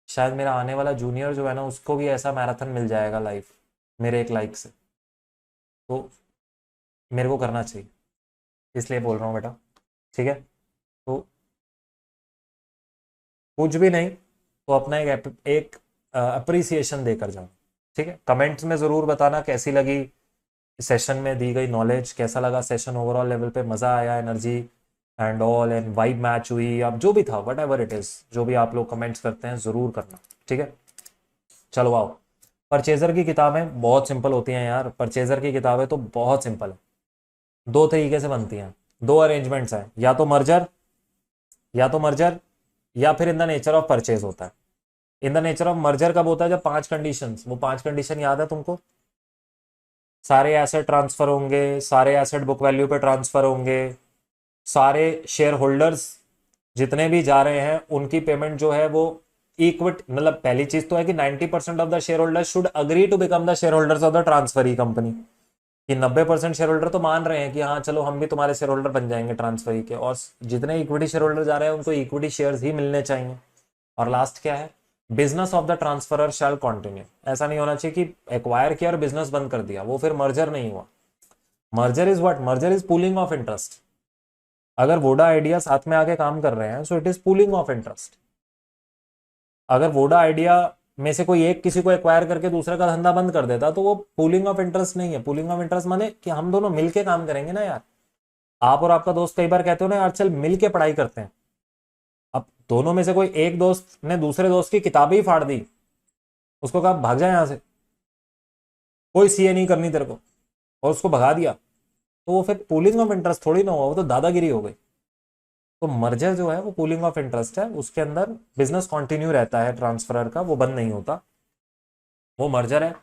शायद मेरा आने वाला जूनियर जो है ना, उसको भी ऐसा मैराथन मिल जाएगा लाइफ मेरे एक लाइक से, तो मेरे को करना चाहिए, इसलिए बोल रहा हूँ बेटा। ठीक है, तो कुछ भी नहीं तो अपना एक अप्रिसिएशन देकर जाओ। ठीक है, कमेंट्स में ज़रूर बताना कैसी लगी सेशन में दी गई नॉलेज, कैसा लगा सेशन, ओवरऑल लेवल पे मज़ा आया, energy and all and vibe match हुई, अब जो भी था वट एवर इट इज़, जो भी आप लोग कमेंट्स करते हैं ज़रूर करना। ठीक है, चलो आओ। परचेजर की किताबें बहुत सिंपल होती हैं यार, परचेजर की किताबें तो बहुत सिंपल है, दो तरीके से बनती हैं, दो अरेंजमेंट्स हैं, या तो मर्जर, या तो मर्जर या फिर इन द नेचर ऑफ परचेज होता है। In the nature of merger कब होता है? जब 5 कंडीशंस, वो 5 कंडीशन याद है तुमको? सारे एसेट ट्रांसफर होंगे, सारे एसेट बुक वैल्यू पे ट्रांसफर होंगे, सारे शेयर होल्डर्स जितने भी जा रहे हैं उनकी पेमेंट जो है वो इक्विटी, मतलब पहली चीज तो है कि 90% of the share holders should agree to become the share holders of the transferee company, कि 90% शेयर होल्डर तो मान रहे हैं कि हाँ चलो हम भी तुम्हारे शेयर होल्डर बन जाएंगे ट्रांसफरी के, और जितने इक्विटी शेयर होल्डर जा रहे हैं उनको इक्विटी शेयर्स ही मिलने चाहिए। और लास्ट क्या है, business of the transferor shall continue. ऐसा नहीं होना चाहिए कि एक्वायर किया और बिजनेस बंद कर दिया, वो फिर मर्जर नहीं हुआ। Merger is what, merger is pooling of interest. अगर वोडा आइडिया साथ में आके काम कर रहे हैं so it is pooling of interest. अगर वोडा आइडिया में से कोई एक किसी को एक्वायर करके दूसरे का धंधा बंद कर देता तो वो पूलिंग ऑफ इंटरेस्ट नहीं है। पूलिंग ऑफ इंटरेस्ट माने कि हम दोनों मिलके काम करेंगे ना यार। आप और आपका दोस्त कई बार कहते हो ना यार चल मिलके पढ़ाई करते हैं। अब दोनों में से कोई एक दोस्त ने दूसरे दोस्त की किताबें ही फाड़ दी, उसको कहा भाग जा यहां से, कोई सीए नहीं करनी तेरे को, और उसको भगा दिया, तो वो फिर पूलिंग ऑफ इंटरेस्ट थोड़ी ना हुआ, वो तो दादागिरी हो गई। तो मर्जर जो है वो पूलिंग ऑफ इंटरेस्ट है, उसके अंदर बिजनेस कंटिन्यू रहता है ट्रांसफरर का, वो बंद नहीं होता, वो मर्जर है।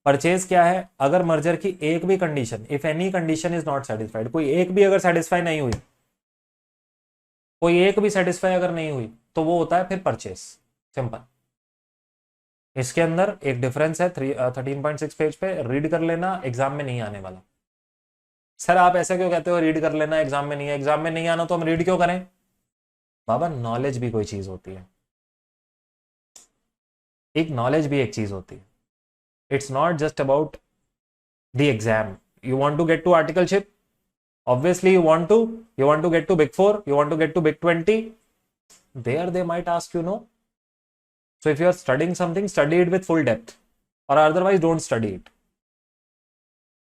परचेज क्या है, अगर मर्जर की एक भी condition, if any condition is not satisfied, कोई एक भी अगर सेटिस्फाई नहीं हुई, कोई एक भी सेटिस्फाई अगर नहीं हुई तो वो होता है फिर परचेज। सिंपल। इसके अंदर एक डिफरेंस है 13.6 पेज पे, रीड कर लेना, एग्जाम में नहीं आने वाला। सर आप ऐसे क्यों कहते हो रीड कर लेना एग्जाम में नहीं है? एग्जाम में नहीं आना तो हम रीड क्यों करें? बाबा नॉलेज भी कोई चीज होती है, एक नॉलेज भी एक चीज होती है। It's not just about the exam. You want to get to articleship, obviously you want to get to big 4, you want to get to big 20, there they might ask you no. So if you are studying something, study it with full depth, or otherwise don't study it.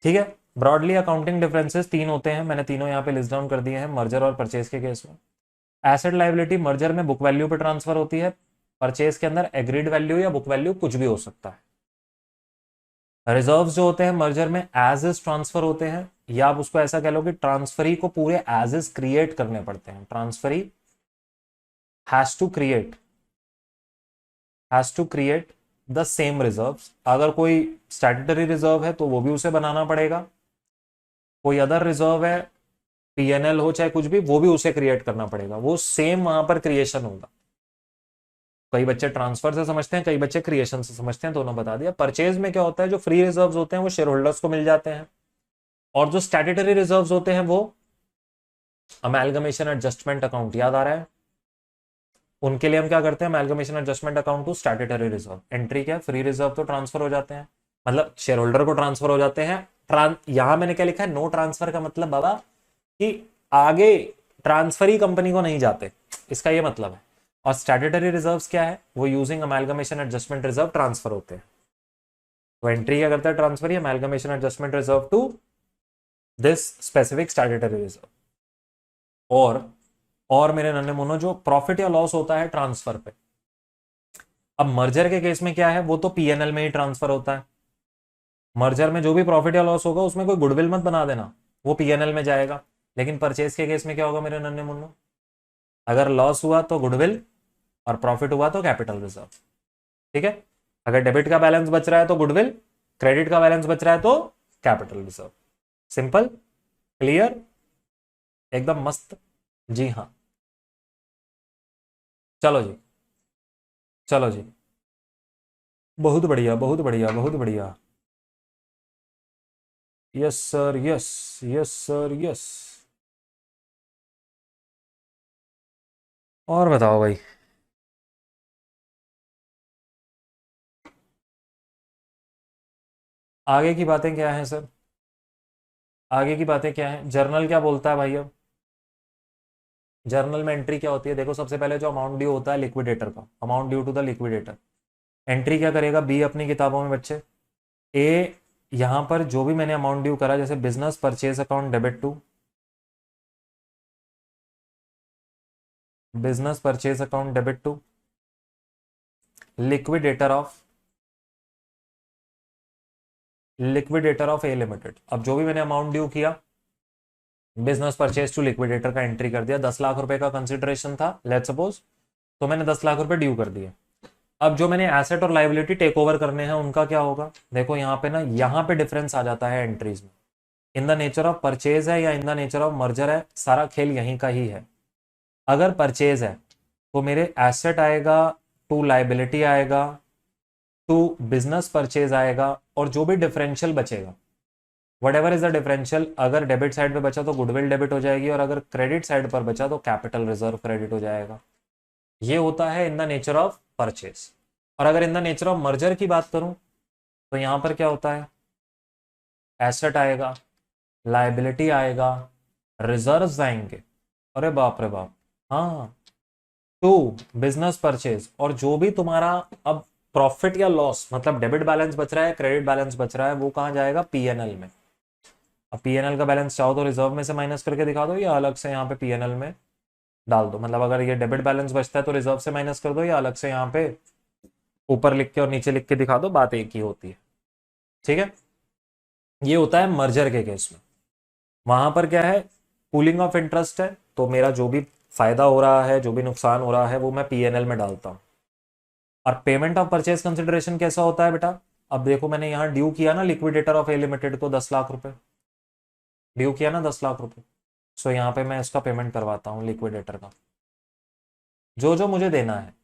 ठीक है। ब्रॉडली अकाउंटिंग डिफरेंसेस 3 होते हैं, मैंने तीनों यहाँ पे लिस्ट डाउन कर दिए हैं मर्जर और परचेज के केस में। एसेट लायबिलिटी मर्जर में बुक वैल्यू पे ट्रांसफर होती है, परचेज के अंदर एग्रीड वैल्यू या बुक वैल्यू कुछ भी हो सकता है। रिजर्व्स जो होते हैं मर्जर में एज इज ट्रांसफर होते हैं, या आप उसको ऐसा कह लो कि ट्रांसफरी को पूरे एज इज क्रिएट करने पड़ते हैं। Transferee has to create the same reserves. अगर कोई स्टैट्यूटरी रिजर्व है तो वो भी उसे बनाना पड़ेगा, कोई अदर रिजर्व है पीएनएल हो चाहे कुछ भी, वो भी उसे क्रिएट करना पड़ेगा, वो सेम वहां पर क्रिएशन होगा। कई बच्चे ट्रांसफर से समझते हैं, कई बच्चे क्रिएशन से समझते हैं, दोनों बता दिया। परचेज में क्या होता है, जो फ्री रिजर्व्स होते हैं वो शेयर होल्डर्स को मिल जाते हैं, और जो स्टैट्यूटरी रिजर्व्स होते हैं वो अमेलगमेशन एडजस्टमेंट अकाउंट, याद आ रहा है, उनके लिए हम क्या करते हैं, amalgamation adjustment account to statutory reserve. Entry क्या है, फ्री रिजर्व तो ट्रांसफर हो जाते हैं, मतलब शेयर होल्डर को ट्रांसफर हो जाते हैं। यहां मैंने क्या लिखा है, नो ट्रांसफर का मतलब बाबा कि आगे ट्रांसफर ही कंपनी को नहीं जाते, इसका ये मतलब है। और स्टैट्यूटरी रिजर्व्स क्या है, वो using amalgamation adjustment reserve transfer होते हैं। तो एंट्री क्या करता है, transfer, amalgamation adjustment reserve to this specific statutory reserve. और मेरे नन्हे मुन्नो, जो प्रॉफिट या लॉस होता है ट्रांसफर पे, अब मर्जर के केस में क्या है, वो तो पीएनएल में ही ट्रांसफर होता है। मर्जर में जो भी प्रॉफिट या लॉस होगा उसमें कोई गुडविल मत बना देना, वो पीएनएल में जाएगा। लेकिन परचेज के केस में क्या होगा मेरे नन्हे मुन्नो, अगर लॉस हुआ तो गुडविल और प्रॉफिट हुआ तो कैपिटल रिजर्व। ठीक है, अगर डेबिट का बैलेंस बच रहा है तो गुडविल, क्रेडिट का बैलेंस बच रहा है तो कैपिटल रिजर्व। सिंपल, क्लियर, एकदम मस्त। जी हाँ, चलो जी, चलो जी, बहुत बढ़िया बहुत बढ़िया बहुत बढ़िया। Yes sir, yes, yes sir, yes. और बताओ भाई। आगे की बातें क्या हैं सर, आगे की बातें क्या हैं? जर्नल क्या बोलता है भाई? अब जर्नल में एंट्री क्या होती है, देखो सबसे पहले जो अमाउंट ड्यू होता है लिक्विडेटर का, amount due to the liquidator, entry क्या करेगा बी अपनी किताबों में बच्चे। ए, यहां पर जो भी मैंने अमाउंट ड्यू करा, जैसे business purchase account debit to, business purchase account debit to liquidator of A limited. अब जो भी मैंने अमाउंट ड्यू किया, बिजनेस परचेज टू लिक्विडेटर का एंट्री कर दिया। 10 लाख रुपए का कंसिडरेशन था लेट्स सपोज, तो मैंने 10 लाख रुपए ड्यू कर दिए। अब जो मैंने एसेट और लाइबिलिटी टेक ओवर करने हैं उनका क्या होगा, देखो यहाँ पे ना, यहाँ पे डिफरेंस आ जाता है एंट्रीज में। In the nature of purchase है या इन द नेचर ऑफ मर्जर है, सारा खेल यहीं का ही है। अगर परचेज है तो मेरे एसेट आएगा, टू लाइबिलिटी आएगा, टू बिजनेस परचेज आएगा, और जो भी डिफरेंशियल बचेगा, what ever is the differential, अगर डेबिट साइड पे बचा तो गुडविल डेबिट हो जाएगी, और अगर क्रेडिट साइड पर बचा तो कैपिटल रिजर्व क्रेडिट हो जाएगा। ये होता है in the nature of purchase. और अगर in the nature of merger की बात करूं तो यहां पर क्या होता है, एसेट आएगा, लाइबिलिटी आएगा, रिजर्व्स आएंगे, अरे बाप रे बाप, हाँ, टू बिजनेस परचेज, और जो भी तुम्हारा अब प्रॉफिट या लॉस, मतलब डेबिट बैलेंस बच रहा है, क्रेडिट बैलेंस बच रहा है, वो कहाँ जाएगा, पीएनएल में। अब पीएनएल का बैलेंस चाहो तो रिजर्व में से माइनस करके दिखा दो, या अलग से यहाँ पे पीएनएल में डाल दो, मतलब अगर ये डेबिट बैलेंस बचता है तो रिजर्व से माइनस कर दो, या अलग से यहाँ पे ऊपर लिख के और नीचे लिख के दिखा दो, बात एक ही होती है। ठीक है, ये होता है मर्जर के केस में। वहां पर क्या है, पूलिंग ऑफ इंटरेस्ट है, तो मेरा जो भी फायदा हो रहा है, जो भी नुकसान हो रहा है, वो मैं पीएनएल में डालता हूं। और पेमेंट ऑफ परचेज कंसिडरेशन कैसा होता है बेटा, अब देखो मैंने यहां ड्यू किया ना लिक्विडेटर ऑफ ए लिमिटेड को 10 लाख रुपए, ड्यू किया ना 10 लाख रुपए, सो यहाँ पे मैं इसका पेमेंट करवाता हूँ लिक्विडेटर का, जो जो मुझे देना है,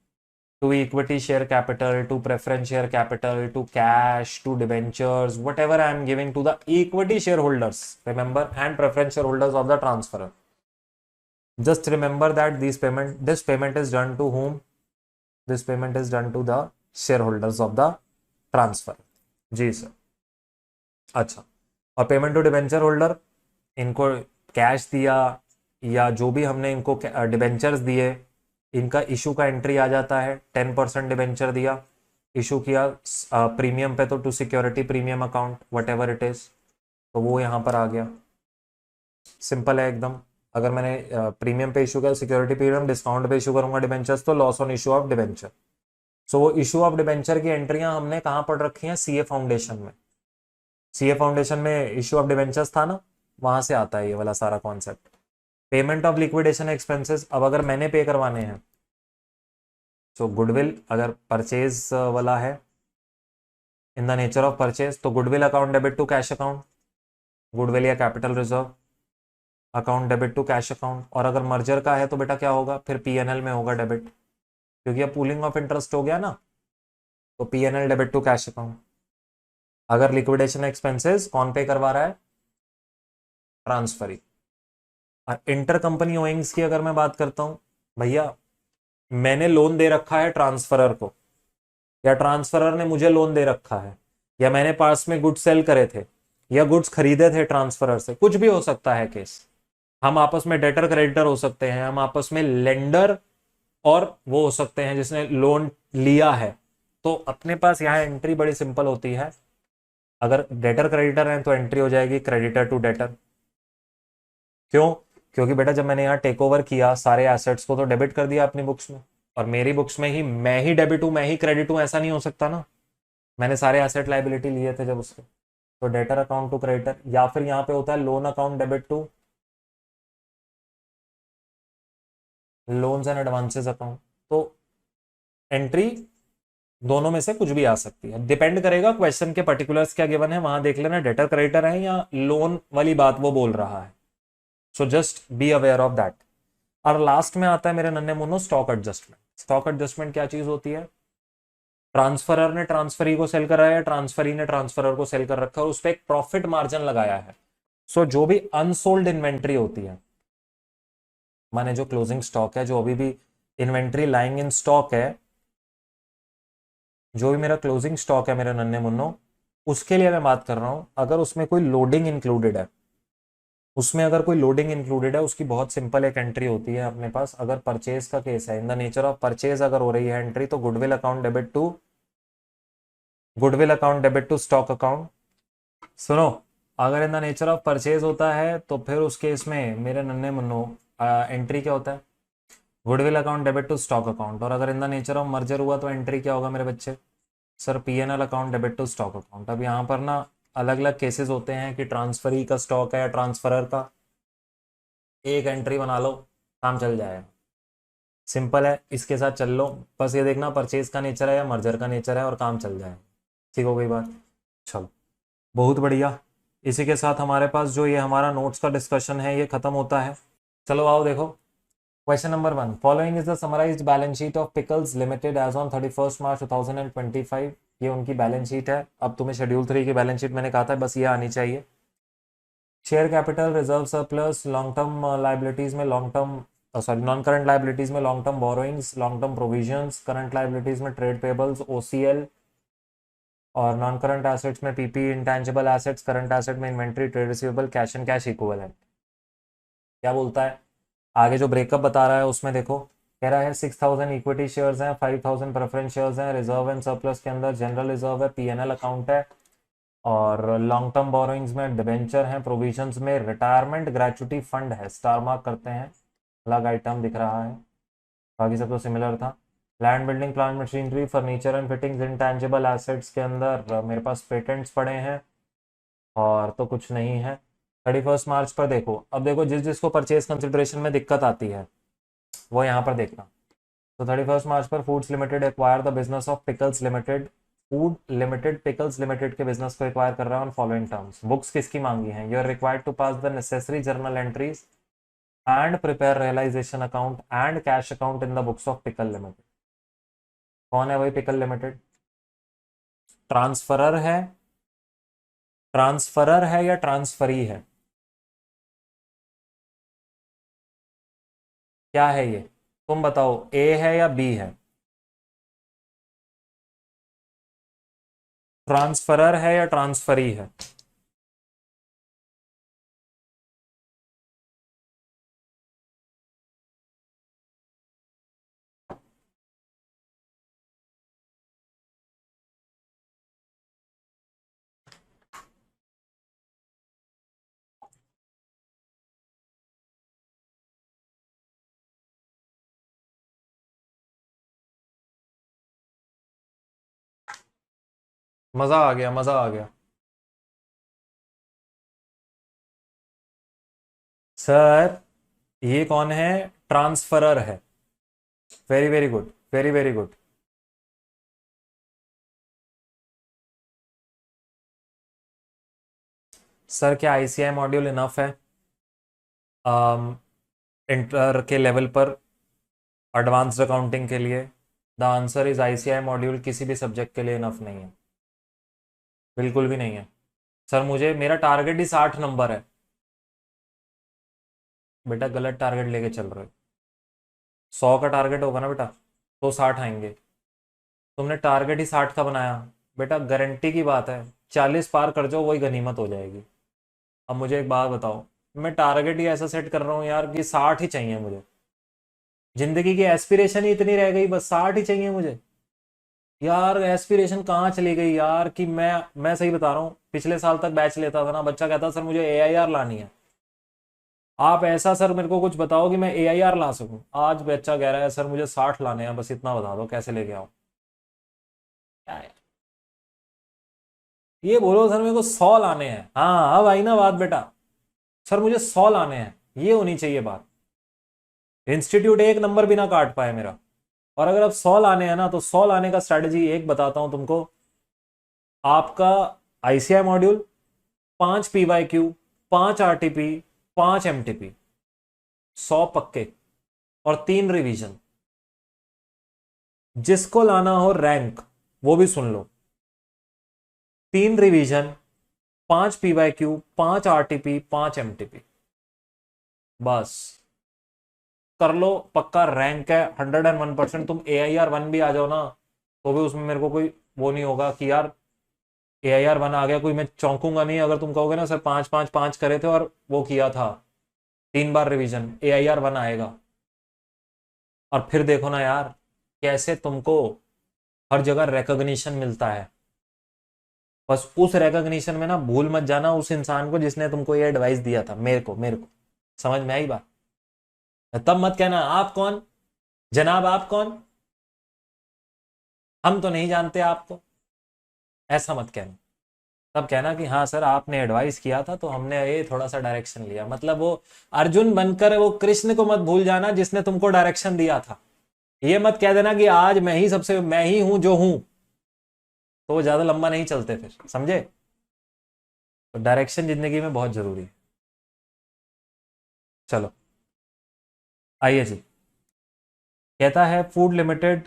to equity share capital, to preference share capital, to cash, to debentures, whatever I am giving to the equity share holders, remember, and preference share holders of the transfer. Just remember that this payment is done to whom? This payment is done to the shareholders of the transfer. जी सर। अच्छा, और पेमेंट टू डिबेंचर होल्डर, इनको कैश दिया या जो भी हमने इनको डिबेंचर्स दिए, इनका इशू का एंट्री आ जाता है, 10% डिबेंचर दिया, इशू किया प्रीमियम पे, तो to security premium account whatever it is, तो वो यहाँ पर आ गया। सिंपल है एकदम। अगर मैंने प्रीमियम पे इशू किया सिक्योरिटी प्रीमियम, डिस्काउंट पे इशू करूंगा डिबेंचर्स, तो loss on issue of debenture. So वो इशू ऑफ डिबेंचर की एंट्रियां हमने कहां पढ़ रखी हैं, सीए फाउंडेशन में। सीए फाउंडेशन में इशू ऑफ डिबेंचर्स था ना, वहां से आता है ये वाला सारा concept. Payment of liquidation expenses, अब अगर मैंने पे करवाने हैं, सो गुडविल अगर परचेज वाला है, in the nature of purchase, तो goodwill account debit to cash account, goodwill या capital reserve account debit to cash account. और अगर मर्जर का है तो बेटा क्या होगा, फिर पीएनएल में होगा डेबिट, क्योंकि अब पूलिंग ऑफ इंटरेस्ट हो गया ना, तो PNL debit to cash account. अगर लिक्विडेशन एक्सपेंसेस कौन पे करवा रहा है, ट्रांसफरी। और इंटर कंपनी ओइंग्स की अगर मैं बात करता हूं, भैया मैंने लोन दे रखा है ट्रांसफरर को, या ट्रांसफरर ने मुझे लोन दे रखा है, या मैंने पास में गुड्स सेल करे थे, या गुड्स खरीदे थे ट्रांसफरर से, कुछ भी हो सकता है केस। हम आपस में डेटर क्रेडिटर हो सकते हैं, हम आपस में लेंडर और वो हो सकते हैं जिसने लोन लिया है। तो अपने पास यहाँ एंट्री बड़ी सिंपल होती है, अगर डेटर क्रेडिटर है तो एंट्री हो जाएगी क्रेडिटर टू डेटर। क्यों, क्योंकि बेटा जब मैंने यहाँ टेक ओवर किया सारे एसेट्स को, तो डेबिट कर दिया अपनी बुक्स में, और मेरी बुक्स में ही मैं ही डेबिट हूं, मैं ही क्रेडिट हूं, ऐसा नहीं हो सकता ना, मैंने सारे एसेट लाइबिलिटी लिए थे जब उसके। तो डेटर अकाउंट टू क्रेडिटर, या फिर यहाँ पे होता है loan account debit to loans and advances account. तो एंट्री दोनों में से कुछ भी आ सकती है, डिपेंड करेगा क्वेश्चन के पर्टिकुलर्स क्या गिवन है, वहां देख लेना डेटर क्रेडिटर है या लोन वाली बात वो बोल रहा है। So just be aware of that. और लास्ट में आता है मेरे नन्हे Munro stock adjustment. Stock adjustment क्या चीज होती है, ट्रांसफरर ने ट्रांसफरी को सेल कराया है, ट्रांसफरी ने ट्रांसफरर को सेल कर रखा है, और उस पर एक प्रॉफिट मार्जिन लगाया है। सो जो भी अनसोल्ड इन्वेंट्री होती है, माने जो क्लोजिंग स्टॉक है, जो अभी भी इन्वेंट्री लाइंग इन स्टॉक है, जो भी मेरा क्लोजिंग स्टॉक है मेरे नन्हे मुन्नो, उसके लिए मैं बात कर रहा हूं, अगर उसमें कोई लोडिंग इंक्लूडेड है, उसमें अगर कोई लोडिंग इंक्लूडेड है, उसकी बहुत सिंपल एक एंट्री होती है अपने पास। अगर परचेज का केस है, in the nature of purchase अगर हो रही है एंट्री, तो goodwill account debit to stock account. सुनो, अगर in the nature of purchase होता है तो फिर उस केस में मेरे नन्हे मुन्नो एंट्री क्या होता है, goodwill account debit to stock account. और अगर in the nature of merger हुआ तो एंट्री क्या होगा मेरे बच्चे, sir PNL account debit to stock account. अब यहाँ पर ना अलग अलग केसेस होते हैं कि ट्रांसफरी का स्टॉक है या ट्रांसफरर का, एक एंट्री बना लो काम चल जाएगा। सिंपल है, इसके साथ चल लो। बस ये देखना परचेज का नेचर है या मर्जर का नेचर है और काम चल जाए। ठीक हो गई बात? चलो बहुत बढ़िया। इसी के साथ हमारे पास जो ये हमारा नोट्स का डिस्कशन है ये खत्म होता है। चलो आओ देखो question number 1। Following is the summarized balance sheet of pickles limited as on 31 March 2025। ये उनकी बैलेंस शीट है। अब तुम्हें शेड्यूल 3 की बैलेंस शीट मैंने कहा था बस ये आनी चाहिए। Share capital, reserve surplus, long term liabilities में long term sorry non current liabilities में long term borrowings, long term provisions, current liabilities में ट्रेड पेबल्स, ओसीएल, और नॉन करंट एसेट्स में PP, intangible assets, current asset में inventory, trade receivable, cash and cash equivalent. क्या बोलता है आगे जो ब्रेकअप बता रहा है उसमें देखो, कह रहा है 6000 इक्विटी शेयर्स हैं, 5000 प्रेफरेंस शेयर्स हैं, रिजर्व एंड सरप्लस के अंदर जनरल रिजर्व है, पीएनएल अकाउंट है, और लॉन्ग टर्म बोरोइंग्स में डिबेंचर हैं, प्रोविजंस में रिटायरमेंट ग्रेचुटी फंड है, स्टार मार्क करते हैं, अलग आइटम दिख रहा है, बाकी सब तो सिमिलर था। Land, building, plant, machinery, furniture and fittings, intangible assets के अंदर मेरे पास पेटेंट्स पड़े हैं और तो कुछ नहीं है। 31 मार्च पर देखो, अब देखो जिस जिसको परचेज कंसिडरेशन में दिक्कत आती है वो यहाँ पर देखना। तो 31 मार्च पर foods limited acquire the business of pickles limited. Food limited pickles limited के बिजनेस को एक्वायर कर रहा है ऑन फॉलोइंग टर्म्स। बुक्स किसकी मांगी हैं? You are required to pass the necessary journal entries and prepare realization account and cash account in the books of pickle limited. कौन है वही पिकल लिमिटेड? ट्रांसफरर है, ट्रांसफरर है या ट्रांसफरी है? क्या है ये? तुम बताओ, ए है या बी है? ट्रांसफरर है या ट्रांसफरी है? मजा आ गया, मजा आ गया। सर ये कौन है? ट्रांसफरर है। Very very good, very very good. Sir क्या आईसीआई मॉड्यूल इनफ है इंटर के लेवल पर एडवांस्ड अकाउंटिंग के लिए? The answer is ICI module किसी भी सब्जेक्ट के लिए इनफ नहीं है, बिल्कुल भी नहीं है। सर मुझे मेरा टारगेट ही 60 नंबर है। बेटा गलत टारगेट लेके चल रहे हो। 100 का टारगेट होगा ना बेटा तो 60 आएंगे। तुमने टारगेट ही 60 का बनाया। बेटा गारंटी की बात है 40 पार कर जाओ वही गनीमत हो जाएगी। अब मुझे एक बात बताओ, मैं टारगेट ही ऐसा सेट कर रहा हूँ यार कि 60 ही चाहिए मुझे। जिंदगी की एस्पिरेशन ही इतनी रह गई, बस 60 ही चाहिए मुझे। यार एस्पिरेशन कहाँ चली गई यार कि मैं सही बता रहा हूँ, पिछले साल तक बैच लेता था ना, बच्चा कहता सर मुझे एआईआर लानी है। आप ऐसा सर मेरे को कुछ बताओ कि मैं एआईआर ला सकूं। आज बच्चा कह रहा है सर मुझे 60 लाने हैं, बस इतना बता दो कैसे लेके आओ। क्या है? ये बोलो सर मेरे को 100 लाने हैं। हाँ अब आई ना बात बेटा। सर मुझे 100 लाने हैं, ये होनी चाहिए बात। इंस्टीट्यूट एक नंबर भी ना काट पाए मेरा। और अगर अब 100 लाने हैं ना तो 100 लाने का स्ट्रेटजी एक बताता हूं तुमको। आपका ICI module, 5 PYQ, 5 RTP, 5 MTP, 100 पक्के और 3 रिवीजन। जिसको लाना हो रैंक वो भी सुन लो। 3 रिवीजन, 5 पीवाईक्यू, 5 आरटीपी, 5 एमटीपी, बस कर लो पक्का रैंक है 101%। तुम AIR 1 भी आ जाओ ना तो भी उसमें मेरे को कोई वो नहीं होगा कि यार AIR 1 आ गया, कोई मैं चौंकूंगा नहीं अगर तुम कहोगे ना सर 5 5 5 करे थे और वो किया था 3 बार रिवीजन, AIR 1 आएगा। और फिर देखो ना यार कैसे तुमको हर जगह रिकॉग्निशन मिलता है। बस उस रिकॉग्निशन में ना भूल मत जाना उस इंसान को जिसने तुमको ये एडवाइस दिया था। मेरे को समझ में आई बात? तब मत कहना आप कौन जनाब, आप कौन, हम तो नहीं जानते आपको, ऐसा मत कहना। तब कहना कि हाँ सर आपने एडवाइस किया था तो हमने ये थोड़ा सा डायरेक्शन लिया। मतलब वो अर्जुन बनकर वो कृष्ण को मत भूल जाना जिसने तुमको डायरेक्शन दिया था। ये मत कह देना कि आज मैं ही हूं जो हूं, तो वो ज्यादा लंबा नहीं चलते फिर, समझे? तो डायरेक्शन जिंदगी में बहुत जरूरी है। चलो आइए जी। कहता है food limited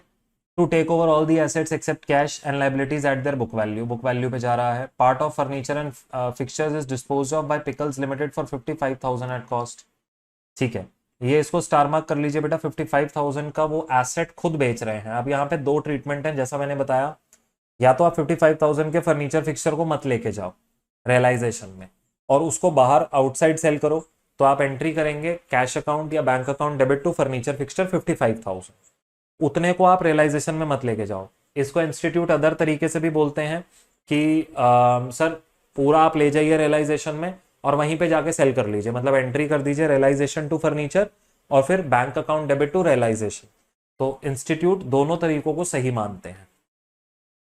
to take over all the assets except cash and liabilities at their book value. Book value पे जा रहा है। Part of furniture and fixtures is dispose of by pickles limited for 55,000 at cost. ठीक है, ये इसको स्टार मार्क कर लीजिए बेटा। 55,000 का वो एसेट खुद बेच रहे हैं। अब यहाँ पे दो ट्रीटमेंट है जैसा मैंने बताया। या तो आप 55,000 के फर्नीचर फिक्सचर को मत लेके जाओ रियलाइजेशन में और उसको बाहर आउटसाइड सेल करो, तो आप एंट्री करेंगे कैश अकाउंट या bank account debit to furniture fixture 55,000। उतने को आप रियलाइजेशन में मत लेके जाओ। इसको इंस्टीट्यूट अदर तरीके से भी बोलते हैं कि सर पूरा आप ले जाइए रियलाइजेशन में और वहीं पे जाके सेल कर लीजिए, मतलब एंट्री कर दीजिए रियलाइजेशन टू फर्नीचर और फिर bank account debit to realization. तो इंस्टीट्यूट दोनों तरीकों को सही मानते हैं।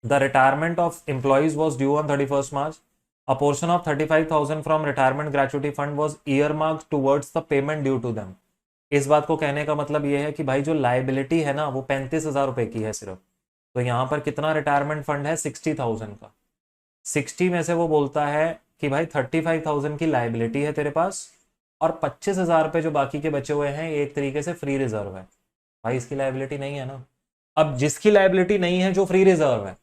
The retirement of employees was due on 31st March. A portion of 35,000 from retirement gratuity fund was earmarked towards the payment due to them. इस बात को कहने का मतलब यह है कि भाई जो लाइबिलिटी है ना वो 35,000 रुपए की है सिर्फ। तो यहां पर कितना रिटायरमेंट फंड है? 60,000 का। 60 में से वो बोलता है कि भाई 35,000 की लाइबिलिटी है तेरे पास और 25,000 रुपए जो बाकी के बचे हुए हैं एक तरीके से फ्री रिजर्व है। भाई इसकी लाइबिलिटी नहीं है ना। अब जिसकी लाइबिलिटी नहीं है जो फ्री रिजर्व है,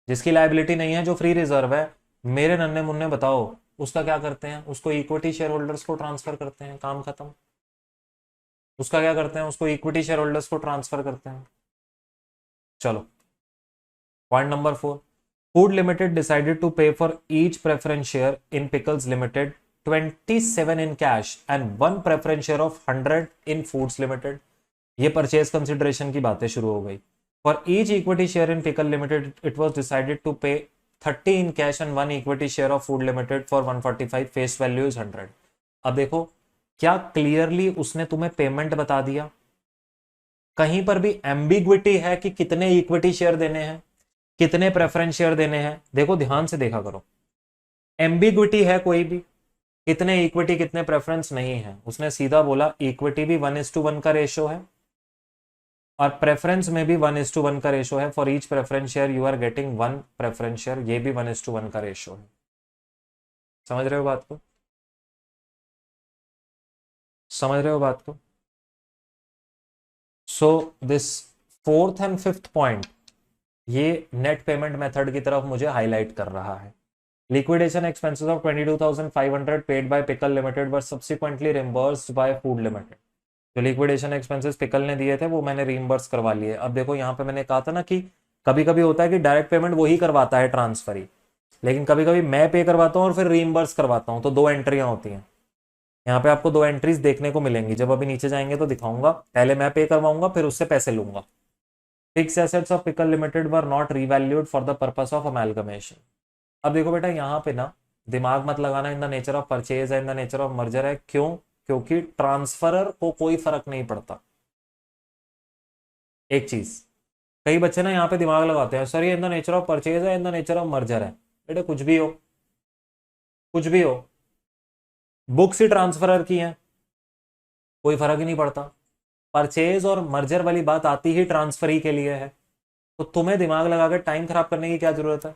जिसकी लाइबिलिटी नहीं है जो फ्री रिजर्व है, मेरे नन्हे मुन्ने बताओ उसका क्या करते हैं? उसको इक्विटी शेयर होल्डर्स को ट्रांसफर करते हैं, काम खत्म। उसका क्या करते हैं? उसको इक्विटी शेयर होल्डर्स को ट्रांसफर करते हैं। चलो point number 4। Food limited decided to pay for each preference share in pickles limited 27 in cash and 1 preference share of 100 in foods limited. ये परचेज कंसिडरेशन की बातें शुरू हो गई। For each equity share in pickle limited it was decided to पे 30 इन cash and 1 equity share of food limited for 145। Face value is 100। अब देखो क्या क्लियरली उसने तुम्हें पेमेंट बता दिया? कहीं पर भी एम्बिग्विटी है कि कितने इक्विटी शेयर देने हैं, कितने प्रेफरेंस शेयर देने हैं? देखो ध्यान से देखा करो, एम्बिग्विटी है कोई भी? कितने इक्विटी कितने प्रेफरेंस नहीं है। उसने सीधा बोला इक्विटी भी 1:1 का रेशो है और प्रेफरेंस में भी 1:1 का रेशो है। For each preference share you are getting 1 preference share, ये भी 1:1 का रेशो है। समझ रहे हो बात को? समझ रहे हो बात को? So this fourth and fifth point ये नेट पेमेंट मेथड की तरफ मुझे हाईलाइट कर रहा है। Liquidation expenses of 22,500 paid by pickle limited were subsequently reimbursed by food limited. जो लिक्विडेशन एक्सपेंसेस पिकल ने दिए थे वो मैंने रीइंबर्स करवा लिए। अब देखो यहाँ पे मैंने कहा था ना कि कभी कभी होता है कि डायरेक्ट पेमेंट वही करवाता है ट्रांसफर ही, लेकिन कभी कभी मैं पे करवाता हूँ और फिर रीइंबर्स करवाता हूँ, तो दो एंट्रियां होती हैं। यहाँ पे आपको दो एंट्रीज देखने को मिलेंगी, जब अभी नीचे जाएंगे तो दिखाऊंगा। पहले मैं पे करवाऊंगा फिर उससे पैसे लूंगा। Fixed assets of pickle limited were not revalued for the purpose of amalgamation. अब देखो बेटा यहाँ पे ना दिमाग मत लगाना, in the nature of purchase है, in the nature of merger है। क्यों? क्योंकि ट्रांसफरर को कोई फर्क नहीं पड़ता। एक चीज, कई बच्चे ना यहाँ पे दिमाग लगाते हैं, सर ये in the nature of purchase है, in the nature of merger है। बेटे कुछ भी हो, कुछ भी हो, बुक्स ही ट्रांसफरर की हैं, कोई फर्क ही नहीं पड़ता। परचेज और मर्जर वाली बात आती ही ट्रांसफरी के लिए है, तो तुम्हें दिमाग लगाकर टाइम खराब करने की क्या जरूरत है?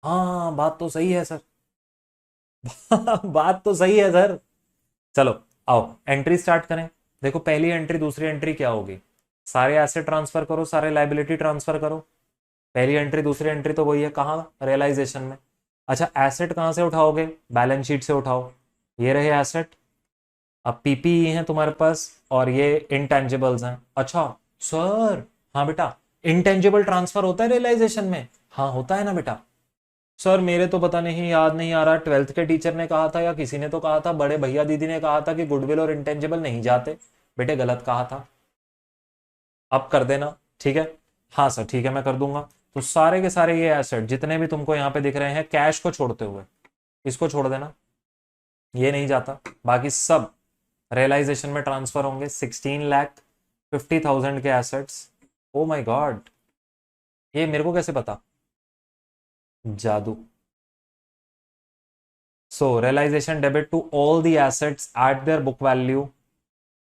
हाँ बात तो सही है सर। बात तो सही है सर। चलो आओ एंट्री स्टार्ट करें। देखो पहली एंट्री दूसरी एंट्री क्या होगी? सारे एसेट ट्रांसफर करो, सारे लाइबिलिटी ट्रांसफर करो। पहली एंट्री दूसरी एंट्री तो वही है, कहाँ? रियलाइजेशन में। अच्छा एसेट कहाँ से उठाओगे? बैलेंस शीट से उठाओ। ये रहे एसेट। अब पीपीई है तुम्हारे पास और ये इंटेंजिबल्स हैं। अच्छा सर, हाँ बेटा, इंटेंजिबल ट्रांसफर होता है रियलाइजेशन में? हाँ होता है ना बेटा। सर मेरे तो पता नहीं, याद नहीं आ रहा, 12th के टीचर ने कहा था या किसी ने तो कहा था, बड़े भैया दीदी ने कहा था कि गुडविल और इंटेंजिबल नहीं जाते। बेटे गलत कहा था, अब कर देना। ठीक है? हाँ सर ठीक है मैं कर दूंगा। तो सारे के सारे ये एसेट जितने भी तुमको यहाँ पे दिख रहे हैं कैश को छोड़ते हुए, इसको छोड़ देना, ये नहीं जाता। बाकी सब रियलाइजेशन में ट्रांसफर होंगे। 16,50,000 के एसेट्स। ओ माय गॉड, ये मेरे को कैसे पता? जादू। So realization debit to all the assets at their book value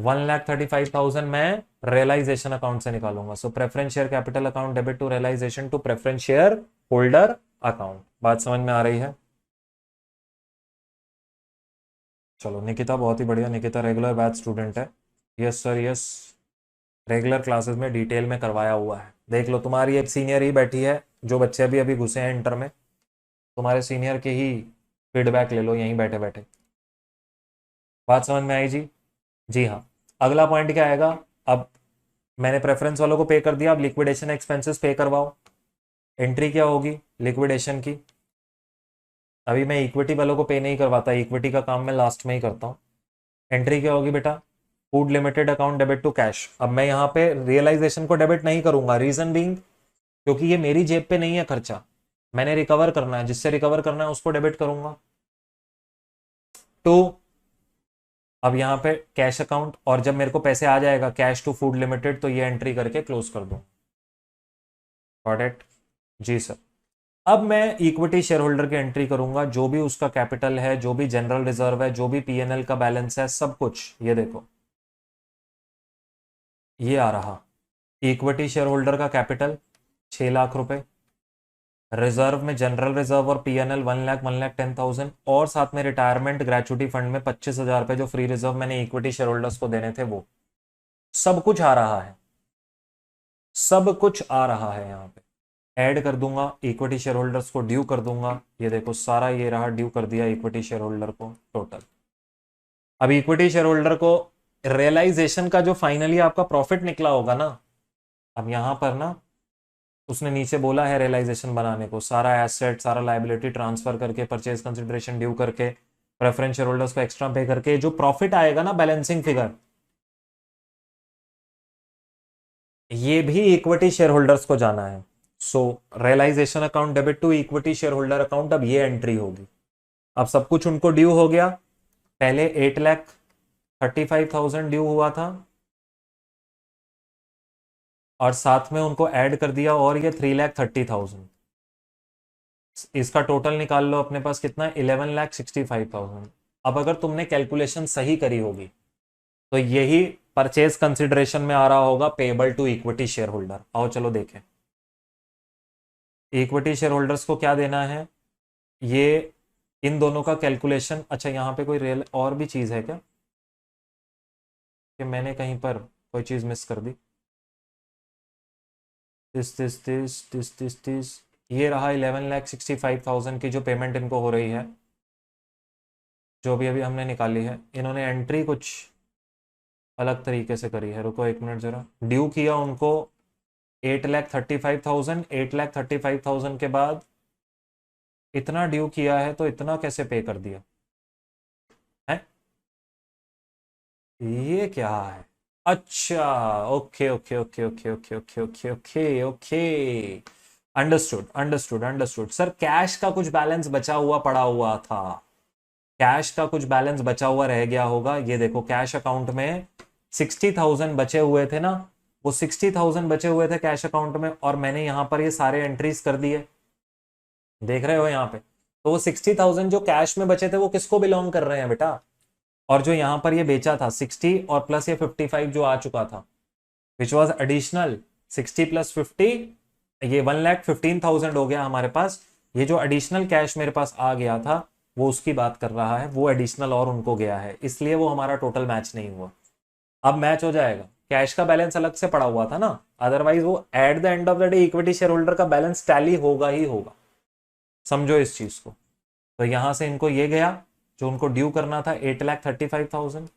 1,35,000 मैं रियलाइजेशन अकाउंट से निकालूंगा। So preference share capital account debit to realisation to preference share holder account. बात समझ में आ रही है? चलो निकिता बहुत ही बढ़िया, निकिता रेगुलर बैच स्टूडेंट है। Yes sir yes, regular classes में डिटेल में करवाया हुआ है। देख लो तुम्हारी एक सीनियर ही बैठी है, जो बच्चे अभी अभी घुसे हैं इंटर में, तुम्हारे सीनियर के ही फीडबैक ले लो यहीं बैठे बैठे। बात समझ में आई जी? जी हाँ। अगला पॉइंट क्या आएगा? अब मैंने प्रेफरेंस वालों को पे कर दिया, अब लिक्विडेशन एक्सपेंसेस पे करवाओ। एंट्री क्या होगी लिक्विडेशन की? अभी मैं इक्विटी वालों को पे नहीं करवाता, इक्विटी का काम मैं लास्ट में ही करता हूँ। एंट्री क्या होगी बेटा? Food limited account debit to cash. अब मैं यहाँ पे रियलाइजेशन को डेबिट नहीं करूंगा, रीजन बीइंग क्योंकि ये मेरी जेब पे नहीं है खर्चा, मैंने रिकवर करना है, जिससे रिकवर करना है उसको डेबिट करूंगा। तो अब यहाँ पे कैश अकाउंट, और जब मेरे को पैसे आ जाएगा कैश टू फूड लिमिटेड, तो ये एंट्री करके क्लोज कर दूं। Got it? जी सर। अब मैं इक्विटी शेयर होल्डर की एंट्री करूंगा, जो भी उसका कैपिटल है, जो भी जनरल रिजर्व है, जो भी पीएनएल का बैलेंस है, सब कुछ ये देखो, ये आ रहा। इक्विटी शेयर होल्डर का कैपिटल 6 लाख रुपए, रिजर्व में जनरल रिजर्व और पीएनएल 1,10,000, और साथ में रिटायरमेंट ग्रेचुटी फंड में 25,000 रुपए जो फ्री रिजर्व मैंने इक्विटी शेयर होल्डर्स को देने थे, वो सब कुछ आ रहा है, सब कुछ आ रहा है। यहाँ पे ऐड कर दूंगा, इक्विटी शेयर होल्डर्स को ड्यू कर दूंगा, ये देखो सारा ये रहा, ड्यू कर दिया इक्विटी शेयर होल्डर को टोटल। अब इक्विटी शेयर होल्डर को रियलाइजेशन का जो फाइनली आपका प्रॉफिट निकला होगा ना, अब यहां पर ना उसने नीचे बोला है रियलाइजेशन बनाने को, सारा एसेट सारा लायबिलिटी ट्रांसफर करके, परचेज कंसिडरेशन ड्यू करके, प्रेफरेंस शेयर होल्डर्स को एक्स्ट्रा पे करके, जो प्रॉफिट आएगा ना बैलेंसिंग फिगर, ये भी इक्विटी शेयर होल्डर्स को जाना है। So realisation account debit to equity share holder account, अब ये एंट्री होगी। अब सब कुछ उनको ड्यू हो गया, पहले 8,35,000 ड्यू हुआ था, और साथ में उनको ऐड कर दिया, और ये 3,30,000, इसका टोटल निकाल लो अपने पास कितना है, 11,65,000। अब अगर तुमने कैलकुलेशन सही करी होगी तो यही परचेज कंसिडरेशन में आ रहा होगा, payable to equity share holder. आओ चलो देखें, इक्विटी शेयर होल्डर्स को क्या देना है, ये इन दोनों का कैलकुलेशन। अच्छा यहाँ पे कोई रियल और भी चीज है क्या, कि मैंने कहीं पर कोई चीज मिस कर दी? दिस ये रहा 11,65,000 की जो पेमेंट इनको हो रही है, जो भी अभी हमने निकाली है। इन्होंने एंट्री कुछ अलग तरीके से करी है, रुको एक मिनट जरा। ड्यू किया उनको 8,35,000, 8,35,000 के बाद इतना ड्यू किया है, तो इतना कैसे पे कर दिया है? ये क्या है? अच्छा, okay okay okay okay okay okay okay okay okay, understood understood understood. Sir cash का कुछ बैलेंस बचा हुआ पड़ा हुआ था, कैश का कुछ बैलेंस बचा हुआ रह गया होगा। ये देखो कैश अकाउंट में 60,000 बचे हुए थे ना, वो 60,000 बचे हुए थे कैश अकाउंट में, और मैंने यहां पर ये सारे एंट्रीज कर दिए, देख रहे हो यहाँ पे। तो वो 60,000 जो कैश में बचे थे वो किसको बिलोंग कर रहे हैं बेटा? और जो यहां पर ये बेचा था 60 और प्लस ये 55 जो आ चुका था, विच वॉज एडिशनल 60 प्लस 50, ये 1,15,000 हो गया हमारे पास। ये जो एडिशनल कैश मेरे पास आ गया था वो उसकी बात कर रहा है, वो एडिशनल और उनको गया है, इसलिए वो हमारा टोटल मैच नहीं हुआ। अब मैच हो जाएगा, कैश का बैलेंस अलग से पड़ा हुआ था ना, अदरवाइज वो at the end of the day equity share holder का बैलेंस टैली होगा ही होगा, समझो इस चीज को। तो यहां से इनको ये गया जो उनको ड्यू करना था 8,35,000,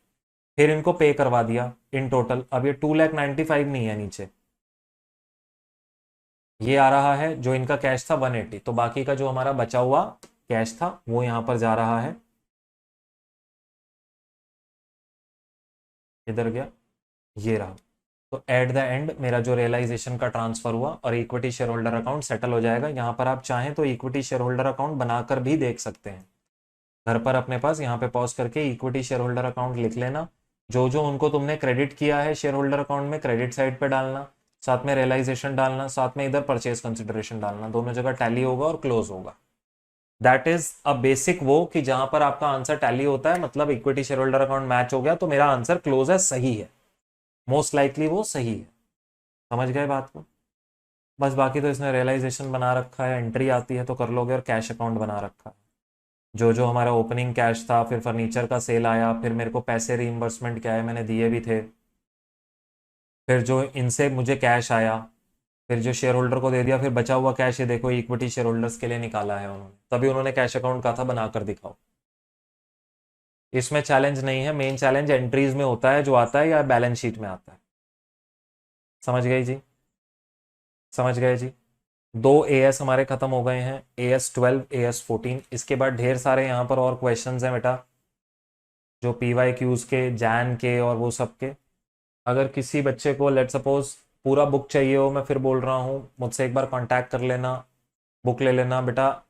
फिर इनको पे करवा दिया इन टोटल। अब ये 2,95,000 नहीं है नीचे, ये आ रहा है जो इनका कैश था 180, तो बाकी का जो हमारा बचा हुआ कैश था वो यहां पर जा रहा है, इधर गया, ये रहा। तो एट द एंड मेरा जो रियलाइजेशन का ट्रांसफर हुआ और equity share holder account settle हो जाएगा। यहाँ पर आप चाहें तो इक्विटी शेयर होल्डर अकाउंट बनाकर भी देख सकते हैं घर पर अपने पास, यहाँ पे पॉज करके इक्विटी शेयर होल्डर अकाउंट लिख लेना, जो जो उनको तुमने क्रेडिट किया है शेयर होल्डर अकाउंट में क्रेडिट साइड पे डालना, साथ में रियलाइजेशन डालना, साथ में इधर परचेज कंसिडरेशन डालना, दोनों जगह टैली होगा और क्लोज होगा। दैट इज अ बेसिक वो कि जहां पर आपका आंसर टैली होता है, मतलब equity share holder account match हो गया, तो मेरा आंसर क्लोज है, सही है, मोस्ट लाइकली वो सही है। समझ गए बात को? बस बाकी तो इसने रियलाइजेशन बना रखा है, एंट्री आती है तो कर लोगे, और कैश अकाउंट बना रखा है। जो जो हमारा ओपनिंग कैश था, फिर फर्नीचर का सेल आया, फिर मेरे को पैसे रीइंबर्समेंट क्या है मैंने दिए भी थे, फिर जो इनसे मुझे कैश आया, फिर जो शेयर होल्डर को दे दिया, फिर बचा हुआ कैश ये देखो इक्विटी शेयर होल्डर्स के लिए निकाला है उन्होंने, तभी उन्होंने कैश अकाउंट कहा था बनाकर दिखाओ। इसमें चैलेंज नहीं है, मेन चैलेंज एंट्रीज में होता है जो आता है, या बैलेंस शीट में आता है। समझ गए जी? समझ गए जी? दो एएस हमारे खत्म हो गए हैं, AS12 AS14। इसके बाद ढेर सारे यहाँ पर और क्वेश्चंस हैं बेटा, जो PYQs के, जैन के और वो सब के। अगर किसी बच्चे को लेट सपोज पूरा बुक चाहिए हो, मैं फिर बोल रहा हूँ मुझसे एक बार कांटेक्ट कर लेना, बुक ले लेना बेटा।